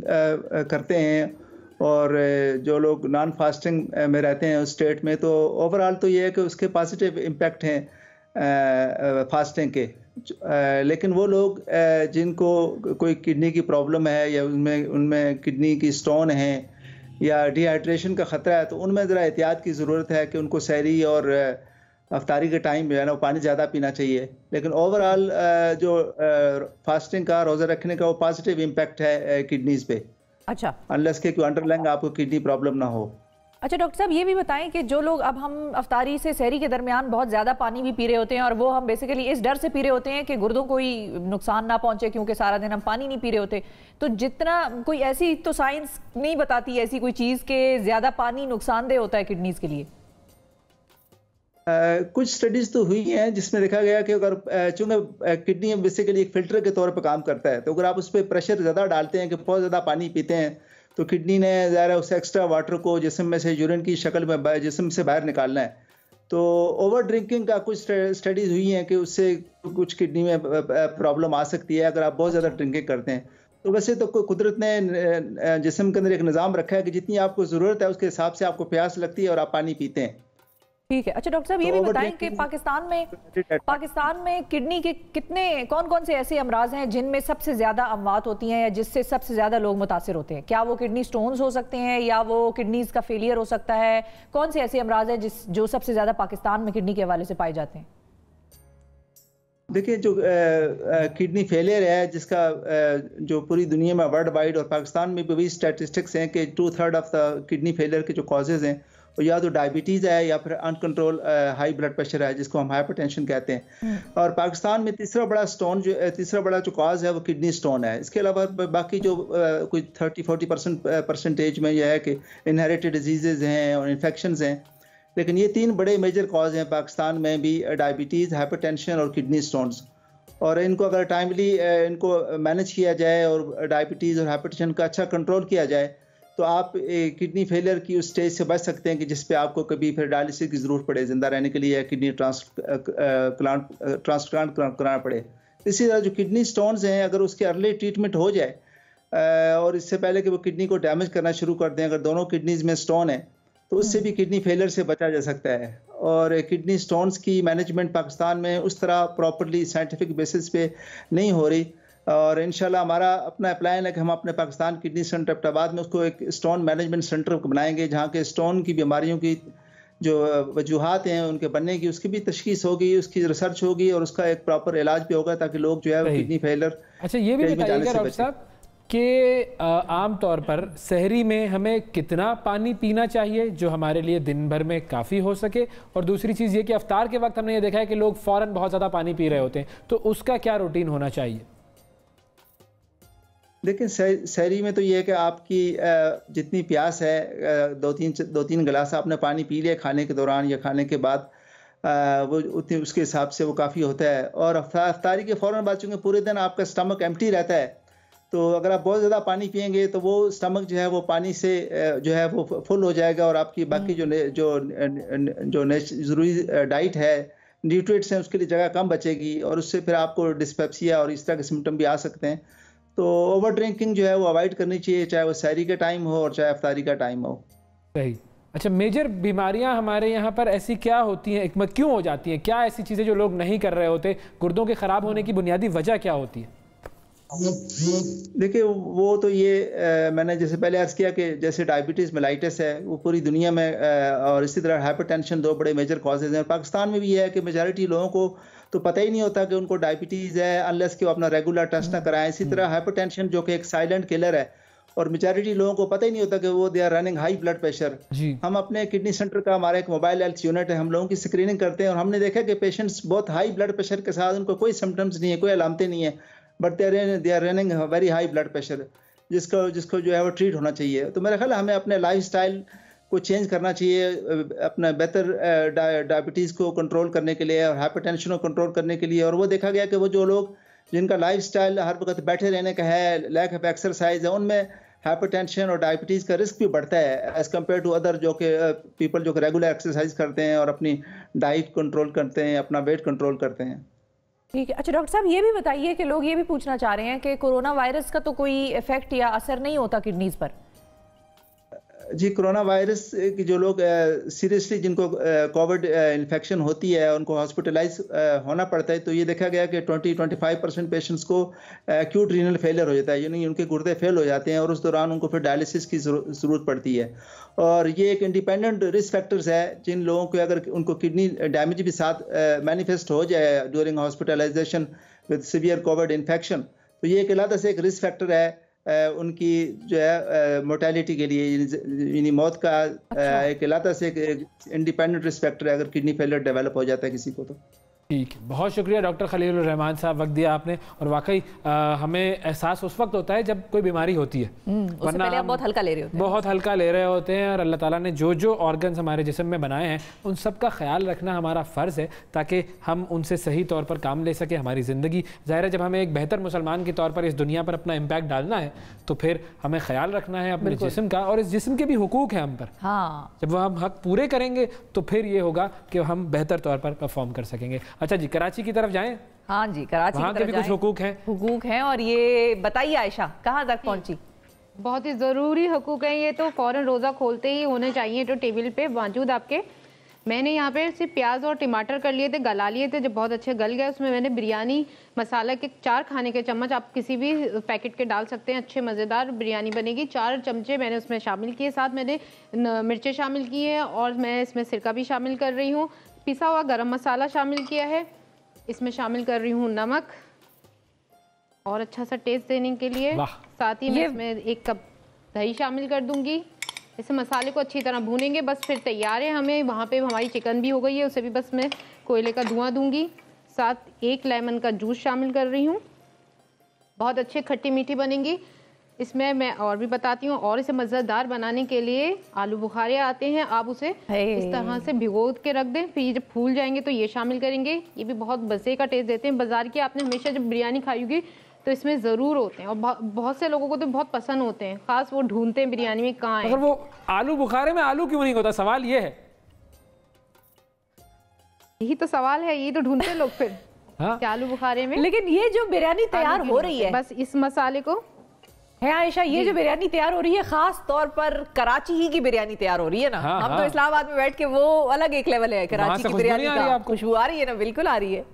S10: करते हैं और जो लोग नॉन फास्टिंग में रहते हैं उस स्टेट में, तो ओवरऑल तो ये है कि उसके पॉजिटिव इम्पैक्ट हैं फास्टिंग के। लेकिन वो लोग जिनको कोई किडनी की प्रॉब्लम है या उनमें किडनी की स्टोन है या डिहाइड्रेशन का ख़तरा है, तो उनमें ज़रा एहतियात की ज़रूरत है कि उनको सहरी और अफ्तारी के टाइम जो है ना वो पानी ज़्यादा पीना चाहिए। लेकिन ओवरऑल जो फास्टिंग का, रोज़ा रखने का, वो पॉजिटिव इम्पैक्ट है किडनीज़ पे।
S1: अच्छा,
S10: अनलेस के कोई अंडरलाइंग आपको किडनी प्रॉब्लम ना हो।
S1: अच्छा डॉक्टर साहब ये भी बताएं कि जो लोग, अब हम अफ्तारी से सहरी के दरमियान बहुत ज़्यादा पानी भी पी रहे होते हैं, और वो हम बेसिकली इस डर से पी रहे होते हैं कि गुर्दों को ही नुकसान ना पहुंचे क्योंकि सारा दिन हम पानी नहीं पी रहे होते, तो जितना कोई ऐसी तो साइंस नहीं बताती ऐसी कोई चीज़ कि ज़्यादा पानी नुकसानदेह होता है किडनीज के लिए?
S10: कुछ स्टडीज तो हुई हैं जिसमें देखा गया कि अगर चूंकि किडनी बेसिकली एक फिल्टर के तौर पर काम करता है, तो अगर आप उस पर प्रेशर ज़्यादा डालते हैं कि बहुत ज़्यादा पानी पीते हैं, तो किडनी ने ज़रा उस एक्स्ट्रा वाटर को जिस्म में से यूरिन की शक्ल में जिस्म से बाहर निकालना है। तो ओवर ड्रिंकिंग का कुछ स्टडीज हुई हैं कि उससे कुछ किडनी में प्रॉब्लम आ सकती है अगर आप बहुत ज़्यादा ड्रिंकिंग करते हैं। तो वैसे तो कुदरत ने जिस्म के अंदर एक निज़ाम रखा है कि जितनी आपको ज़रूरत है उसके हिसाब से आपको प्यास लगती है और आप पानी पीते हैं।
S1: ठीक है। अच्छा डॉक्टर साहब ये भी बताएं कि पाकिस्तान में किडनी के कौन कौन से ऐसे अमराज हैं जिनमें सबसे ज्यादा अमवात होती हैं या जिससे सबसे ज्यादा लोग मुतासिर होते हैं? क्या वो किडनी स्टोन्स हो सकते हैं या वो किडनीज का फेलियर हो सकता है? कौन से ऐसे अमराज हैं जो सबसे ज्यादा पाकिस्तान में किडनी के हवाले से पाए जाते हैं?
S10: देखिए, जो किडनी फेलियर है जिसका जो पूरी दुनिया में वर्ल्ड वाइड और पाकिस्तान में भी स्टैटिस्टिक्स हैं कि 2/3 ऑफ द किडनी फेलियर के जो कॉजेज हैं वो या तो डायबिटीज़ है या फिर अनकंट्रोल हाई ब्लड प्रेशर है जिसको हम हाइपरटेंशन कहते हैं। और पाकिस्तान में तीसरा बड़ा जो कॉज है वो किडनी स्टोन है। इसके अलावा बाकी जो कोई 30-40% परसेंटेज में यह है कि इनहेरिटेड डिजीज़ हैं और इन्फेक्शंस हैं। लेकिन ये 3 बड़े मेजर कॉज हैं पाकिस्तान में भी, डायबिटीज़, हाइपरटेंशन और किडनी स्टोन्स। और इनको अगर टाइमली इनको मैनेज किया जाए और डायबिटीज़ और हाइपरटेंशन का अच्छा कंट्रोल किया जाए तो आप किडनी फेलियर की उस स्टेज से बच सकते हैं कि जिस पे आपको कभी फिर डायलिसिस की ज़रूरत पड़े जिंदा रहने के लिए, किडनी ट्रांसप्लांट कराना पड़े। इसी तरह जो किडनी स्टोन्स हैं, अगर उसके अर्ली ट्रीटमेंट हो जाए और इससे पहले कि वो किडनी को डैमेज करना शुरू कर दें, अगर दोनों किडनीज में स्टोन है तो उससे भी किडनी फेलियर से बचा जा सकता है। और किडनी स्टोन्स की मैनेजमेंट पाकिस्तान में उस तरह प्रॉपरली साइंटिफिक बेसिस पे नहीं हो रही, और इंशाल्लाह हमारा अपना प्लान है कि हम अपने पाकिस्तान किडनी सेंटर एबटाबाद में उसको एक स्टोन मैनेजमेंट सेंटर बनाएंगे जहाँ के स्टोन की बीमारियों की जो वजूहात हैं उनके बनने की उसकी भी तशखीस होगी, उसकी रिसर्च होगी और उसका एक प्रॉपर इलाज भी होगा ताकि लोग जो है किडनी फेलियर।
S2: अच्छा ये भी बताइएगा डॉक्टर साहब कि आम तौर पर सहरी में हमें कितना पानी पीना चाहिए जो हमारे लिए दिन भर में काफ़ी हो सके, और दूसरी चीज़ ये कि अफ्तार के वक्त हमने ये देखा है कि लोग फ़ौरन बहुत ज़्यादा पानी पी रहे होते हैं, तो उसका क्या रूटीन होना चाहिए?
S10: लेकिन सहरी में तो ये है कि आपकी जितनी प्यास है 2-3 गिलास आपने पानी पी लिया खाने के दौरान या खाने के बाद, वो उतनी उसके हिसाब से वो काफ़ी होता है। और अफ्तारी के फ़ौरन बाद चूँकि पूरे दिन आपका स्टमक एम्प्टी रहता है, तो अगर आप बहुत ज़्यादा पानी पिएंगे तो वो स्टमक जो है वो पानी से जो है वो फुल हो जाएगा और आपकी बाकी जो ज़रूरी डाइट है, न्यूट्रिएंट्स हैं, उसके लिए जगह कम बचेगी और उससे फिर आपको डिस्पेप्सिया और इस तरह के सिम्टम भी आ सकते हैं। तो ओवर ड्रिंकिंग जो है वो अवॉइड करनी चाहिए, चाहे वो सहरी का टाइम हो और चाहे अफ्तारी का टाइम हो।
S2: सही। अच्छा, मेजर बीमारियां हमारे यहाँ पर ऐसी क्या होती हैं, क्यों हो जाती हैं? क्या ऐसी चीज़ें जो लोग नहीं कर रहे होते? गुर्दों के ख़राब होने की बुनियादी वजह क्या होती है?
S10: देखिए वो तो ये मैंने जैसे पहले अर्ज किया कि जैसे डायबिटीज़ मेलाइटिस है वो पूरी दुनिया में और इसी तरह हाइपरटेंशन 2 बड़े मेजर कॉजेज हैं। पाकिस्तान में भी ये है कि मेजॉरिटी लोगों को तो पता ही नहीं होता कि उनको डायबिटीज़ है अनलेस कि वो अपना रेगुलर टेस्ट ना कराएं। इसी तरह हाइपरटेंशन जो कि एक साइलेंट किलर है और मेजॉरिटी लोगों को पता ही नहीं होता कि वो they are running high blood pressure. हम अपने किडनी सेंटर का हमारा एक मोबाइल हेल्थ यूनिट है, हम लोगों की स्क्रीनिंग करते हैं और हमने देखा कि पेशेंट्स बहुत हाई ब्लड प्रेशर के साथ उनको कोई सिम्टम्स नहीं है, कोई अलामतें नहीं है, but they are running very high blood pressure जिसको जो है वो ट्रीट होना चाहिए। तो मेरा ख्याल है हमें अपने लाइफस्टाइल को चेंज करना चाहिए अपना बेहतर डायबिटीज़ को कंट्रोल करने के लिए और हाइपरटेंशन को कंट्रोल करने के लिए। और वो देखा गया कि वो जो लोग जिनका लाइफस्टाइल हर वक्त बैठे रहने का है, लैक ऑफ एक्सरसाइज है, उनमें हाइपरटेंशन और डायबिटीज़ का रिस्क भी बढ़ता है एज़ कम्पेयर टू अदर जो कि पीपल जो कि रेगुलर एक्सरसाइज करते हैं और अपनी डाइट कंट्रोल करते हैं, अपना वेट कंट्रोल करते हैं।
S1: ठीक है। अच्छा डॉक्टर साहब ये भी बताइए कि लोग ये भी पूछना चाह रहे हैं कि कोरोना वायरस का तो कोई इफेक्ट या असर नहीं होता किडनीज पर?
S10: जी, कोरोना वायरस की जो लोग सीरियसली जिनको कोविड इन्फेक्शन होती है उनको हॉस्पिटलाइज होना पड़ता है, तो ये देखा गया कि 20-25% पेशेंट्स को एक्यूट रीनल फेलियर हो जाता है, यानी उनके गुर्दे फेल हो जाते हैं और उस दौरान उनको फिर डायलिसिस की ज़रूरत पड़ती है। और ये एक इंडिपेंडेंट रिस्क फैक्टर्स है जिन लोगों को अगर उनको किडनी डैमेज भी साथ मैनिफेस्ट हो जाए during hospitalisation with severe covid infection, तो ये एक अलग से एक रिस्क फैक्टर है उनकी जो है मोर्टेलिटी के लिए, यानी मौत का एक अलग से एक इंडिपेंडेंट रिस्क फैक्टर है अगर किडनी फेलियर डेवलप हो जाता है किसी को तो।
S2: ठीक है, बहुत शुक्रिया डॉक्टर खलीलुर रहमान साहब, वक्त दिया आपने। और वाकई हमें एहसास उस वक्त होता है जब कोई बीमारी होती है,
S1: वरना हम बहुत हल्का ले रहे होते हैं,
S2: बहुत हल्का ले रहे होते हैं। और अल्लाह ताला ने जो जो ऑर्गन्स हमारे जिस्म में बनाए हैं उन सब का ख्याल रखना हमारा फ़र्ज़ है ताकि हम उनसे सही तौर पर काम ले सकें। हमारी ज़िंदगी ज़ाहिर है जब हमें एक बेहतर मुसलमान के तौर पर इस दुनिया पर अपना इम्पैक्ट डालना है तो फिर हमें ख्याल रखना है अपने जिस्म का, और इस जिस्म के भी हुकूक है हम पर।
S1: हाँ,
S2: जब हम हक पूरे करेंगे तो फिर ये होगा कि हम बेहतर तौर पर परफॉर्म कर सकेंगे। अच्छा जी, कराची की तरफ जाएं।
S1: हाँ जी, कराची
S2: वहाँ के भी कुछ हुकूक हैं। और
S1: ये बताइए आयशा, कहाँ तक पहुँची?
S9: बहुत ही ज़रूरी हुकूक हैं ये, तो फ़ौरन रोज़ा खोलते ही होने चाहिए जो टेबल पे मौजूद आपके। मैंने यहाँ पे सिर्फ प्याज और टमाटर कर लिए थे, गला लिए थे, जब बहुत अच्छे गल गए उसमें मैंने बिरयानी मसाला के 4 खाने के चम्मच, आप किसी भी पैकेट के डाल सकते हैं, अच्छे मज़ेदार बिरयानी बनेगी। 4 चमचे मैंने उसमें शामिल किए, साथ मैंने मिर्चें शामिल की हैं और मैं इसमें सिरका भी शामिल कर रही हूँ। पिसा हुआ गरम मसाला शामिल किया है, इसमें शामिल कर रही हूँ नमक और अच्छा सा टेस्ट देने के लिए। साथ ही मैं इसमें 1 कप दही शामिल कर दूंगी। इस मसाले को अच्छी तरह भूनेंगे, बस फिर तैयार है। हमें वहाँ पे हमारी चिकन भी हो गई है, उसे भी बस मैं कोयले का धुआं दूंगी। साथ 1 लेमन का जूस शामिल कर रही हूँ, बहुत अच्छे खट्टी मीठी बनेंगी। इसमें मैं और भी बताती हूँ, और इसे मज़ेदार बनाने के लिए आलू बुखारे आते हैं, आप उसे इस तरह से भिगो के रख दें, फिर जब फूल जाएंगे तो ये शामिल करेंगे। ये भी बहुत मज़े का टेस्ट देते हैं। बाजार की आपने हमेशा जब बिरयानी खाई होगी तो इसमें ज़रूर होते हैं और बहुत से लोगों को तो बहुत पसंद होते हैं, खास वो ढूंढते हैं बिरयानी में कहाँ है।
S2: अगर वो आलू बुखारे में आलू क्यों नहीं होता, सवाल ये है।
S9: यही तो सवाल है, यही तो ढूंढते लोग फिर क्या आलू बुखारे में।
S1: लेकिन ये जो बिरयानी तैयार हो रही है,
S9: बस इस मसाले को
S1: है आयशा, ये जो बिरयानी तैयार हो रही है खास तौर पर कराची ही की बिरयानी तैयार हो रही है ना। हम तो इस्लामाबाद में बैठ के वो अलग एक लेवल है, कराची की बिरयानी का खुशबू आ रही है ना, बिल्कुल आ रही है।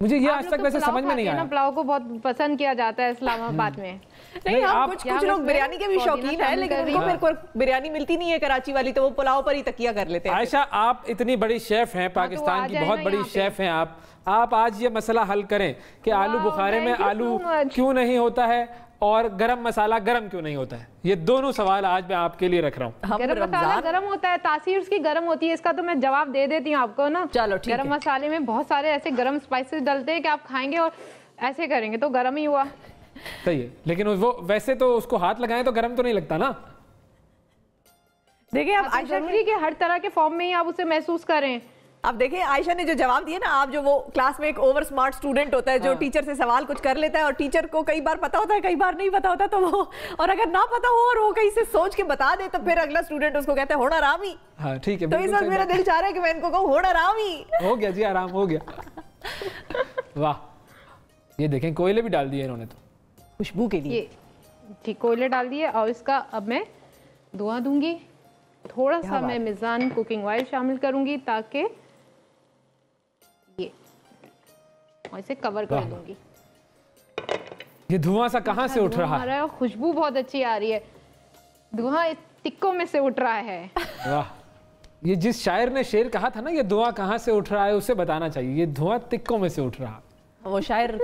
S2: मुझे ये आज तक वैसे समझ में नहीं आया।
S9: पुलाव को बहुत पसंद किया जाता है इस्लामाबाद में।
S1: नहीं, हम कुछ लोग बिरयानी के भी शौकीन हैं, लेकिन उनको मेरे को बिरयानी मिलती नहीं है कराची वाली, तो वो पुलाव पर ही तकिया कर लेते हैं।
S2: आयशा, आप इतनी बड़ी शेफ हैं, पाकिस्तान की बहुत बड़ी शेफ हैं आप आज ये मसला हल करें कि आलू बुखारे में आलू क्यों नहीं होता है और गरम मसाला गरम क्यों नहीं होता है। ये दोनों सवाल आज मैं आपके लिए रख रहा हूँ।
S9: गरम मसाला गरम होता है, तासीर उसकी गरम होती है, इसका तो मैं जवाब दे देती हूँ आपको ना।
S1: चलो ठीक है।
S9: गरम मसाले में बहुत सारे ऐसे गरम स्पाइसेस डलते हैं कि आप खाएंगे और ऐसे करेंगे तो गरम ही हुआ।
S2: सही है, लेकिन वो वैसे तो उसको हाथ लगाएं तो गरम तो नहीं लगता ना।
S1: देखिए अब
S9: जरूरी कि हर तरह के फॉर्म में ही आप उसे महसूस करें।
S1: अब देखिए आयशा ने जो जवाब दिया ना, आप जो वो क्लास में एक ओवर स्मार्ट स्टूडेंट होता है जो टीचर से सवाल कुछ कर लेता है और टीचर को कई बार पता होता है कई बार नहीं पता होता, तो वो और अगर ना पता हो और वो कहीं से सोच के बता दे तो फिर अगला स्टूडेंट उसको कहता है होना आराम ही।
S2: हाँ ठीक है,
S1: तो इस वक्त मेरा दिल चाह रहा है कि मैं इनको कहूँ होना आराम ही।
S2: हो गया जी, आराम हो गया। वाह, ये देखें कोयले भी डाल दिए इन्होंने तो
S1: खुशबू के लिए।
S9: ठीक, कोयले डाल दिए और इसका अब मैं धुआं दूंगी। थोड़ा सा मैं मिजान कुकिंग ऑयल शामिल करूंगी ताकि ये और इसे कवर कर दूंगी।
S2: ये धुआं सा कहाँ से उठ रहा है?
S9: खुशबू बहुत अच्छी आ रही है, धुआं टिक्कों में से उठ रहा है।
S2: वाह, ये जिस शायर ने शेर कहा था ना, ये धुआं कहाँ से उठ रहा है, उसे बताना चाहिए। ये धुआं टिक्कों में से उठ रहा।
S1: वो शायर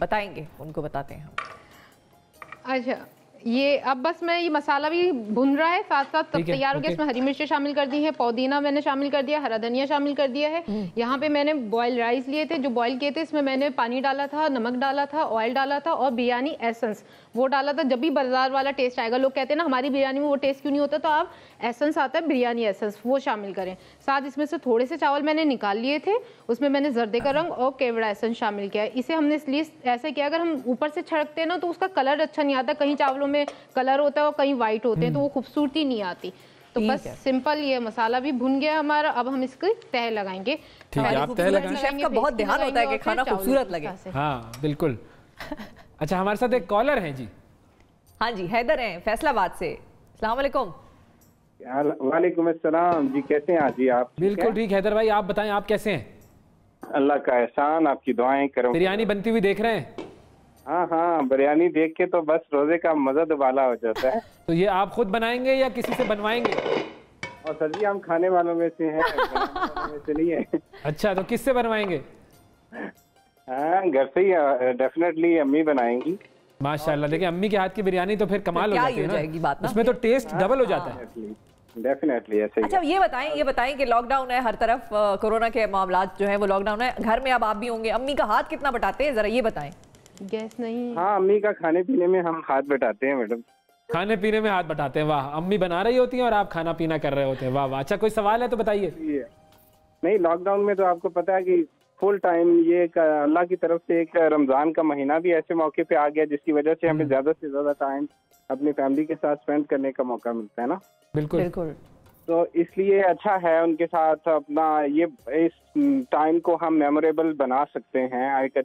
S1: बताएंगे, उनको बताते हैं हम।
S9: अच्छा, ये अब बस मैं ये मसाला भी भुन रहा है, साथ साथ तब तैयार हो गया। इसमें हरी मिर्चें शामिल कर दी है, पुदीना मैंने शामिल कर दिया, हरा धनिया शामिल कर दिया है। यहाँ पे मैंने बॉयल राइस लिए थे, जो बॉयल किए थे। इसमें मैंने पानी डाला था, नमक डाला था, ऑयल डाला था और बिरयानी एसेंस वो डाला था। जब भी बाजार वाला टेस्ट आएगा, लोग कहते हैं ना हमारी बिरयानी में वो टेस्ट क्यों नहीं होता, तो आप एसेंस आता है बिरयानी एसेंस, वो शामिल करें। साथ इसमें से थोड़े से चावल मैंने निकाल लिए थे, उसमें मैंने जर्दे का रंग और केवड़ा एसेंस शामिल किया है। इसे हमने इसलिए ऐसे किया, अगर हम ऊपर से छिड़कते हैं ना तो उसका कलर अच्छा नहीं आता। कहीं चावलों में कलर होता है और कहीं वाइट होते हैं, तो वो खूबसूरती नहीं आती। तो बस सिंपल, ये मसाला भी भुन गया हमारा। अब हम इसकी तह लगाएंगे।
S2: ठीक है, आप तह लगाएंगे।
S1: शेफ का बहुत ध्यान होता है कि खाना खूबसूरत लगे।
S2: हाँ बिल्कुल। अच्छा, हमारे साथ एक कॉलर हैं जी।
S1: हाँ जी, हैदर हैं फैसलाबाद से। अस्सलाम वालेकुम।
S11: वालेकुम अस्सलाम जी, कैसे हैं जी आप?
S2: बिल्कुल ठीक हैदर भाई, आप बताएं आप कैसे हैं?
S11: अल्लाह का एहसान, आपकी दुआएं करो।
S2: बिरयानी बनती हुई देख रहे हैं?
S11: हाँ, बिरयानी देख के तो बस रोजे का मजा दुबाला हो जाता है।
S2: तो ये आप खुद बनाएंगे या किसी से बनवाएंगे?
S11: और सर जी, हम खाने वालों में से हैं, बनाने वालों में से नहीं है।
S2: अच्छा, तो किससे बनवाएंगे?
S11: हाँ, घर से ही डेफिनेटली अम्मी बनाएंगी।
S2: माशाल्लाह। देखिए, अम्मी के हाथ की बिरयानी तो फिर कमाल हो जाती है ना, उसमें तो टेस्ट डबल हो जाता है।
S11: डेफिनेटली ऐसे ही।
S1: अच्छा, ये बताएं कि लॉकडाउन है, हर तरफ कोरोना के मामलात जो है वो लॉकडाउन है, घर में अब आप भी होंगे, अम्मी का हाथ कितना बटाते हैं, जरा ये बताएं।
S9: गैस नहीं?
S11: हाँ, अम्मी का खाने पीने में हम हाथ बटाते हैं मैडम।
S2: खाने पीने में हाथ बटाते हैं, वाह। अम्मी बना रही होती हैं और आप खाना पीना कर रहे होते हैं, वाह वाह। अच्छा, कोई सवाल है तो बताइए।
S11: नहीं, लॉकडाउन में तो आपको पता है कि फुल टाइम ये अल्लाह की तरफ से एक रमजान का महीना भी ऐसे मौके पे आ गया, जिसकी वजह से हमें ज्यादा से ज्यादा टाइम अपनी फैमिली के साथ स्पेंड करने का मौका मिलता है ना।
S2: बिल्कुल
S1: बिल्कुल।
S11: तो इसलिए अच्छा है उनके साथ अपना ये इस टाइम को हम मेमोरेबल बना सकते हैं एक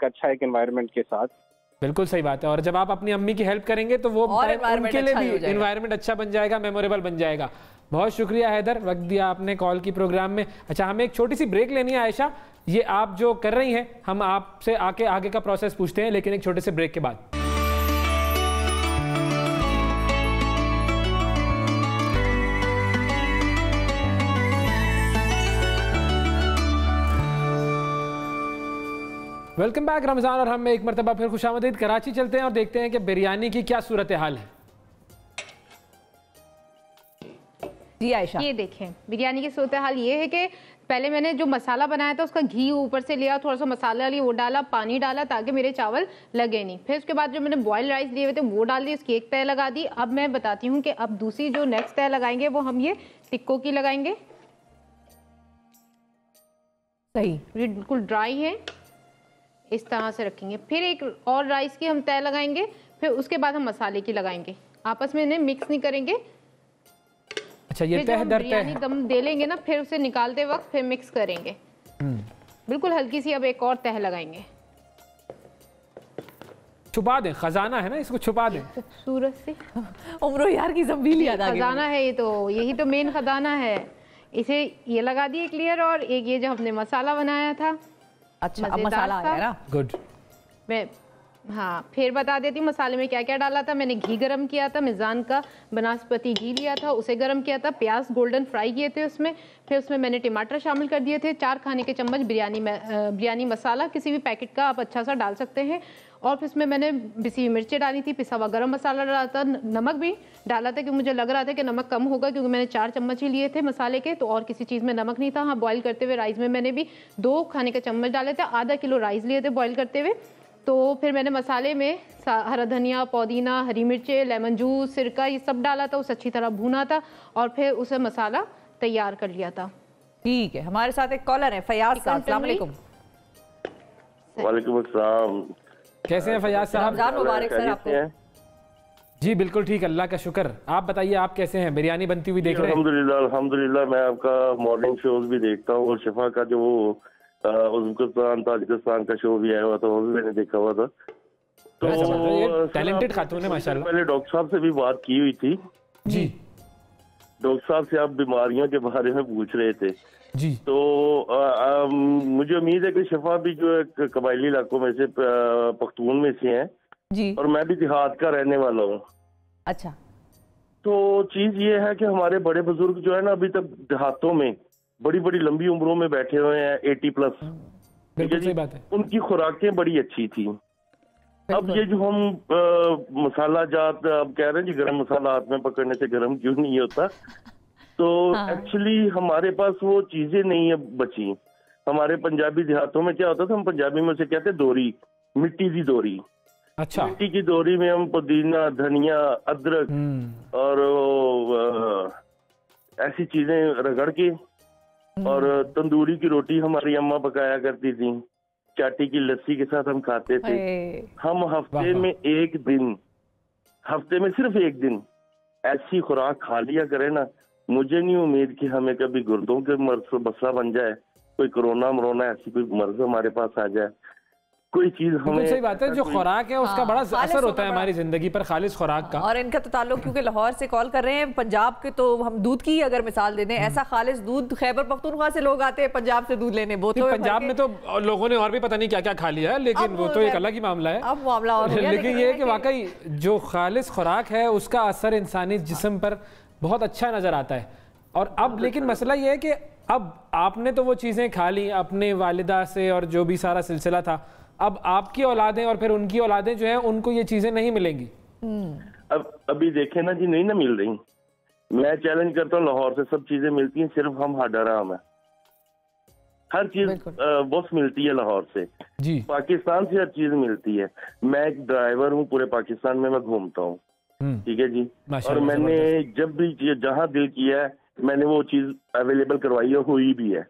S11: अच्छा एनवायरनमेंट के साथ।
S2: बिल्कुल सही बात है। और जब आप अपनी अम्मी की हेल्प करेंगे तो वो उनके लिए भी एनवायरनमेंट अच्छा बन जाएगा, मेमोरेबल बन जाएगा। बहुत शुक्रिया हैदर, वक्त दिया आपने कॉल की प्रोग्राम में। अच्छा, हमें एक छोटी सी ब्रेक लेनी है आयशा, ये आप जो कर रही हैं हम आपसे आगे का प्रोसेस पूछते हैं, लेकिन एक छोटे से ब्रेक के बाद। वेलकम बैक रमजान, और हम एक मरतबा फिर खुशामदीद कराची चलते हैं और देखते हैं कि बिरयानी की क्या सूरत हाल है।
S1: जी आयशा,
S9: ये देखें बिरयानी की सूरत हाल ये है कि पहले मैंने जो मसाला बनाया था उसका घी ऊपर से लिया, थोड़ा सा मसाला लिया, वो डाला, पानी डाला ताकि मेरे चावल लगे नहीं। फिर उसके बाद जो मैंने बॉयल राइस लिए हुए थे वो डाल दिए, उसकी एक तह लगा दी। अब मैं बताती हूँ कि अब दूसरी जो नेक्स्ट तह लगाएंगे वो हम ये टिक्कों की लगाएंगे।
S1: सही,
S9: बिल्कुल ड्राई है, इस तरह से रखेंगे। फिर एक और राइस की हम तह लगाएंगे, फिर उसके बाद हम मसाले की लगाएंगे। आपस में इन्हें मिक्स नहीं करेंगे।
S2: अच्छा, ये तह दर
S9: बिरयानी दम दे लेंगे ना, फिर उसे निकालते वक्त फिर मिक्स करेंगे। बिल्कुल हल्की सी अब एक और तह लगाएंगे।
S2: छुपा दें, खजाना है ना, इसको छुपा दें।
S9: खूबसूरत से
S1: उम्रो यार की ज़मीन याद आ गई।
S9: खजाना है ये तो, यही तो मेन खजाना है। इसे ये लगा दिए क्लियर, और एक ये जो हमने मसाला बनाया था।
S1: अच्छा, अब मसाला आ गया ना,
S2: गुड।
S9: मैं फिर बता देती हूँ मसाले में क्या क्या डाला था। मैंने घी गरम किया था, मिजान का बनास्पति घी लिया था, उसे गरम किया था। प्याज गोल्डन फ्राई किए थे उसमें। फिर उसमें मैंने टमाटर शामिल कर दिए थे। 4 खाने के चम्मच बिरयानी मसाला किसी भी पैकेट का आप अच्छा सा डाल सकते हैं। और फिर उसमें मैंने पिसी हुई मिर्चें डाली थी, पिसा हुआ गरम मसाला डाला था, नमक भी डाला था, क्योंकि मुझे लग रहा था कि नमक कम होगा, क्योंकि मैंने 4 चम्मच ही लिए थे मसाले के, तो और किसी चीज़ में नमक नहीं था। हाँ, बॉईल करते हुए राइस में मैंने भी 2 खाने के चम्मच डाले थे। आधा किलो राइस लिए थे बॉईल करते हुए। तो फिर मैंने मसाले में हरा धनिया, पुदीना, हरी मिर्चें, लेमन जूस, सिरका, ये सब डाला था, उसे अच्छी तरह भूना था और फिर उसे मसाला तैयार कर लिया था।
S1: ठीक है, हमारे साथ एक कॉलर है फयाज साहब। अस्सलाम वालेकुम।
S12: वालेकुम अस्सलाम।
S2: कैसे हैं फयाज साहब?
S1: रमजान मुबारक सर आपको।
S2: जी बिल्कुल ठीक, अल्लाह का शुक्र। आप बताइए आप कैसे हैं? बिरयानी बनती हुई देख रहे हैं?
S12: अल्हम्दुलिल्लाह अल्हम्दुलिल्लाह। मैं आपका मॉर्निंग शोज भी देखता हूँ, और शिफा का जो उज़्बेकिस्तान ताजिकिस्तान का शो भी आया हुआ था, वो भी मैंने देखा हुआ था। तो
S2: टैलेंटेड खातून है माशाल्लाह।
S12: पहले डॉक्टर साहब से भी बात की हुई थी
S2: जी।
S12: डॉक्टर साहब से आप बीमारियों के बारे में पूछ रहे थे,
S2: जी।
S12: तो मुझे उम्मीद है कि शिफा भी जो एक कबायली इलाकों में से पख्तून में से हैं
S1: जी,
S12: और मैं भी देहात का रहने वाला हूँ।
S1: अच्छा।
S12: तो चीज ये है कि हमारे बड़े बुजुर्ग जो है ना अभी तक देहातों में बड़ी बड़ी लंबी उम्रों में बैठे हुए हैं, 80+।
S2: बिल्कुल सही बात है।
S12: उनकी खुराकें बड़ी अच्छी थी। अब ये जो हम मसाला जात अब कह रहे हैं जी, गरम मसाला हाथ में पकड़ने से गरम क्यों नहीं होता, तो एक्चुअली हमारे पास वो चीजें नहीं है बची। हमारे पंजाबी देहातों में क्या होता था, हम पंजाबी में उसे कहते दोरी, मिट्टी की दोरी।
S2: अच्छा।
S12: मिट्टी की दोरी में हम पुदीना, धनिया, अदरक और ऐसी चीजें रगड़ के और तंदूरी की रोटी हमारी अम्मा पकाया करती थी, चाटी की लस्सी के साथ हम खाते थे। हम हफ्ते में एक दिन, हफ्ते में सिर्फ एक दिन ऐसी खुराक खा लिया करें ना, मुझे नहीं उम्मीद कि हमें कभी गुर्दों के मर्ज मसला बन जाए, कोई कोरोना मरोना ऐसी कोई मर्ज हमारे पास आ जाए, कोई चीज हमें।
S2: सही बात है, जो खुराक है उसका बड़ा असर होता है हमारी जिंदगी पर, खालिस खुराक का।
S1: और इनका तो ताल्लुक क्योंकि लाहौर से कॉल कर रहे हैं, पंजाब के तो हम दूध की अगर मिसाल दे दें, ऐसा खालिस दूध खैबर पख्तूनख्वा से लोग आते हैं पंजाब से दूध लेने, बोतलों में
S2: पंजाब में तो लोगों ने और भी पता नहीं क्या क्या खा लिया है, लेकिन वो तो एक अलग ही मामला है।
S1: अब मामला और
S2: लेकिन ये है कि वाकई जो खालिस खुराक है उसका असर इंसानी जिस्म पर बहुत अच्छा नजर आता है। और अब लेकिन मसला ये है कि अब आपने तो वो चीजें खा ली अपने वालिदा से और जो भी सारा सिलसिला था, अब आपकी औलादें और फिर उनकी औलादें जो हैं उनको ये चीजें नहीं मिलेंगी।
S12: अब अभी देखें ना जी, नहीं ना मिल रही। मैं चैलेंज करता हूँ, लाहौर से सब चीजें मिलती हैं, सिर्फ हम हडराम है। हर चीज बस मिलती है लाहौर से
S2: जी,
S12: पाकिस्तान से हर चीज मिलती है। मैं एक ड्राइवर हूँ, पूरे पाकिस्तान में मैं घूमता हूँ, ठीक है जी। और मैंने जब भी जहाँ दिल किया है मैंने वो चीज अवेलेबल करवाई है, हुई भी है।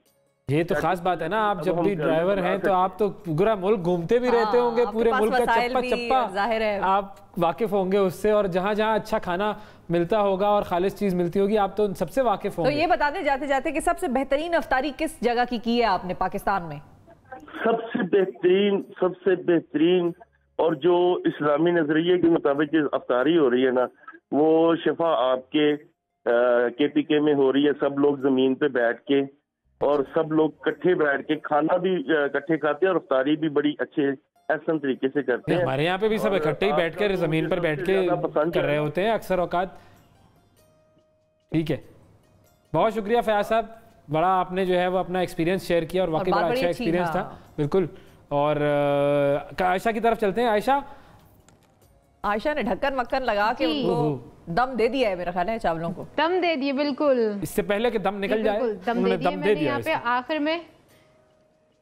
S2: ये तो खास बात है ना, आप जब भी ड्राइवर हैं तो आप तो पूरा मुल्क घूमते भी रहते होंगे, पूरे मुल्क का चप्पा चप्पा आप वाकिफ होंगे उससे, और जहाँ जहाँ अच्छा खाना मिलता होगा और खालिस चीज मिलती होगी आप तो सबसे वाकिफ होंगे।
S1: तो ये बता दें जाते जाते कि सबसे बेहतरीन अफ्तारी किस जगह की है आपने पाकिस्तान में?
S12: सबसे बेहतरीन और जो इस्लामी नजरिए के मुताबिक अफ्तारी हो रही है ना, वो शिफा आपके KPK में हो रही है। सब लोग जमीन पे बैठ के और सब लोग इकट्ठे बैठ के खाना भी इकट्ठे खाते हैं और अफ्तारी भी बड़ी अच्छे एहसन तरीके से करते हैं।
S2: हमारे यहाँ पे भी सब इकट्ठे ही बैठ कर जमीन पर बैठ के कर रहे होते हैं अक्सर औकात। ठीक है, बहुत शुक्रिया फयाज साहब, बड़ा आपने जो है वो अपना एक्सपीरियंस शेयर किया और वाकई बड़ा अच्छा एक्सपीरियंस था। बिल्कुल। और आयशा की तरफ चलते हैं। आयशा
S1: ने ढक्कन वक्कन लगा के उनको दम दे दिया है, मेरा ख्याल है चावलों को
S9: दम दे दिए। बिल्कुल,
S2: इससे पहले कि दम निकल जाए
S9: दम दे दिया यहाँ पे आखिर में।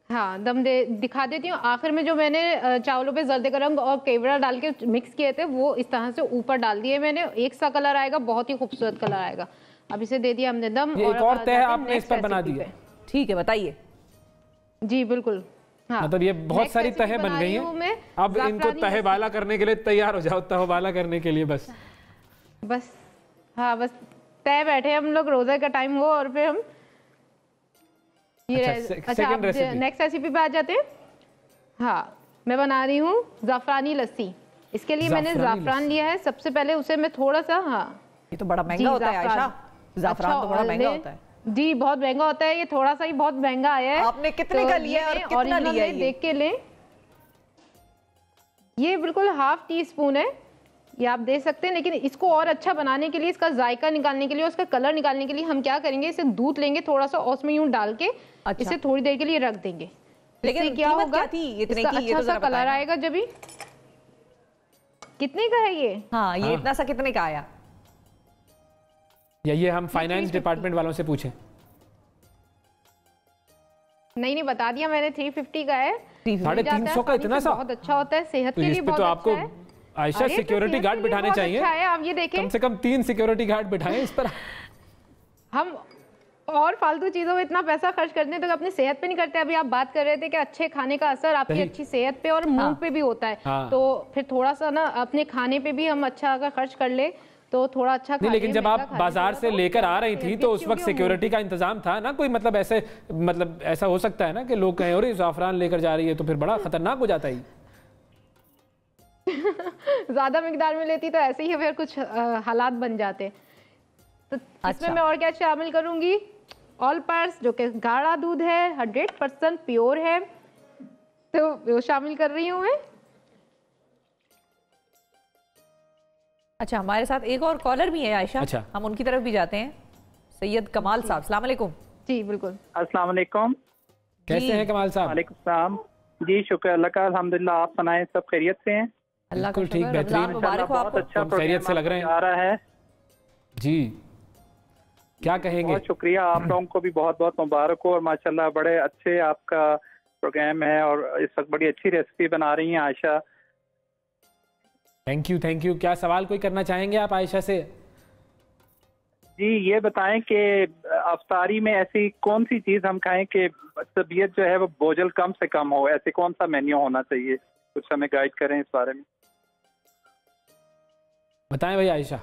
S9: हाँ, दिखा देती हूँ। आखिर में जो मैंने चावलों पे जर्दे का रंग और केवड़ा डाल के मिक्स किए थे वो इस तरह से ऊपर डाल दिए मैंने। एक सा कलर आएगा, बहुत ही खूबसूरत कलर आएगा। अब इसे दे दिया हमने दम।
S2: और तह आपने इस पर बना दिया।
S1: ठीक है, बताइए।
S9: जी बिल्कुल। हाँ,
S2: मतलब ये बहुत सारी तहें बन गई हैं। अब इनको तहे वाला करने के लिए तैयार हो जाओ, तह वाला करने के लिए बस हाँ, बस तय बैठे हम लोग, रोजे का टाइम हो और फिर हम ये अच्छा नेक्स्ट रेसिपी पे आ जाते हैं। हाँ, मैं बना रही हूँ ज़ाफ़रानी लस्सी। इसके लिए मैंने ज़ाफ़रान लिया है। सबसे पहले उसे मैं थोड़ा सा, हाँ
S1: ये तो बड़ा महंगा होता है आयशा, ज़ाफ़रान तो बड़ा महंगा होता है
S9: जी, बहुत महंगा होता है। ये थोड़ा सा ही बहुत महंगा आया है।
S1: आपने कितने का लिया है और कितना लिया है?
S9: देख के लें। ये बिल्कुल ½ टीस्पून है, ये आप दे सकते हैं। लेकिन इसको और अच्छा बनाने के लिए, इसका जायका निकालने के लिए, उसका कलर निकालने के लिए हम क्या करेंगे, इसे दूध लेंगे थोड़ा सा और उसमें यूं डाल के इसे थोड़ी देर के लिए रख देंगे।
S1: लेकिन
S9: क्या होगा, इसका अच्छा सा कलर आएगा। जब भी कितने का है ये?
S1: हाँ, ये इतना सा कितने का आया?
S2: या ये हम फाइनेंस डिपार्टमेंट वालों से पूछें?
S9: नहीं, बता दिया मैंने, 350 का है।
S2: 350 का इतना सा?
S9: बहुत अच्छा होता है, सेहत के लिए बहुत
S2: अच्छा है। आयशा सिक्योरिटी गार्ड बिठाने चाहिए।
S9: आप ये देखें,
S2: कम से कम 3 सिक्योरिटी गार्ड बिठाएं इस पर।
S9: हम और फालतू चीजों में इतना पैसा खर्च करते हैं तो अपनी सेहत पे नहीं करते। अभी आप बात कर रहे थे कि अच्छे खाने का असर आपकी अच्छी सेहत पे और मूड पे भी होता है। तो फिर थोड़ा सा ना अपने खाने पे भी हम अच्छा अगर खर्च कर ले तो थोड़ा अच्छा
S2: नहीं। लेकिन जब आप बाजार से लेकर आ रही थी तो उस वक्त सिक्योरिटी का इंतजाम था ना कोई? मतलब ऐसा हो सकता है ना कि लोग कहें और ज़ाफ़रान लेकर जा रही है, तो फिर बड़ा खतरनाक हो जाता है।
S9: ज्यादा मिकदार में लेती तो ऐसे ही फिर कुछ हालात बन जाते। तो इसमें मैं और क्या शामिल करूंगी? ऑल पर्स जो कि गाढ़ा दूध है, 100% प्योर है, तो वो शामिल कर रही हूँ मैं।
S1: अच्छा, हमारे साथ एक और कॉलर भी है आयशा।
S2: अच्छा,
S1: हम उनकी तरफ भी जाते हैं। सैयद कमाल साहब, अस्सलाम वालेकुम।
S9: जी बिल्कुल।
S11: अस्सलाम वालेकुम।
S2: कैसे हैं कमाल साहब?
S11: वालेकुम सलाम जी, शुक्र अल्लाह का, अल्हम्दुलिल्लाह। आप सुनाएं, सब खैरियत से हैं?
S1: अल्लाह का
S2: ठीक, बेहतरीन,
S11: बहुत अच्छा
S2: खैरियत से लग रहे हैं
S11: आ रहा है
S2: जी। क्या कहेंगे?
S11: बहुत शुक्रिया, आप लोगों को भी बहुत बहुत मुबारक हो, और माशाल्लाह बड़े अच्छे आपका प्रोग्राम है और इस वक्त बड़ी अच्छी रेसिपी बना रही हैं आयशा।
S2: Thank you. क्या सवाल कोई करना चाहेंगे आप आयशा से?
S11: जी ये बताएं कि अफ्तारी में ऐसी कौन सी चीज हम खाएं कि तबीयत जो है वो बोझल कम से कम हो, ऐसे कौन सा मेन्यू होना चाहिए, कुछ हमें गाइड करें इस बारे में।
S2: बताएं भाई आयशा।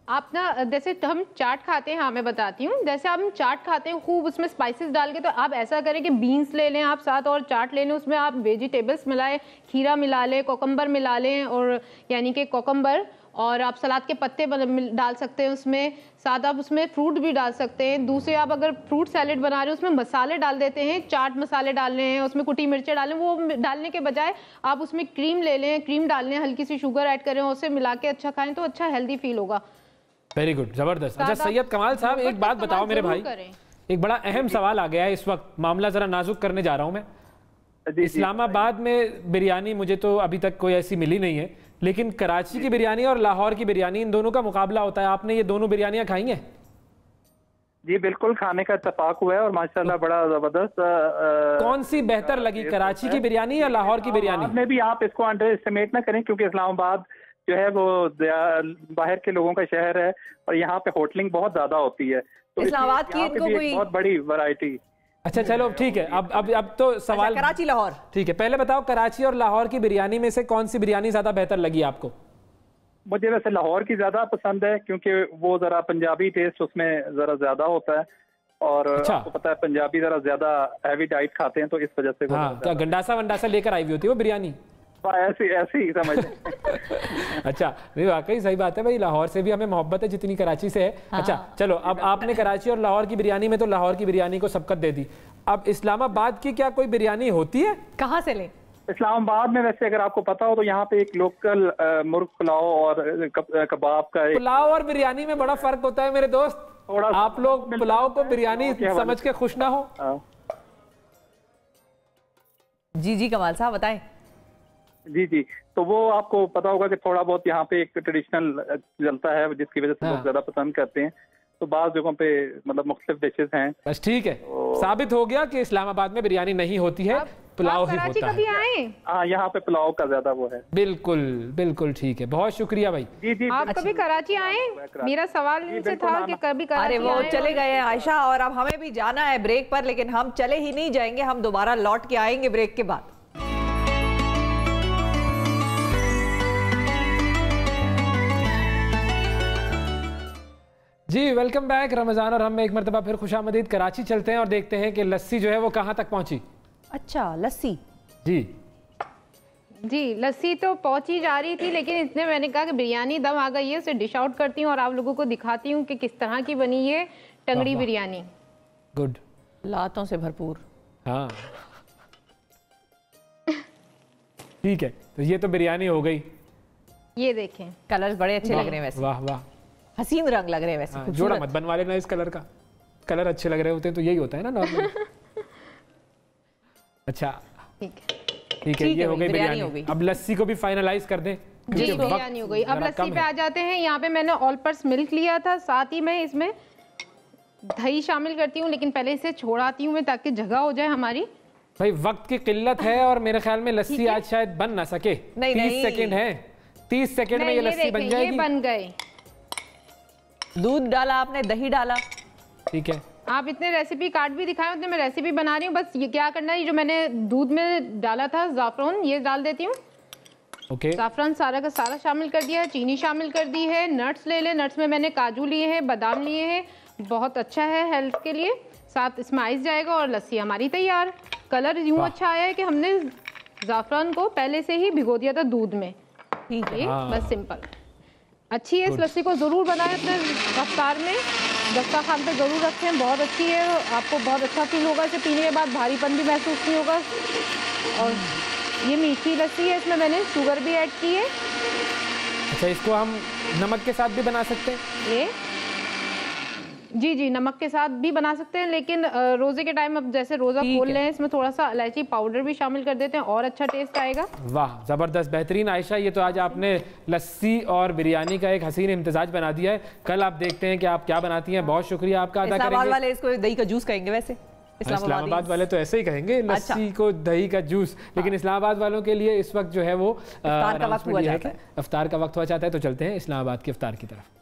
S9: आप ना जैसे हम चाट खाते हैं, हाँ मैं बताती हूँ, जैसे हम चाट खाते हैं खूब उसमें स्पाइसेस डाल के, तो आप ऐसा करें कि बीन्स ले लें आप साथ और चाट ले लें, उसमें आप वेजिटेबल्स मिलाएं, खीरा मिला लें, कोकम्बर मिला लें, और यानी कि कोकम्बर, और आप सलाद के पत्ते डाल सकते हैं उसमें, साथ आप उसमें फ्रूट भी डाल सकते हैं। दूसरे आप अगर फ्रूट सैलेड बना रहे हैं उसमें मसाले डाल देते हैं, चाट मसाले डाल रहे हैं, उसमें कुटी मिर्चें डालें, वो डालने के बजाय आप उसमें क्रीम ले लें, क्रीम डाल लें, हल्की सी शुगर ऐड करें, उसे मिला के अच्छा खाएं तो अच्छा हेल्दी फील होगा।
S2: वेरी गुड, जबरदस्त। अच्छा सैयद कमाल साहब, एक बात बताओ मेरे भाई, एक बड़ा अहम सवाल आ गया है इस वक्त, मामला जरा नाजुक करने जा रहा हूं मैं। इस्लामाबाद में बिरयानी मुझे तो अभी तक कोई ऐसी मिली नहीं है, लेकिन कराची की बिरयानी और लाहौर की बिरयानी, इन दोनों का मुकाबला होता है। आपने ये दोनों बिरयानियां खाई हैं?
S11: जी बिल्कुल, खाने का इत्तेफाक हुआ है और माशाल्लाह बड़ा जबरदस्त।
S2: कौन सी बेहतर लगी, कराची की बिरयानी या लाहौर की बिरयानी?
S11: में भी आप इसको अंडर एस्टिमेट ना करें, क्योंकि इस्लामाबाद जो है वो बाहर के लोगों का शहर है और यहाँ पे होटलिंग बहुत ज्यादा होती है, तो
S1: इस्लामाबाद की इनको कोई
S11: बहुत बड़ी वैरायटी।
S2: अच्छा चलो ठीक है, अब तो सवाल
S1: कराची लाहौर,
S2: ठीक है, पहले बताओ कराची और लाहौर की बिरयानी में से कौन सी बिरयानी ज्यादा बेहतर लगी आपको?
S11: मुझे वैसे लाहौर की ज्यादा पसंद है, क्योंकि वो जरा पंजाबी टेस्ट उसमें जरा ज्यादा होता है, और आपको पता है पंजाबी जरा ज्यादा हैवी डाइट खाते हैं, तो इस वजह से
S2: क्या गंडासा वंडासा लेकर आई हुई होती है वो बिरयानी?
S11: ऐसे ही समझ
S2: अच्छा, नहीं वाकई सही बात है भाई, लाहौर से भी हमें मोहब्बत है जितनी कराची से है। हाँ। अच्छा चलो, अब आपने कराची और लाहौर की बिरयानी में तो लाहौर की बिरयानी को सबकत दे दी, अब इस्लामाबाद की क्या कोई बिरयानी होती है?
S1: कहाँ से लें?
S11: इस्लामाबाद में वैसे अगर आपको पता हो तो यहाँ पे एक लोकल मुर्ग पुलाव और कबाब का
S2: पुलाव और बिरयानी में बड़ा फर्क होता है मेरे दोस्त, थोड़ा आप लोग पुलाव को बिरयानी समझ के खुश ना हो।
S1: जी कमाल साहब बताएं।
S11: जी, तो वो आपको पता होगा कि थोड़ा बहुत यहाँ पे एक ट्रेडिशनल चलता है जिसकी वजह से लोग ज्यादा पसंद करते हैं, तो बाज़ जगहों पे मतलब मुख्तलिफ डिशेस हैं।
S2: बस ठीक है, साबित हो गया कि इस्लामाबाद में बिरयानी नहीं होती है, पुलाव ही होता है।
S11: हाँ, यहाँ पे पुलाव का ज्यादा वो है।
S2: बिल्कुल ठीक है, बहुत शुक्रिया भाई।
S11: जी
S9: आप कभी कराची आए? मेरा सवाल इनसे था कि कभी कराची
S1: अरे वो चले गए हैं आयशा, और अब हमें भी जाना है ब्रेक पर, लेकिन हम चले ही नहीं जाएंगे, हम दोबारा लौट के आएंगे ब्रेक के बाद।
S2: जी वेलकम बैक रमजान, और हम एक मरतबा फिर खुशामदीद कराची चलते हैं और देखते हैं कि लस्सी जो है वो कहाँ तक पहुंची।
S1: अच्छा लस्सी,
S9: जी लस्सी तो पहुंची जा रही थी, लेकिन इसने मैंने कहा कि बिरयानी दम आ गई है, उसे डिश आउट करती हूँ और आप लोगों को दिखाती हूँ कि किस तरह की बनी है टंगड़ी बिरयानी।
S2: गुड,
S1: लातों से भरपूर।
S2: हाँ ठीक है, तो ये तो बिरयानी हो गई।
S9: ये देखें,
S1: कलर्स बड़े अच्छे लग रहे हैं वैसे।
S2: वाह वाह,
S1: हसीन रंग लग रहे हैं वैसे।
S2: जोड़ा मत बनवा लेना इस कलर का, कलर अच्छे लग रहे होते हैं तो यही होता है ना नॉर्मल। अच्छा ठीक है, ये हो गई बिरयानी। अब लस्सी को भी फाइनलाइज कर दें।
S9: जी बिरयानी हो गई, अब लस्सी पे आ जाते हैं। यहाँ पे मैंने ऑल पर्स मिल्क लिया था, साथ ही मैं इसमें दही शामिल करती हूँ, लेकिन पहले इसे छोड़ाती हूँ मैं ताकि जगह हो जाए हमारी।
S2: भाई वक्त की किल्लत है और मेरे ख्याल में लस्सी आज शायद बन ना सके। 30 सेकंड है, 30 सेकंड में ये लस्सी बन जाएगी।
S9: ये बन गए।
S1: दूध डाला आपने, दही डाला,
S2: ठीक है।
S9: आप इतने रेसिपी कार्ड भी दिखाए, उतने मैं रेसिपी बना रही हूँ। बस ये क्या करना है, जो मैंने दूध में डाला था ज़ाफ़रान, ये डाल देती हूँ।
S2: ओके,
S9: ज़ाफ़रान सारा का सारा शामिल कर दिया है, चीनी शामिल कर दी है, नट्स ले लें। नट्स में मैंने काजू लिए हैं, बादाम लिए हैं, बहुत अच्छा है हेल्थ के लिए। साथ इसमें आइस जाएगा और लस्सी हमारी तैयार। कलर यूँ अच्छा आया है कि हमने ज़ाफ़रान को पहले से ही भिगो दिया था दूध में। ठीक है, बस सिंपल। अच्छी है, इस लस्सी को ज़रूर बनाएं अपने रफ्तार में। दस्तरखान पे ज़रूर रखें, बहुत अच्छी है, आपको बहुत अच्छा फील होगा। इसे पीने के बाद भारीपन भी महसूस नहीं होगा। और ये मीठी लस्सी है, इसमें मैंने शुगर भी ऐड की है।
S2: अच्छा, इसको हम नमक के साथ भी बना सकते हैं?
S9: ये जी जी, नमक के साथ भी बना सकते हैं, लेकिन रोजे के टाइम अब जैसे रोजा खोल रहे हैं, इसमें थोड़ा सा इलायची पाउडर भी शामिल कर देते हैं और अच्छा टेस्ट आएगा।
S2: वाह, जबरदस्त, बेहतरीन। आयशा, ये तो आज आपने लस्सी और बिरयानी का एक हसीन इम्तिजाज बना दिया है। कल आप देखते हैं कि आप क्या बनाती हैं। बहुत शुक्रिया आपका अदा करेंगे।
S1: वाले इसको दही का जूस कहेंगे वैसे।
S2: इस्लामाबाद वाले तो ऐसे ही कहेंगे, लस्सी को दही का जूस। लेकिन इस्लामाबाद वालों के लिए इस वक्त जो है वो
S1: इफ्तार का वक्त हुआ जाता है।
S2: इफ्तार का वक्त हुआ जाता है। तो चलते हैं इस्लामाबाद के इफ्तार की तरफ।